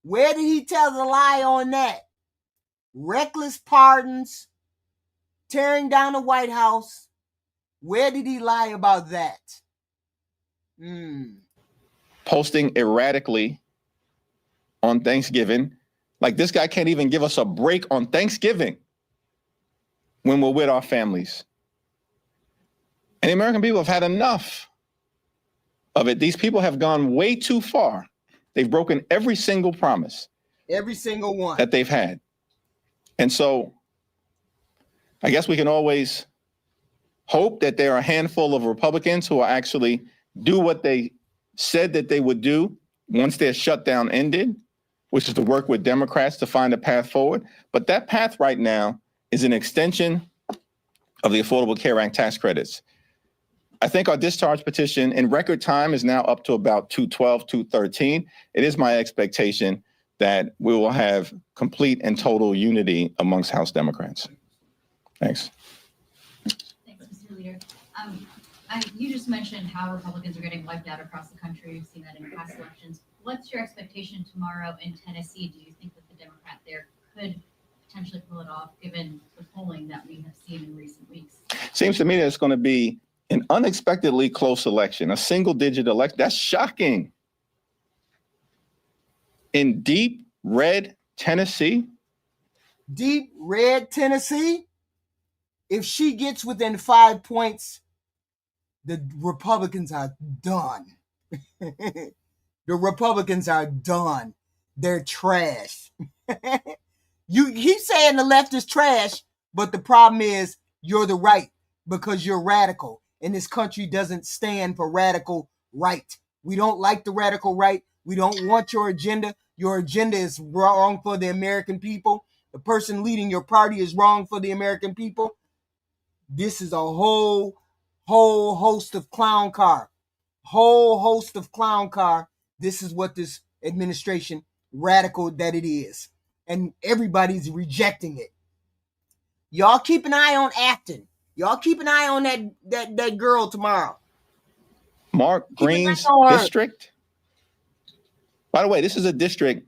Where did he tell the lie on that? Reckless pardons, tearing down the White House. Where did he lie about that? Posting erratically on Thanksgiving. Like, this guy can't even give us a break on Thanksgiving when we're with our families. And the American people have had enough of it. These people have gone way too far. They've broken every single promise. Every single one. That they've had. And so I guess we can always hope that there are a handful of Republicans who will actually do what they said that they would do once their shutdown ended, which is to work with Democrats to find a path forward. But that path right now is an extension of the Affordable Care Act tax credits. I think our discharge petition in record time is now up to about 212, 213. It is my expectation that we will have complete and total unity amongst House Democrats. Thanks. Thanks, Mr. Leader. You just mentioned how Republicans are getting wiped out across the country. We've seen that in past elections. What's your expectation tomorrow in Tennessee? Do you think that the Democrat there could potentially pull it off, given the polling that we have seen in recent weeks? Seems to me that it's going to be an unexpectedly close election, a single-digit election. That's shocking. In deep red Tennessee? Deep red Tennessee? If she gets within 5 points, the Republicans are done. The Republicans are done. They're trash. You keep saying the left is trash, but the problem is you're the right because you're radical. And this country doesn't stand for radical right. We don't like the radical right. We don't want your agenda. Your agenda is wrong for the American people. The person leading your party is wrong for the American people. This is a whole host of clown car. Whole host of clown car. This is what this administration, radical that it is. And everybody's rejecting it. Y'all keep an eye on Afton. Y'all keep an eye on that girl tomorrow. Mark Green's district. By the way, this is a district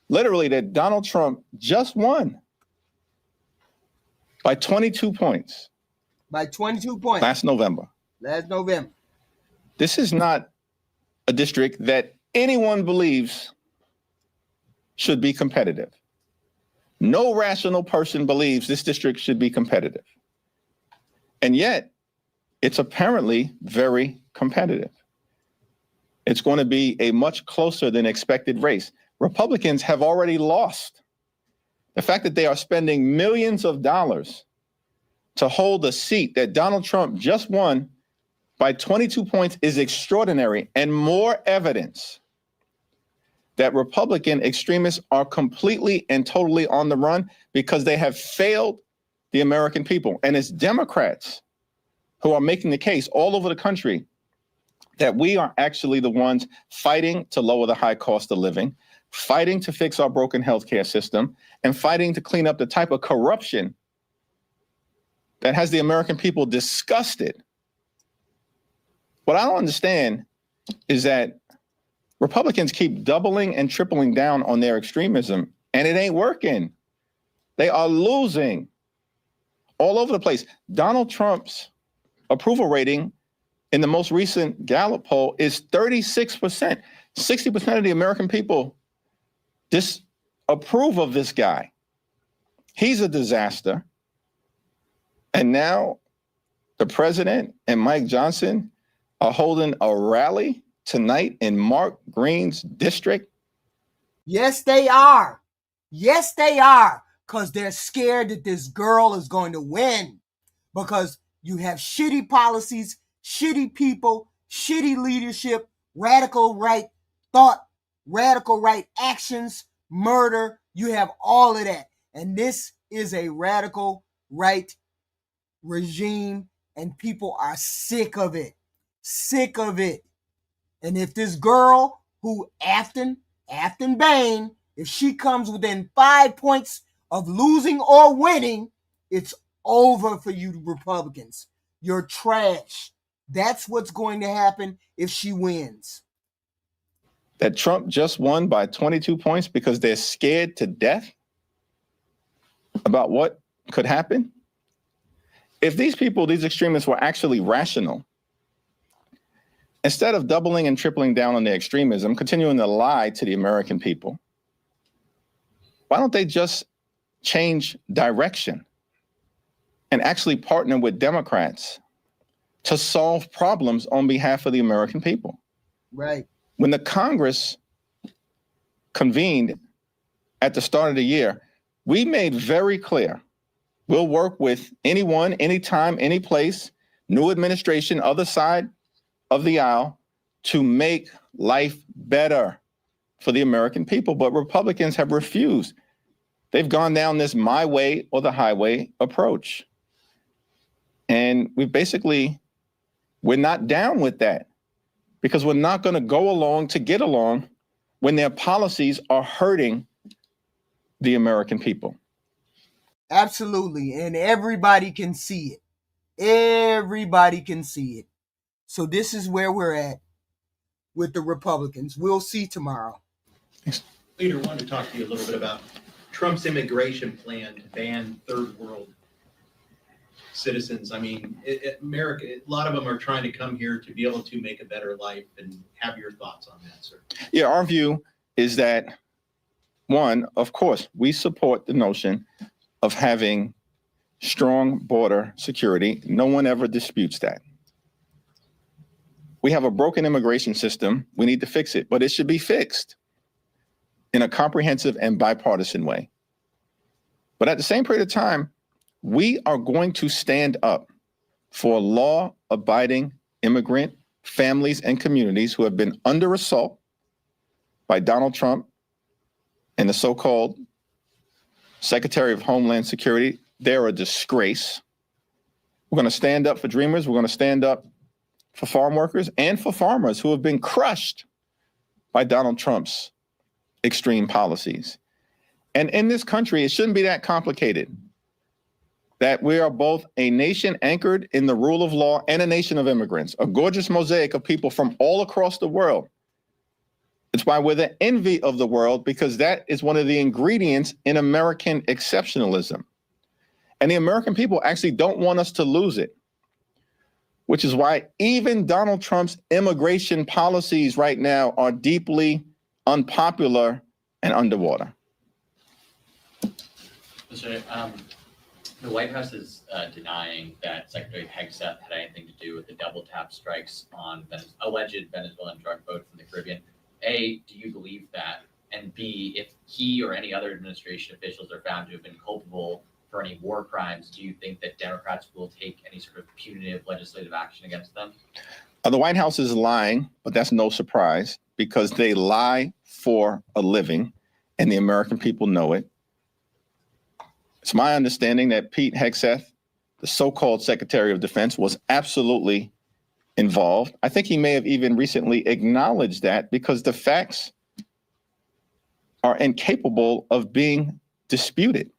literally that Donald Trump just won by 22 points. By 22 points. Last November. This is not a district that anyone believes should be competitive. No rational person believes this district should be competitive. And yet, it's apparently very competitive. It's going to be a much closer than expected race. Republicans have already lost. The fact that they are spending millions of dollars to hold a seat that Donald Trump just won by 22 points is extraordinary, and more evidence that Republican extremists are completely and totally on the run because they have failed the American people. And it's Democrats who are making the case all over the country that we are actually the ones fighting to lower the high cost of living, fighting to fix our broken healthcare system, and fighting to clean up the type of corruption that has the American people disgusted. What I don't understand is that Republicans keep doubling and tripling down on their extremism, and it ain't working. They are losing. all over the place. Donald Trump's approval rating in the most recent Gallup poll is 36%. 60% of the American people disapprove of this guy. He's a disaster. And now the president and Mike Johnson are holding a rally tonight in Mark Green's district. Yes, they are. Yes, they are. Because they're scared that this girl is going to win. Because you have shitty policies, shitty people, shitty leadership, radical right thought, radical right actions, murder. You have all of that. And this is a radical right regime, and people are sick of it. Sick of it. And if this girl who Afton Bain, if she comes within 5 points of losing or winning, it's over for you Republicans. You're trash. That's what's going to happen if she wins. That Trump just won by 22 points because they're scared to death about what could happen. If these people, these extremists, were actually rational, instead of doubling and tripling down on their extremism, continuing to lie to the American people, why don't they just change direction and actually partner with Democrats to solve problems on behalf of the American people? Right. When the Congress convened at the start of the year, we made very clear we'll work with anyone, anytime, any place, new administration, other side of the aisle, to make life better for the American people. But Republicans have refused. They've gone down this my way or the highway approach. And we're not down with that, because we're not going to go along to get along when their policies are hurting the American people. Absolutely. And everybody can see it. Everybody can see it. So this is where we're at with the Republicans. We'll see tomorrow. Leader, I wanted to talk to you a little bit about Trump's immigration plan to ban third world citizens. I mean, America, a lot of them are trying to come here to be able to make a better life, and have your thoughts on that, sir. Yeah, our view is that, one, of course, we support the notion of having strong border security. No one ever disputes that. We have a broken immigration system. We need to fix it, but it should be fixed in a comprehensive and bipartisan way. But at the same period of time, we are going to stand up for law-abiding immigrant families and communities who have been under assault by Donald Trump and the so-called Secretary of Homeland Security. They're a disgrace. We're going to stand up for dreamers. We're going to stand up for farm workers and for farmers who have been crushed by Donald Trump's extreme policies. And in this country, it shouldn't be that complicated, that we are both a nation anchored in the rule of law and a nation of immigrants, a gorgeous mosaic of people from all across the world. It's why we're the envy of the world, because that is one of the ingredients in American exceptionalism. And the American people actually don't want us to lose it, which is why even Donald Trump's immigration policies right now are deeply unpopular and underwater. Mr. The White House is denying that Secretary Hegseth had anything to do with the double tap strikes on alleged Venezuelan drug boat from the Caribbean. A, do you believe that? And B, if he or any other administration officials are found to have been culpable for any war crimes, do you think that Democrats will take any sort of punitive legislative action against them? The White House is lying, but that's no surprise, because they lie for a living and the American people know it. It's my understanding that Pete Hegseth, the so-called Secretary of Defense, was absolutely involved. I think he may have even recently acknowledged that, because the facts are incapable of being disputed.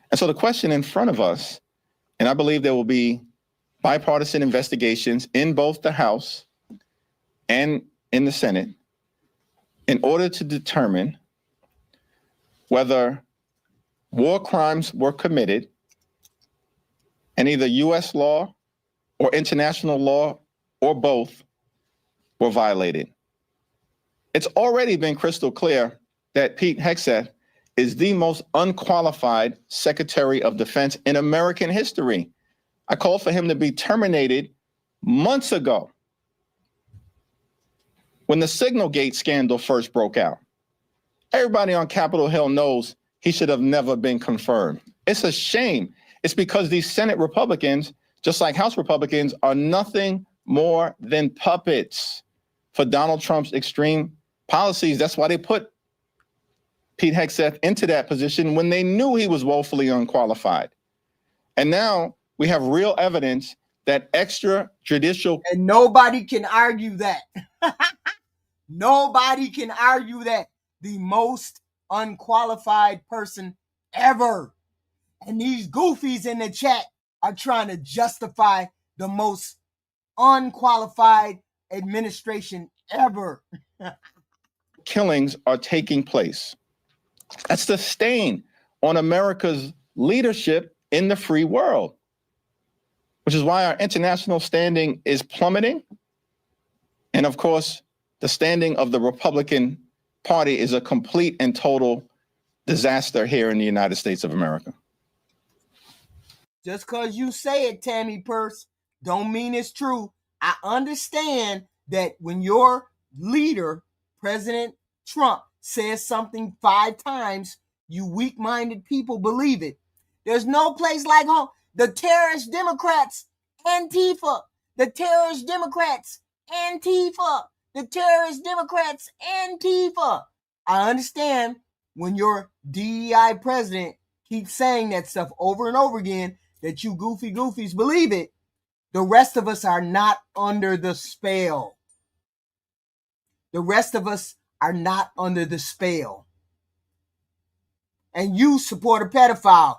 And so the question in front of us, and I believe there will be bipartisan investigations in both the House and in the Senate, in order to determine whether war crimes were committed and either U.S. law or international law or both were violated. It's already been crystal clear that Pete Hegseth is the most unqualified Secretary of Defense in American history. I called for him to be terminated months ago when the Signalgate scandal first broke out. Everybody on Capitol Hill knows he should have never been confirmed. It's a shame. It's because these Senate Republicans, just like House Republicans, are nothing more than puppets for Donald Trump's extreme policies. That's why they put Pete Hegseth into that position when they knew he was woefully unqualified. And now we have real evidence that extrajudicial— And nobody can argue that. Nobody can argue that. The most unqualified person ever. And these goofies in the chat are trying to justify the most unqualified administration ever. killings are taking place. That's the stain on America's leadership in the free world, which is why our international standing is plummeting. And of course, the standing of the Republican Party is a complete and total disaster here in the United States of America. Just because you say it, Tammy Purse, don't mean it's true. I understand that when your leader, President Trump, says something 5 times, you weak-minded people believe it. There's no place like home. The terrorist Democrats, Antifa. The terrorist Democrats, Antifa. The terrorist Democrats, Antifa. I understand when your DEI president keeps saying that stuff over and over again, that you goofy goofies believe it. The rest of us are not under the spell. The rest of us are not under the spell. And you support a pedophile.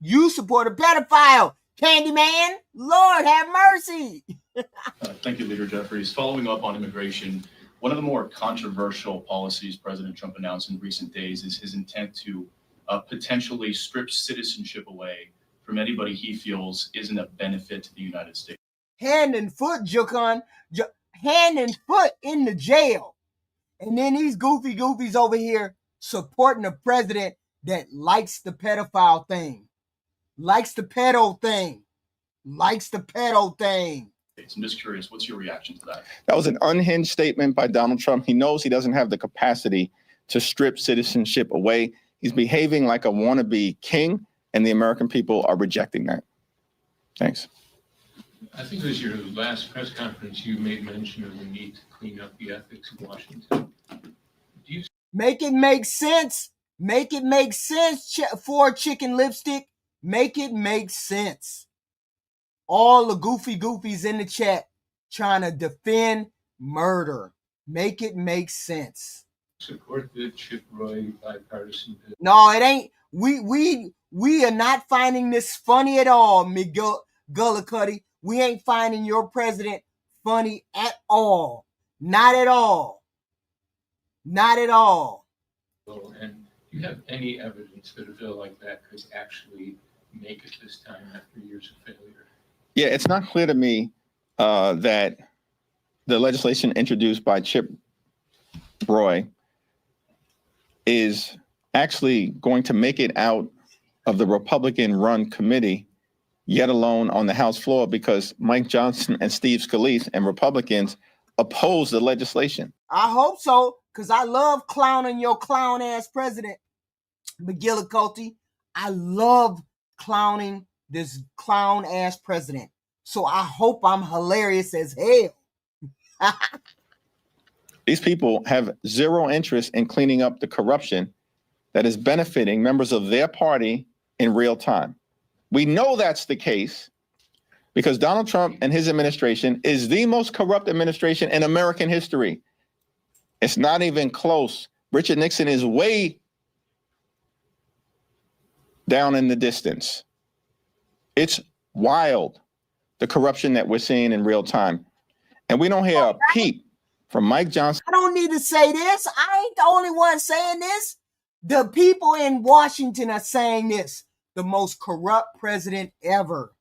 You support a pedophile, Candyman. Lord have mercy. Thank you, Leader Jeffries. Following up on immigration, one of the more controversial policies President Trump announced in recent days is his intent to potentially strip citizenship away from anybody he feels isn't a benefit to the United States. Hand and foot, Jukon. Hand and foot in the jail. And then these goofy goofies over here supporting a president that likes the pedophile thing. Likes the pedo thing. Likes the pedo thing. I'm just curious, what's your reaction to that? That was an unhinged statement by Donald Trump. He knows he doesn't have the capacity to strip citizenship away. He's behaving like a wannabe king, and the American people are rejecting that. Thanks. I think it was your last press conference you made mention of the need to clean up the ethics in Washington. Make it make sense. Make it make sense for chicken lipstick. Make it make sense. All the goofy goofies in the chat trying to defend murder. Make it make sense. Support the Chip Roy bipartisan bill. No, it ain't. We are not finding this funny at all, McGullicuddy. We ain't finding your president funny at all. Not at all. Not at all. And do you have any evidence that a bill like that could actually make it this time after years of failure? Yeah, it's not clear to me that the legislation introduced by Chip Roy is actually going to make it out of the Republican-run committee, yet alone on the House floor, because Mike Johnson and Steve Scalise and Republicans oppose the legislation. I hope so, because I love clowning your clown-ass president, McGillicuddy. I love clowning this clown-ass president. So I hope I'm hilarious as hell. These people have zero interest in cleaning up the corruption that is benefiting members of their party in real time. We know that's the case because Donald Trump and his administration is the most corrupt administration in American history. It's not even close. Richard Nixon is way down in the distance. It's wild, the corruption that we're seeing in real time. And we don't hear a peep from Mike Johnson. I don't need to say this. I ain't the only one saying this. The people in Washington are saying this. The most corrupt president ever.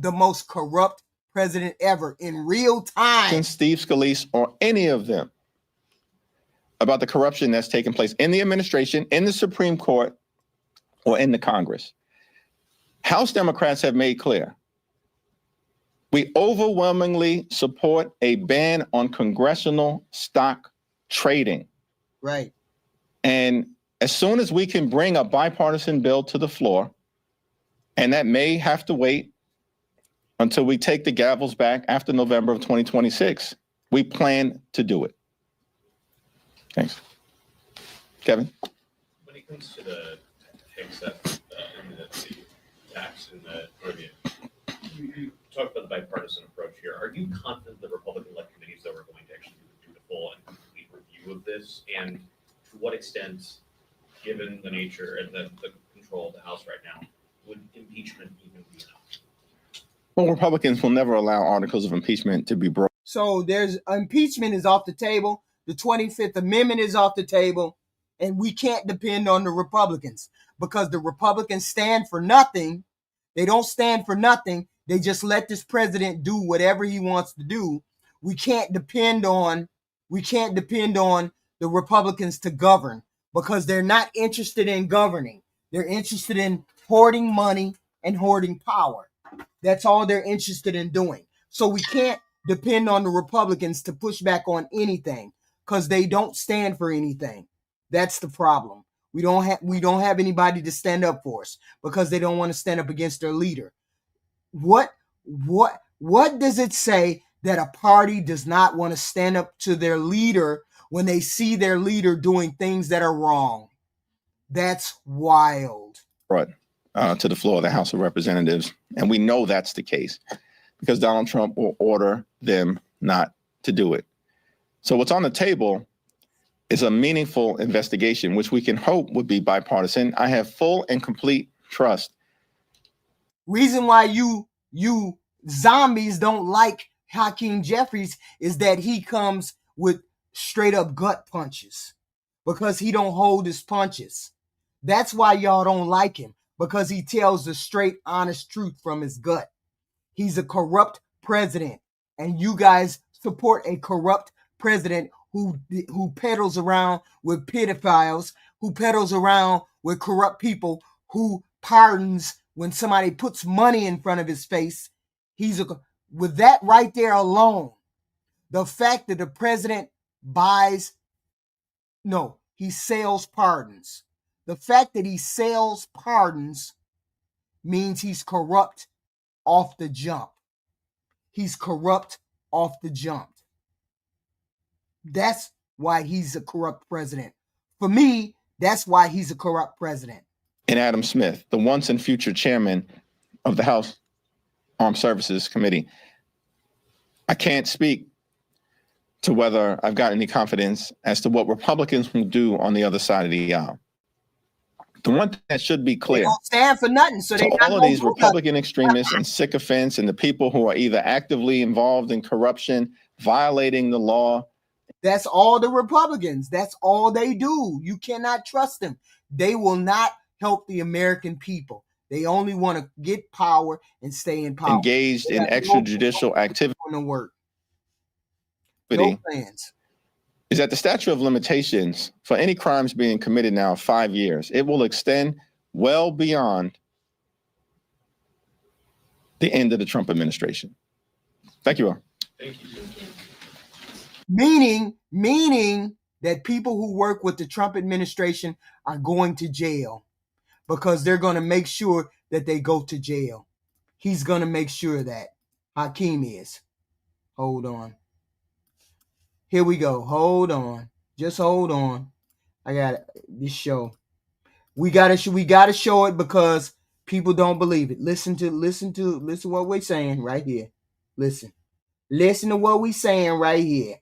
the most corrupt president ever in real time. Steve Scalise or any of them about the corruption that's taken place in the administration, in the Supreme Court, or in the Congress. House Democrats have made clear we overwhelmingly support a ban on congressional stock trading. Right. And as soon as we can bring a bipartisan bill to the floor, and that may have to wait until we take the gavels back after November of 2026, we plan to do it. Thanks. Kevin? When it comes to the Hegseth and the tax in the Caribbean, you talked about the bipartisan approach here. Are you confident the Republican-led committees that are going to actually do the full and complete review of this? And to what extent, given the nature and the control of the House right now, would impeachment even be enough? Well, Republicans will never allow articles of impeachment to be brought. So there's impeachment is off the table. The 25th Amendment is off the table. And we can't depend on the Republicans because the Republicans stand for nothing. They don't stand for nothing. They just let this president do whatever he wants to do. We can't depend on the Republicans to govern because they're not interested in governing. They're interested in hoarding money and hoarding power. That's all they're interested in doing. So we can't depend on the Republicans to push back on anything because they don't stand for anything. That's the problem. We don't have anybody to stand up for us because they don't want to stand up against their leader. What does it say that a party does not want to stand up to their leader when they see their leader doing things that are wrong? That's wild. Brought to the floor of the House of Representatives, and we know that's the case because Donald Trump will order them not to do it. So what's on the table is a meaningful investigation, which we can hope would be bipartisan. I have full and complete trust. Reason why you zombies don't like Hakeem Jeffries is that he comes with straight up gut punches because he don't hold his punches. That's why y'all don't like him, because he tells the straight, honest truth from his gut. He's a corrupt president, and you guys support a corrupt president who peddles around with pedophiles, who peddles around with corrupt people, who pardons when somebody puts money in front of his face. With that right there alone, the fact that the president he sells pardons. The fact that he sells pardons means he's corrupt off the jump. He's corrupt off the jump. That's why he's a corrupt president. For me, that's why he's a corrupt president. And Adam Smith, the once and future chairman of the House Armed Services Committee. I can't speak to whether I've got any confidence as to what Republicans will do on the other side of the aisle. The one thing that should be clear, they don't stand for nothing. So all of these Republican extremists and sycophants and the people who are either actively involved in corruption, violating the law. That's all the Republicans. That's all they do. You cannot trust them. They will not help the American people. They only want to get power and stay in power. Engaged in extrajudicial activity. No work. No plans. Is that the statute of limitations for any crimes being committed now 5 years. It will extend well beyond the end of the Trump administration. Thank you all. Thank you. Meaning that people who work with the Trump administration are going to jail because they're going to make sure that they go to jail. He's going to make sure that. Hakeem is. Hold on. Here we go. Hold on. Just hold on. I got this show. We gotta show it because people don't believe it. Listen to what we're saying right here. Listen to what we're saying right here.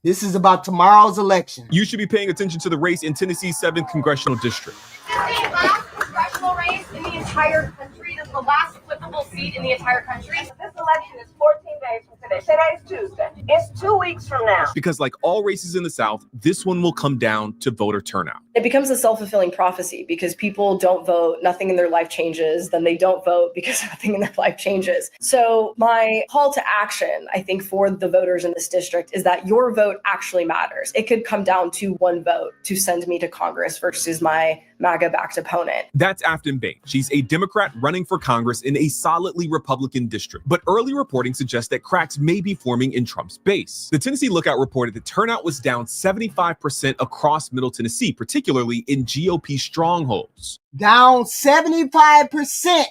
This is about tomorrow's election. You should be paying attention to the race in Tennessee's 7th congressional district. This is the last congressional race in the entire country. This is the last flippable seat in the entire country. This election is 14 days from today. Today's Tuesday. It's 2 weeks from now. Because like all races in the South, this one will come down to voter turnout. It becomes a self-fulfilling prophecy because people don't vote, nothing in their life changes, then they don't vote because nothing in their life changes. So my call to action, I think, for the voters in this district is that your vote actually matters. It could come down to one vote to send me to Congress versus my MAGA-backed opponent. That's Afton Bain. She's a Democrat running for Congress in a solidly Republican district. But early reporting suggests that cracks may be forming in Trump's base. The Tennessee Lookout reported that turnout was down 75% across Middle Tennessee, particularly in GOP strongholds. Down 75%.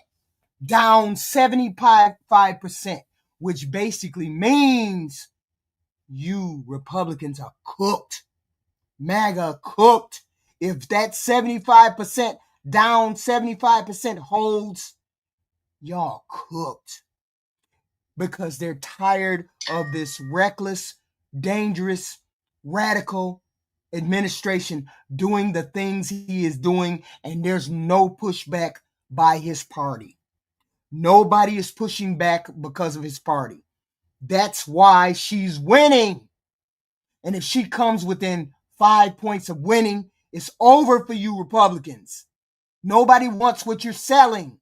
Down 75%, which basically means you Republicans are cooked. MAGA cooked. If that 75%, down 75% holds, y'all cooked. Because they're tired of this reckless, dangerous, radical administration doing the things he is doing, and there's no pushback by his party. Nobody is pushing back because of his party. That's why she's winning. And if she comes within 5 points of winning, it's over for you Republicans. Nobody wants what you're selling,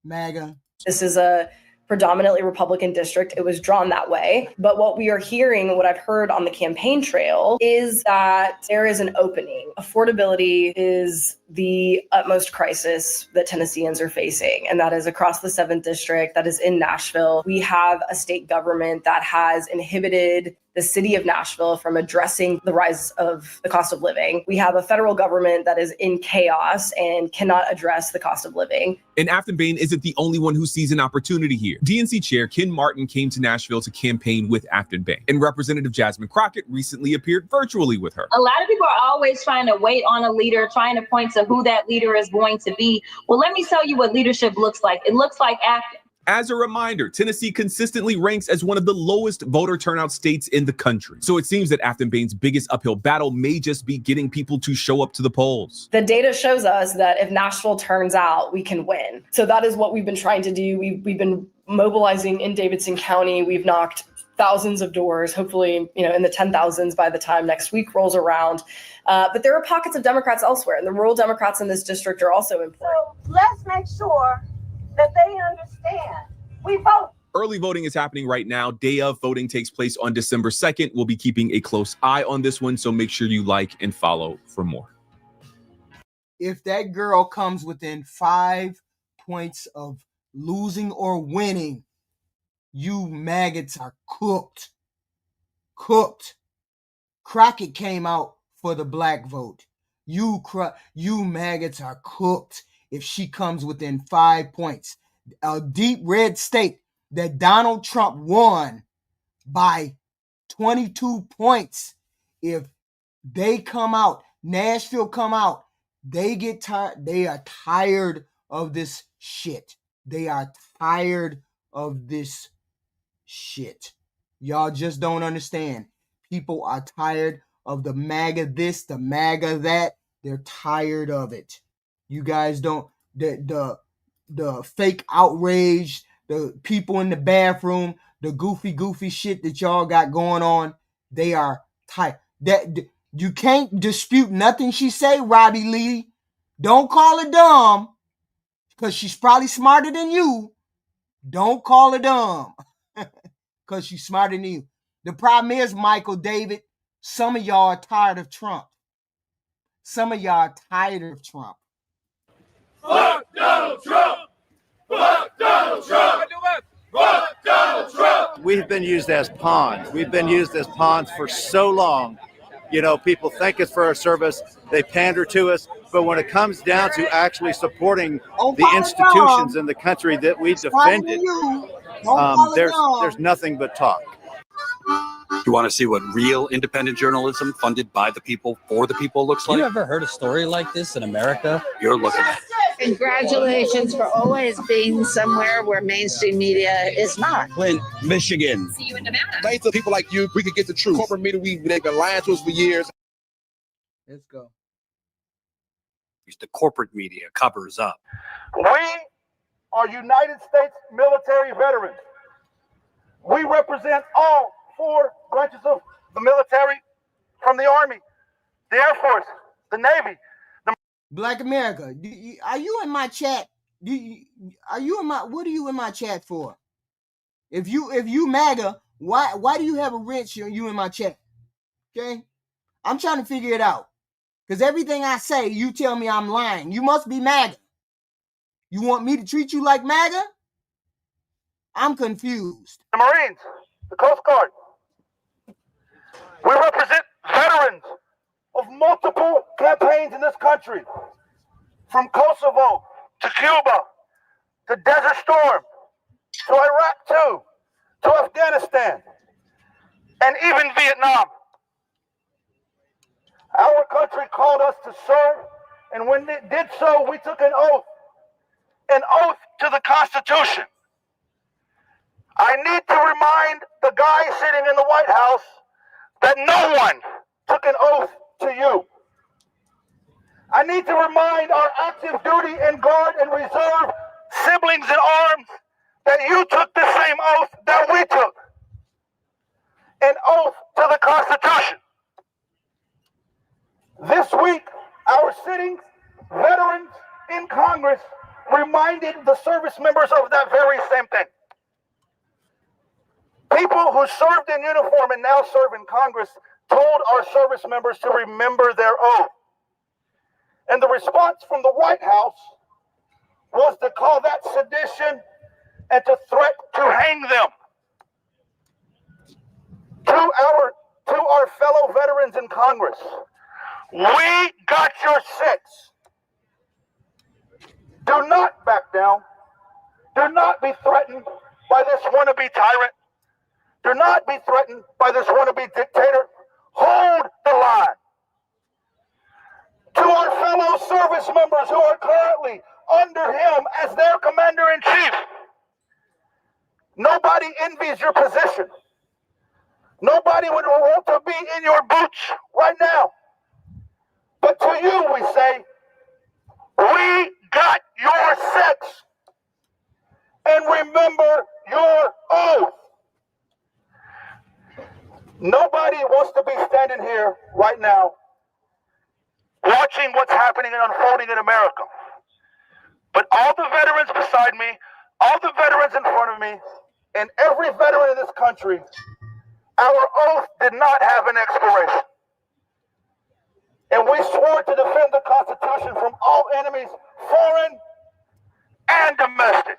MAGA. This is a predominantly Republican district. It was drawn that way. But what we are hearing, what I've heard on the campaign trail, is that there is an opening. Affordability is the utmost crisis that Tennesseans are facing, and that is across the 7th district, that is in Nashville. We have a state government that has inhibited the city of Nashville from addressing the rise of the cost of living. We have a federal government that is in chaos and cannot address the cost of living. And Afton Bain isn't the only one who sees an opportunity here. DNC Chair Ken Martin came to Nashville to campaign with Afton Bain, and Representative Jasmine Crockett recently appeared virtually with her. A lot of people are always trying to wait on a leader, trying to point to who that leader is going to be. Well, let me tell you what leadership looks like. It looks like Afton. As a reminder, Tennessee consistently ranks as one of the lowest voter turnout states in the country. So it seems that Afton Bain's biggest uphill battle may just be getting people to show up to the polls. The data shows us that if Nashville turns out, we can win. So that is what we've been trying to do. We've been mobilizing in Davidson County. We've knocked thousands of doors, hopefully, in the 10,000s by the time next week rolls around. But there are pockets of Democrats elsewhere, and the rural Democrats in this district are also important. So let's make sure that they understand we vote. Early voting is happening right now. Day of voting takes place on December 2nd. We'll be keeping a close eye on this one, so make sure you like and follow for more. If that girl comes within 5 points of losing or winning, you maggots are cooked. Cooked. Crockett came out for the black vote. You maggots are cooked if she comes within 5 points. A deep red state that Donald Trump won by 22 points. If they come out, Nashville come out, they get tired. They are tired of this shit. They are tired of this shit. Y'all just don't understand. People are tired of the MAGA this, the MAGA that. They're tired of it. You guys don't, the fake outrage, the people in the bathroom, the goofy shit that y'all got going on, they are tired. That you can't dispute nothing she say, Robbie Lee. Don't call her dumb, because she's probably smarter than you. Don't call her dumb, because she's smarter than you. The problem is, Michael David, some of y'all are tired of Trump. Some of y'all are tired of Trump. Fuck Donald Trump! Fuck Donald Trump! Fuck Donald Trump! We've been used as pawns. We've been used as pawns for so long. People thank us for our service. They pander to us. But when it comes down to actually supporting the institutions in the country that we defended, there's nothing but talk. You want to see what real independent journalism funded by the people for the people looks like? You ever heard a story like this in America? You're looking at it. Congratulations for always being somewhere where mainstream media is not. Flint, Michigan. See you in Nevada. Thanks to people like you, we could get the truth. Corporate media, they've been lying to us for years. Let's go. The corporate media covers up. We are United States military veterans. We represent all four branches of the military, from the Army, the Air Force, the Navy. Black America, are you in my chat? Are you in my? What are you in my chat for? If you MAGA, why do you have a wrench on you in my chat? Okay, I'm trying to figure it out. Because everything I say, you tell me I'm lying. You must be MAGA. You want me to treat you like MAGA? I'm confused. The Marines, the Coast Guard. We represent veterans of multiple campaigns in this country, from Kosovo to Cuba to Desert Storm to Iraq too, to Afghanistan, and even Vietnam. Our country called us to serve, and when it did so, we took an oath to the Constitution. I need to remind the guy sitting in the White House that no one took an oath to you. I need to remind our active duty and guard and reserve siblings in arms that you took the same oath that we took. An oath to the Constitution. This week, our sitting veterans in Congress reminded the service members of that very same thing. People who served in uniform and now serve in Congress told our service members to remember their oath. And the response from the White House was to call that sedition and to threat to hang them. To our fellow veterans in Congress, we got your six. Do not back down. Do not be threatened by this wannabe tyrant. Do not be threatened by this wannabe dictator. Hold the line. To our fellow service members who are currently under him as their commander-in-chief, nobody envies your position. Nobody would want to be in your boots right now. But to you, we say, we got your six. And remember your oath. Nobody wants to be standing here right now watching what's happening and unfolding in America. But all the veterans beside me, all the veterans in front of me, and every veteran in this country, our oath did not have an expiration. And we swore to defend the Constitution from all enemies, foreign and domestic.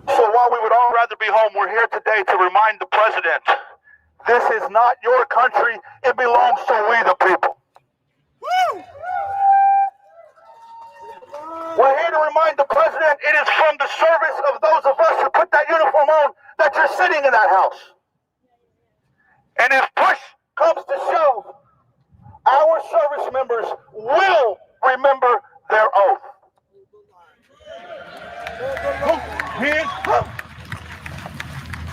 So while we would all rather be home, we're here today to remind the president, this is not your country, it belongs to we the people. Woo! We're here to remind the president it is from the service of those of us who put that uniform on that you're sitting in that house. And if push comes to shove, our service members will remember their oath.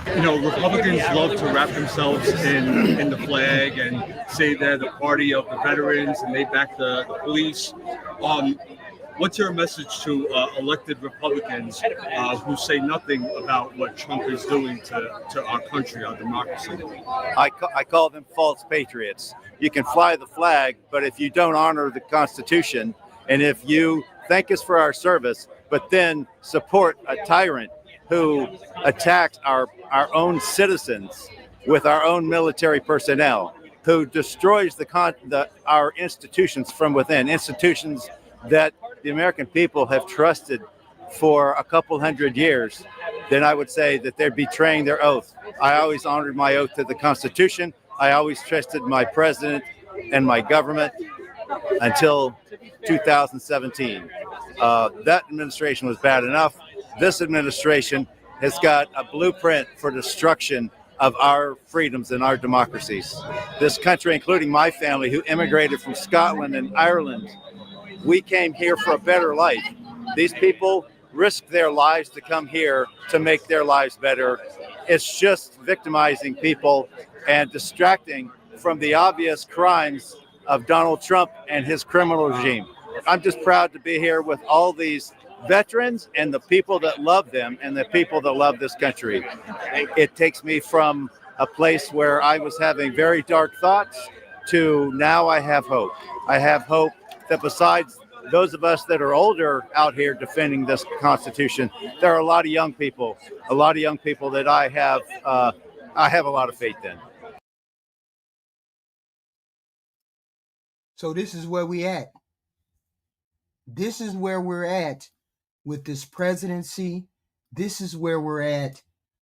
You know, Republicans love to wrap themselves in the flag and say they're the party of the veterans and they back the police. What's your message to elected Republicans who say nothing about what Trump is doing to our country, our democracy? I call them false patriots. You can fly the flag, but if you don't honor the Constitution, and if you thank us for our service, but then support a tyrant who attacks our own citizens with our own military personnel, who destroys our institutions from within, institutions that the American people have trusted for a couple hundred years, then I would say that they're betraying their oath. I always honored my oath to the Constitution. I always trusted my president and my government until 2017. That administration was bad enough. This administration has got a blueprint for destruction of our freedoms and our democracies. This country, including my family, who immigrated from Scotland and Ireland, we came here for a better life. These people risked their lives to come here to make their lives better. It's just victimizing people and distracting from the obvious crimes of Donald Trump and his criminal regime. I'm just proud to be here with all these veterans and the people that love them and the people that love this country. It takes me from a place where I was having very dark thoughts to now I have hope. I have hope that besides those of us that are older out here defending this Constitution, there are a lot of young people that I have a lot of faith in. So this is where we at. This is where we're at with this presidency. This is where we're at.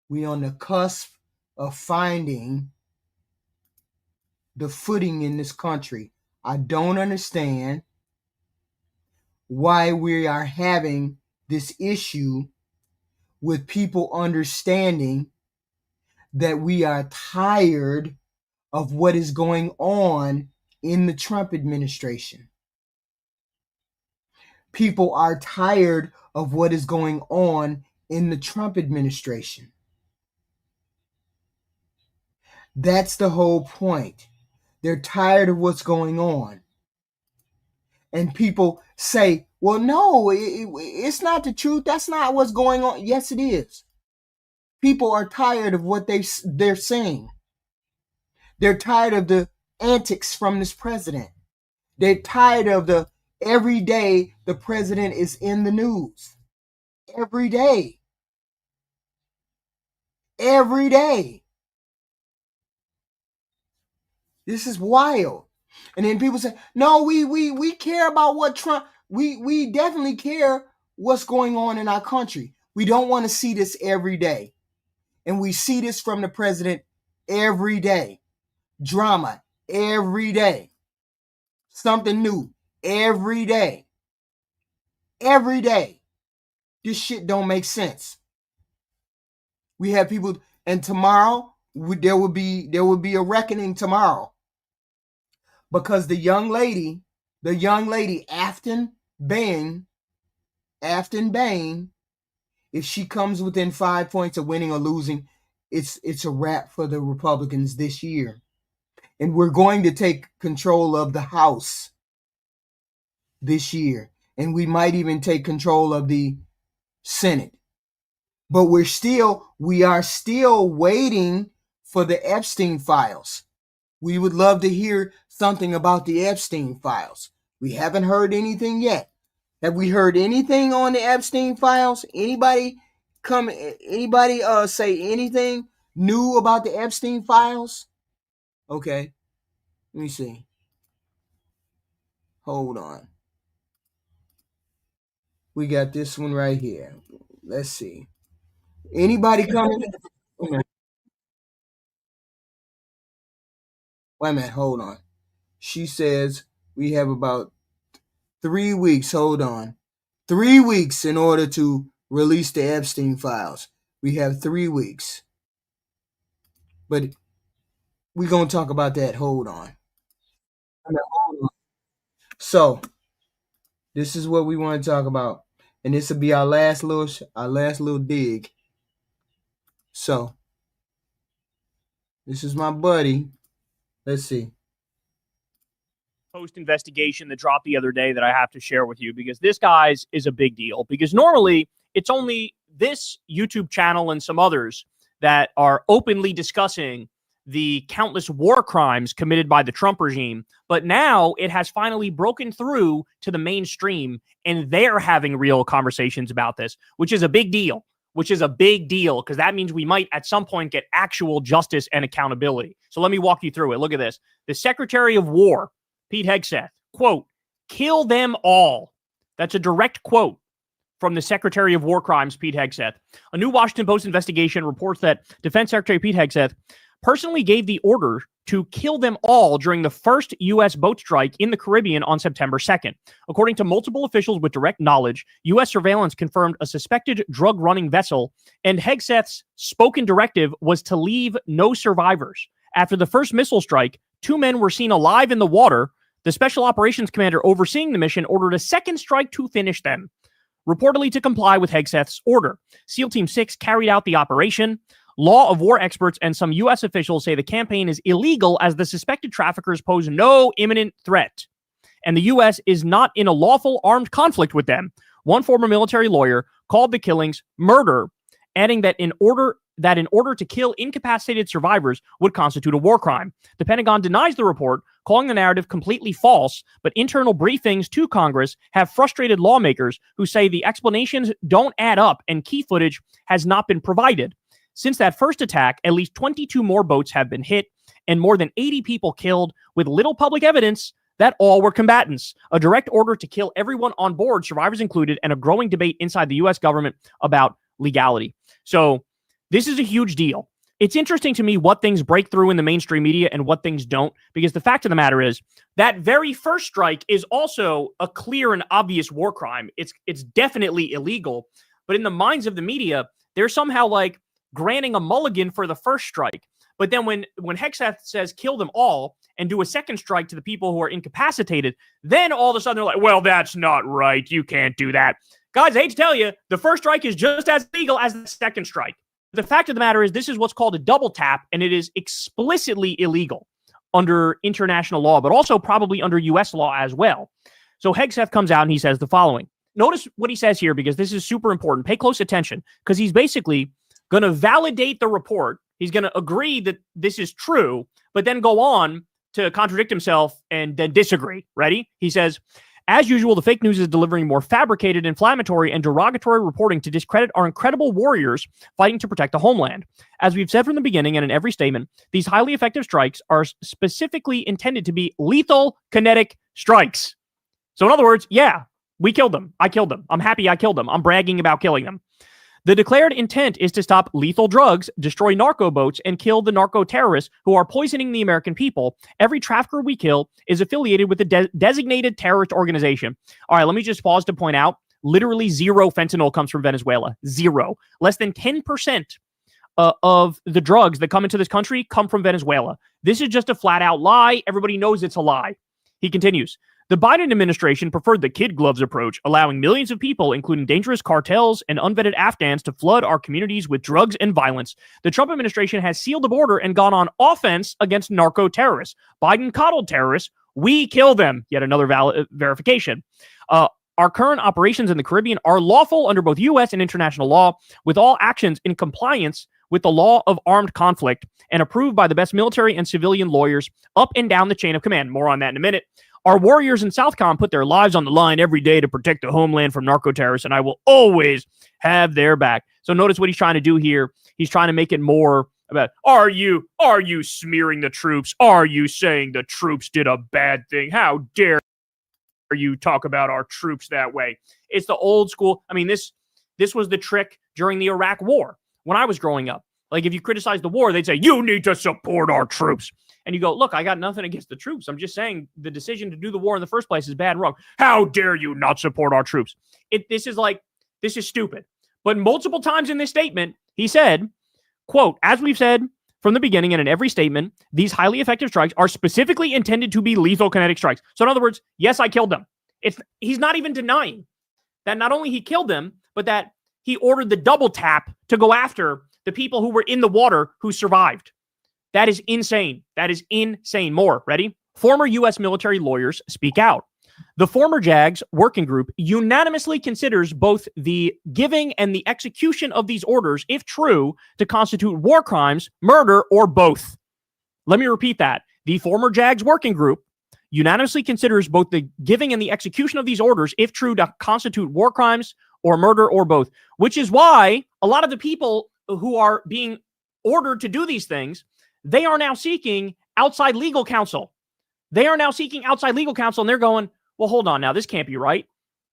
We on the cusp of finding the footing in this country. I don't understand why we are having this issue with people understanding that we are tired of what is going on in the Trump administration. People are tired of what is going on in the Trump administration. That's the whole point. They're tired of what's going on. And people say, well, no, it's not the truth. That's not what's going on. Yes, it is. People are tired of what they're saying. They're tired of the antics from this president. They're tired of the every day the president is in the news. Every day. Every day. This is wild. And then people say, no, we care about what Trump, we definitely care what's going on in our country. We don't want to see this every day. And we see this from the president every day. Drama every day. Something new every day. Every day. This shit don't make sense. We have people, and tomorrow there will be a reckoning tomorrow. Because the young lady, Afton Bain, if she comes within 5 points of winning or losing, it's a wrap for the Republicans this year. And we're going to take control of the House this year. And we might even take control of the Senate. But we are still waiting for the Epstein files. We would love to hear something about the Epstein files. We haven't heard anything yet. Have we heard anything on the Epstein files? Anybody say anything new about the Epstein files? Okay. Let me see. Hold on. We got this one right here. Let's see. Anybody coming? Wait a minute, hold on. She says we have about 3 weeks. Hold on. 3 weeks in order to release the Epstein files. We have 3 weeks. But we're going to talk about that. Hold on. So, this is what we want to talk about. And this will be our last little dig. So, this is my buddy. Let's see. Post investigation that dropped the other day that I have to share with you, because this guy's is a big deal, because normally it's only this YouTube channel and some others that are openly discussing the countless war crimes committed by the Trump regime. But now it has finally broken through to the mainstream, and they're having real conversations about this, which is a big deal. Because that means we might at some point get actual justice and accountability. So let me walk you through it. Look at this. The Secretary of War, Pete Hegseth, quote, "Kill them all." That's a direct quote from the Secretary of War Crimes, Pete Hegseth. A new Washington Post investigation reports that Defense Secretary Pete Hegseth personally gave the order to kill them all during the first U.S. boat strike in the Caribbean on September 2nd. According to multiple officials with direct knowledge, U.S. surveillance confirmed a suspected drug-running vessel, and Hegseth's spoken directive was to leave no survivors. After the first missile strike, 2 men were seen alive in the water. The Special Operations Commander overseeing the mission ordered a second strike to finish them, reportedly to comply with Hegseth's order. SEAL Team 6 carried out the operation. Law of war experts and some U.S. officials say the campaign is illegal as the suspected traffickers pose no imminent threat, and the U.S. is not in a lawful armed conflict with them. One former military lawyer called the killings murder, adding that in order to kill incapacitated survivors would constitute a war crime. The Pentagon denies the report, calling the narrative completely false, but internal briefings to Congress have frustrated lawmakers who say the explanations don't add up and key footage has not been provided. Since that first attack, at least 22 more boats have been hit and more than 80 people killed, with little public evidence that all were combatants. A direct order to kill everyone on board, survivors included, and a growing debate inside the U.S. government about legality. So this is a huge deal. It's interesting to me what things break through in the mainstream media and what things don't, because the fact of the matter is that very first strike is also a clear and obvious war crime. It's definitely illegal, but in the minds of the media, they're somehow like granting a mulligan for the first strike. But then when Hegseth says kill them all and do a second strike to the people who are incapacitated, then all of a sudden they're like, well, that's not right. You can't do that. Guys, I hate to tell you, the first strike is just as legal as the second strike. The fact of the matter is this is what's called a double tap, and it is explicitly illegal under international law, but also probably under U.S. law as well. So Hegseth comes out and he says the following. Notice what he says here, because this is super important. Pay close attention, because he's basically going to validate the report. He's going to agree that this is true, but then go on to contradict himself and then disagree. Ready? He says, as usual, the fake news is delivering more fabricated, inflammatory, and derogatory reporting to discredit our incredible warriors fighting to protect the homeland. As we've said from the beginning and in every statement, these highly effective strikes are specifically intended to be lethal kinetic strikes. So in other words, yeah, we killed them. I killed them. I'm happy I killed them. I'm bragging about killing them. The declared intent is to stop lethal drugs, destroy narco boats, and kill the narco terrorists who are poisoning the American people. Every trafficker we kill is affiliated with a designated terrorist organization. All right, let me just pause to point out, literally zero fentanyl comes from Venezuela. Zero. Less than 10% of the drugs that come into this country come from Venezuela. This is just a flat-out lie. Everybody knows it's a lie. He continues. The Biden administration preferred the kid gloves approach, allowing millions of people, including dangerous cartels and unvetted Afghans, to flood our communities with drugs and violence. The Trump administration has sealed the border and gone on offense against narco terrorists. Biden coddled terrorists. We kill them. Yet another verification. Our current operations in the Caribbean are lawful under both U.S. and international law, with all actions in compliance with the law of armed conflict and approved by the best military and civilian lawyers up and down the chain of command. More on that in a minute. Our warriors in Southcom put their lives on the line every day to protect the homeland from narco terrorists, and I will always have their back. So notice what he's trying to do here. He's trying to make it more about, are you smearing the troops? Are you saying the troops did a bad thing? How dare you talk about our troops that way? It's the old school. I mean, this was the trick during the Iraq War when I was growing up. Like, if you criticize the war, they'd say, you need to support our troops. And you go, look, I got nothing against the troops. I'm just saying the decision to do the war in the first place is bad and wrong. How dare you not support our troops? This is stupid. But multiple times in this statement, he said, quote, as we've said from the beginning and in every statement, these highly effective strikes are specifically intended to be lethal kinetic strikes. So in other words, yes, I killed them. He's not even denying that not only he killed them, but that he ordered the double tap to go after the people who were in the water who survived. That is insane. That is insane. More. Ready? Former U.S. military lawyers speak out. The former JAGS working group unanimously considers both the giving and the execution of these orders, if true, to constitute war crimes, murder, or both. Let me repeat that. The former JAGS working group unanimously considers both the giving and the execution of these orders, if true, to constitute war crimes or murder or both, which is why a lot of the people who are being ordered to do these things, they are now seeking outside legal counsel. They are now seeking outside legal counsel, and they're going, well, hold on now. This can't be right.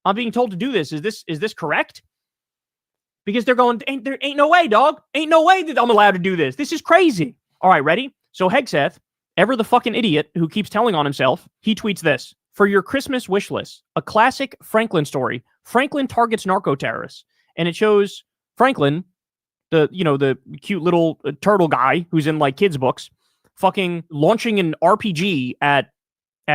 I'm being told to do this. Is this correct? Because they're going, there ain't no way, dog. Ain't no way that I'm allowed to do this. This is crazy. All right, ready? So Hegseth, ever the fucking idiot who keeps telling on himself, he tweets this. For your Christmas wish list, a classic Franklin story. Franklin targets narco terrorists. And it shows Franklin, the cute little turtle guy who's in like kids books, fucking launching an RPG at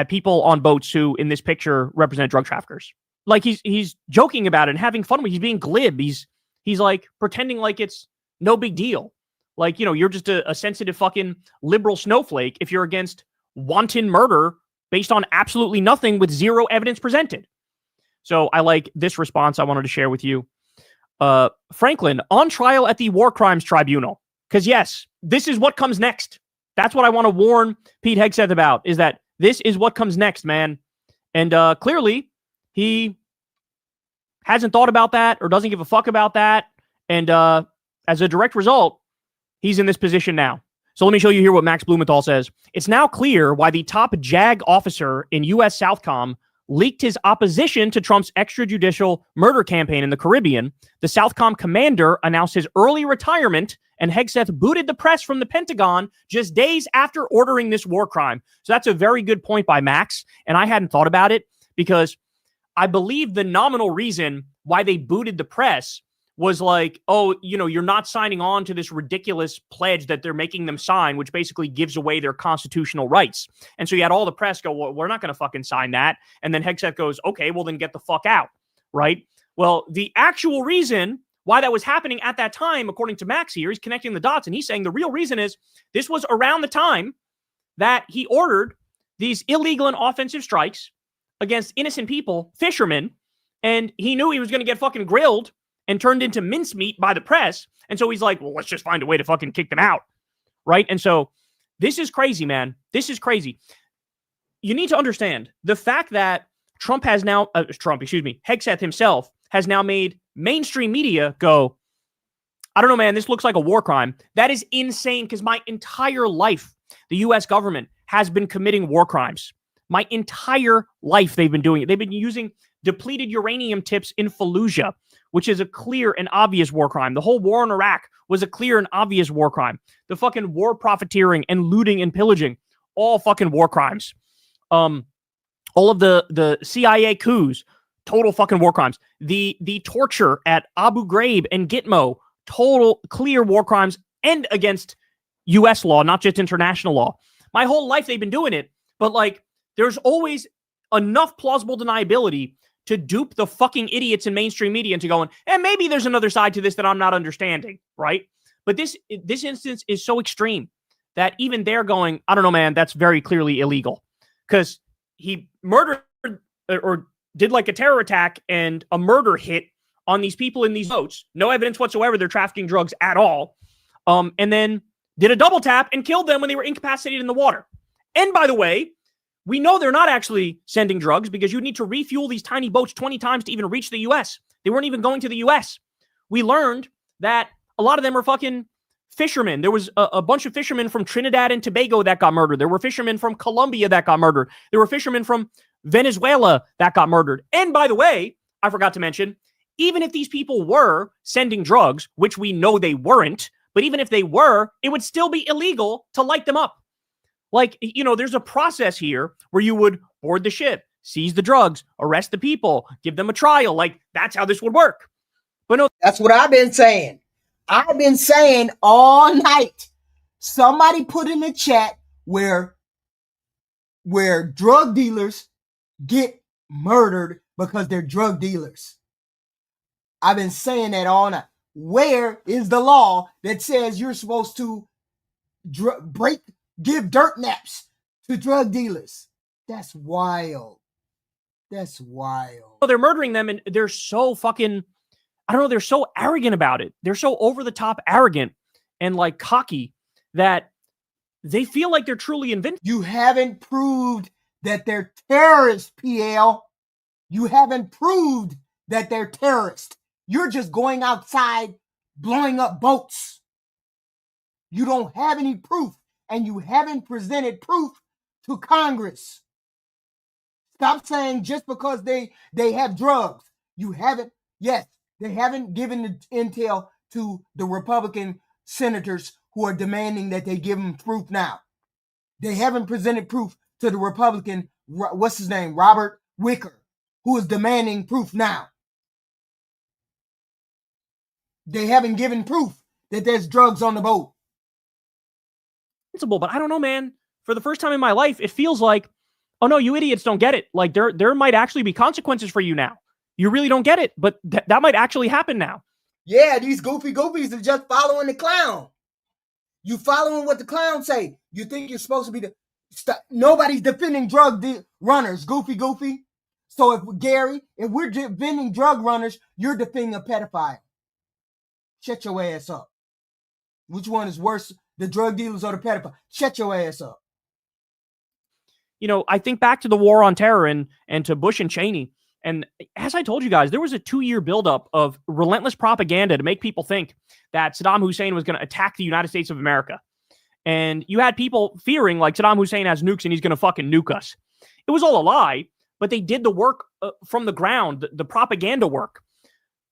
people on boats who in this picture represent drug traffickers. Like he's joking about it and having fun with it. He's being glib. He's like pretending like it's no big deal. Like, you're just a sensitive fucking liberal snowflake if you're against wanton murder based on absolutely nothing with zero evidence presented. So I like this response I wanted to share with you. Franklin, on trial at the War Crimes Tribunal. Because yes, this is what comes next. That's what I want to warn Pete Hegseth about, is that this is what comes next, man. And clearly, he hasn't thought about that or doesn't give a fuck about that. And as a direct result, he's in this position now. So let me show you here what Max Blumenthal says. It's now clear why the top JAG officer in U.S. Southcom leaked his opposition to Trump's extrajudicial murder campaign in the Caribbean. The Southcom commander announced his early retirement, and Hegseth booted the press from the Pentagon just days after ordering this war crime. So that's a very good point by Max, and I hadn't thought about it because I believe the nominal reason why they booted the press was like, oh, you know, you're not signing on to this ridiculous pledge that they're making them sign, which basically gives away their constitutional rights. And so you had all the press go, well, we're not going to fucking sign that. And then Hegseth goes, okay, well, then get the fuck out, right? Well, the actual reason why that was happening at that time, according to Max here, he's connecting the dots, and he's saying the real reason is this was around the time that he ordered these illegal and offensive strikes against innocent people, fishermen, and he knew he was going to get fucking grilled and turned into mincemeat by the press. And so he's like, well, let's just find a way to fucking kick them out, right? And so this is crazy, man. This is crazy. You need to understand the fact that Hegseth himself has now made mainstream media go, I don't know, man, this looks like a war crime. That is insane because my entire life, the U.S. government has been committing war crimes. My entire life, they've been doing it. They've been using depleted uranium tips in Fallujah, which is a clear and obvious war crime. The whole war in Iraq was a clear and obvious war crime. The fucking war profiteering and looting and pillaging, all fucking war crimes. All of the CIA coups, total fucking war crimes. The torture at Abu Ghraib and Gitmo, total clear war crimes and against U.S. law, not just international law. My whole life they've been doing it, but like there's always enough plausible deniability to dupe the fucking idiots in mainstream media into going, and maybe there's another side to this that I'm not understanding, right? But this instance is so extreme that even they're going, I don't know, man, that's very clearly illegal. Because he murdered or did like a terror attack and a murder hit on these people in these boats. No evidence whatsoever they're trafficking drugs at all. And then did a double tap and killed them when they were incapacitated in the water. And by the way, we know they're not actually sending drugs because you need to refuel these tiny boats 20 times to even reach the U.S. They weren't even going to the U.S. We learned that a lot of them are fucking fishermen. There was a bunch of fishermen from Trinidad and Tobago that got murdered. There were fishermen from Colombia that got murdered. There were fishermen from Venezuela that got murdered. And by the way, I forgot to mention, even if these people were sending drugs, which we know they weren't, but even if they were, it would still be illegal to light them up. Like, you know, there's a process here where you would board the ship, seize the drugs, arrest the people, give them a trial. Like, that's how this would work. But no, that's what I've been saying. I've been saying all night. Somebody put in the chat where drug dealers get murdered because they're drug dealers. I've been saying that all night. Where is the law that says you're supposed to give dirt naps to drug dealers? That's wild. That's wild. They're murdering them and they're so fucking, I don't know, they're so arrogant about it. They're so over the top arrogant and like cocky that they feel like they're truly invincible. You haven't proved that they're terrorists, PL. You haven't proved that they're terrorists. You're just going outside blowing up boats. You don't have any proof, and you haven't presented proof to Congress. Stop saying just because they have drugs. You haven't, yes, they haven't given the intel to the Republican senators who are demanding that they give them proof now. They haven't presented proof to the Republican, what's his name, Robert Wicker, who is demanding proof now. They haven't given proof that there's drugs on the boat. But I don't know, man. For the first time in my life, it feels like, oh no, you idiots don't get it. Like there might actually be consequences for you now. You really don't get it, but that might actually happen now. Yeah, these goofy goofies are just following the clown. You following what the clown say. You think you're supposed to be nobody's defending drug runners, goofy. So if we're defending drug runners, you're defending a pedophile. Shut your ass up. Which one is worse, the drug dealers or the pedophile? Shut your ass up. You know, I think back to the war on terror and to Bush and Cheney. And as I told you guys, there was a 2-year buildup of relentless propaganda to make people think that Saddam Hussein was going to attack the United States of America. And you had people fearing like Saddam Hussein has nukes and he's going to fucking nuke us. It was all a lie, but they did the work from the ground, the propaganda work.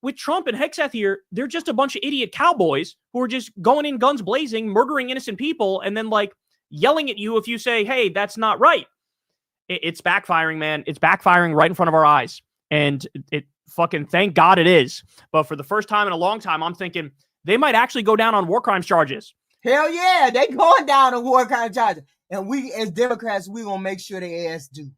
With Trump and Hegseth here, they're just a bunch of idiot cowboys who are just going in guns blazing, murdering innocent people, and then like yelling at you if you say, hey, that's not right. It's backfiring, man. It's backfiring right in front of our eyes. And it fucking, thank God it is. But for the first time in a long time, I'm thinking they might actually go down on war crimes charges. Hell yeah, they going down on war crimes charges. And we, as Democrats, we going to make sure they ass do.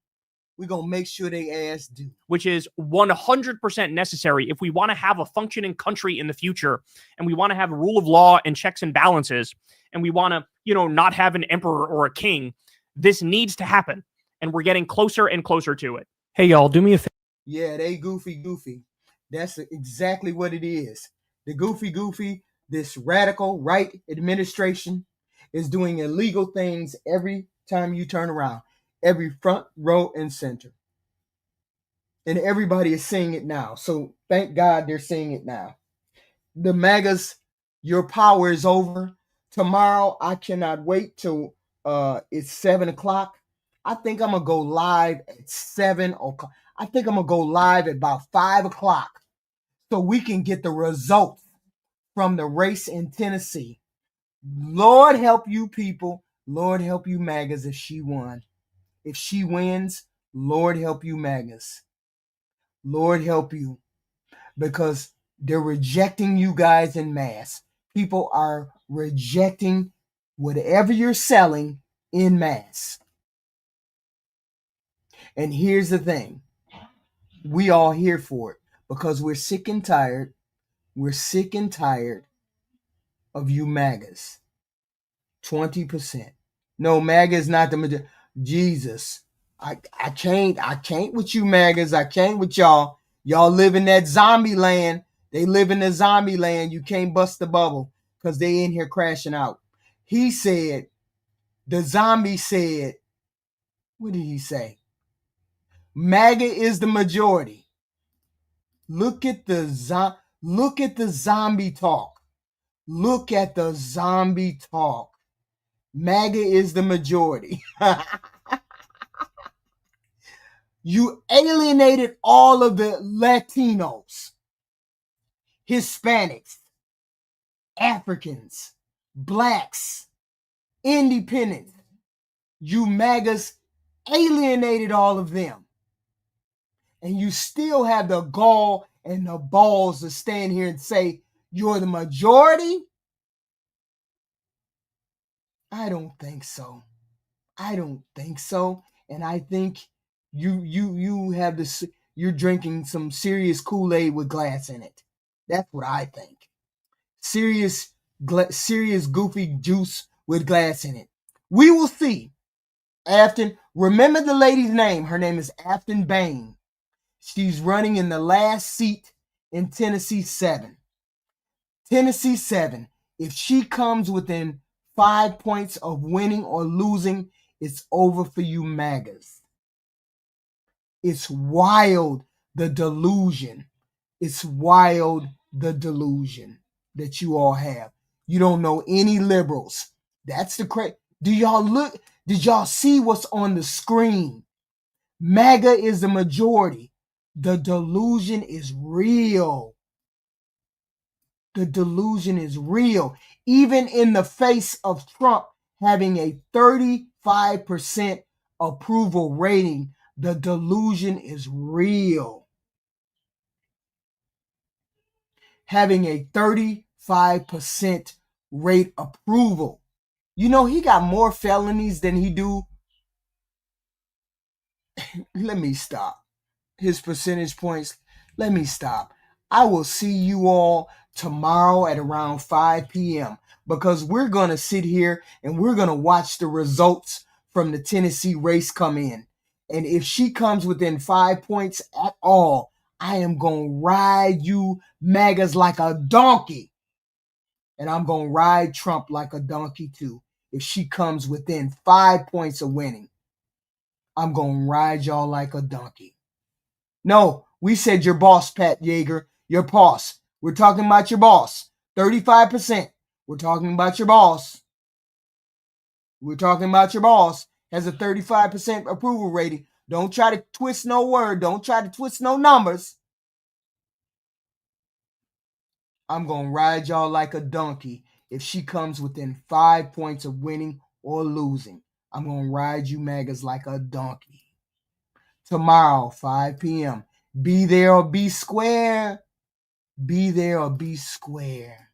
We're going to make sure they ass do. Which is 100% necessary if we want to have a functioning country in the future, and we want to have rule of law and checks and balances, and we want to, you know, not have an emperor or a king. This needs to happen. And we're getting closer and closer to it. Hey, y'all, do me a favor. Yeah, they goofy. That's exactly what it is. The goofy, this radical right administration is doing illegal things every time you turn around. Every front row and center. And everybody is seeing it now. So thank God they're seeing it now. The MAGAs, your power is over. Tomorrow, I cannot wait till it's 7 o'clock. I think I'm going to go live at 7 o'clock. I think I'm going to go live at about 5 o'clock so we can get the results from the race in Tennessee. Lord help you people. Lord help you MAGAs if she won. If she wins, Lord help you MAGAs. Lord help you. Because they're rejecting you guys in mass. People are rejecting whatever you're selling in mass. And here's the thing. We all here for it because we're sick and tired. We're sick and tired of you MAGAs. 20%. No, MAGA is not the majority. Jesus. I can't with you MAGAs. I can't with y'all. Y'all live in that zombie land. They live in the zombie land. You can't bust the bubble because they in here crashing out. He said, the zombie said, what did he say? MAGA is the majority. Look at the zombie talk. Look at the zombie talk. MAGA is the majority. You alienated all of the Latinos, Hispanics, Africans, blacks, independents. You MAGAs alienated all of them. And you still have the gall and the balls to stand here and say you're the majority? I don't think so. I don't think so. And I think you have this, you're drinking some serious Kool-Aid with glass in it. That's what I think. Serious goofy juice with glass in it. We will see. Afton, remember the lady's name. Her name is Afton Bain. She's running in the last seat in Tennessee 7. Tennessee 7. If she comes within 5 points of winning or losing, it's over for you MAGAs. It's wild, the delusion. It's wild, the delusion that you all have. You don't know any liberals. That's the crazy. Do y'all look? Did y'all see what's on the screen? MAGA is the majority. The delusion is real. The delusion is real. Even in the face of Trump having a 35% approval rating, the delusion is real. Having a 35% rate approval. You know, he got more felonies than he do. Let me stop. His percentage points. Let me stop. I will see you all tomorrow at around 5 p.m. because we're going to sit here and we're going to watch the results from the Tennessee race come in. And if she comes within 5 points at all, I am going to ride you MAGAs like a donkey. And I'm going to ride Trump like a donkey too. If she comes within 5 points of winning, I'm going to ride y'all like a donkey. No, we said your boss, Pat Yeager, your boss. We're talking about your boss. 35%. We're talking about your boss. We're talking about your boss. Has a 35% approval rating. Don't try to twist no word. Don't try to twist no numbers. I'm going to ride y'all like a donkey if she comes within 5 points of winning or losing. I'm going to ride you MAGAs like a donkey. Tomorrow, 5 p.m. Be there or be square. Be there or be square.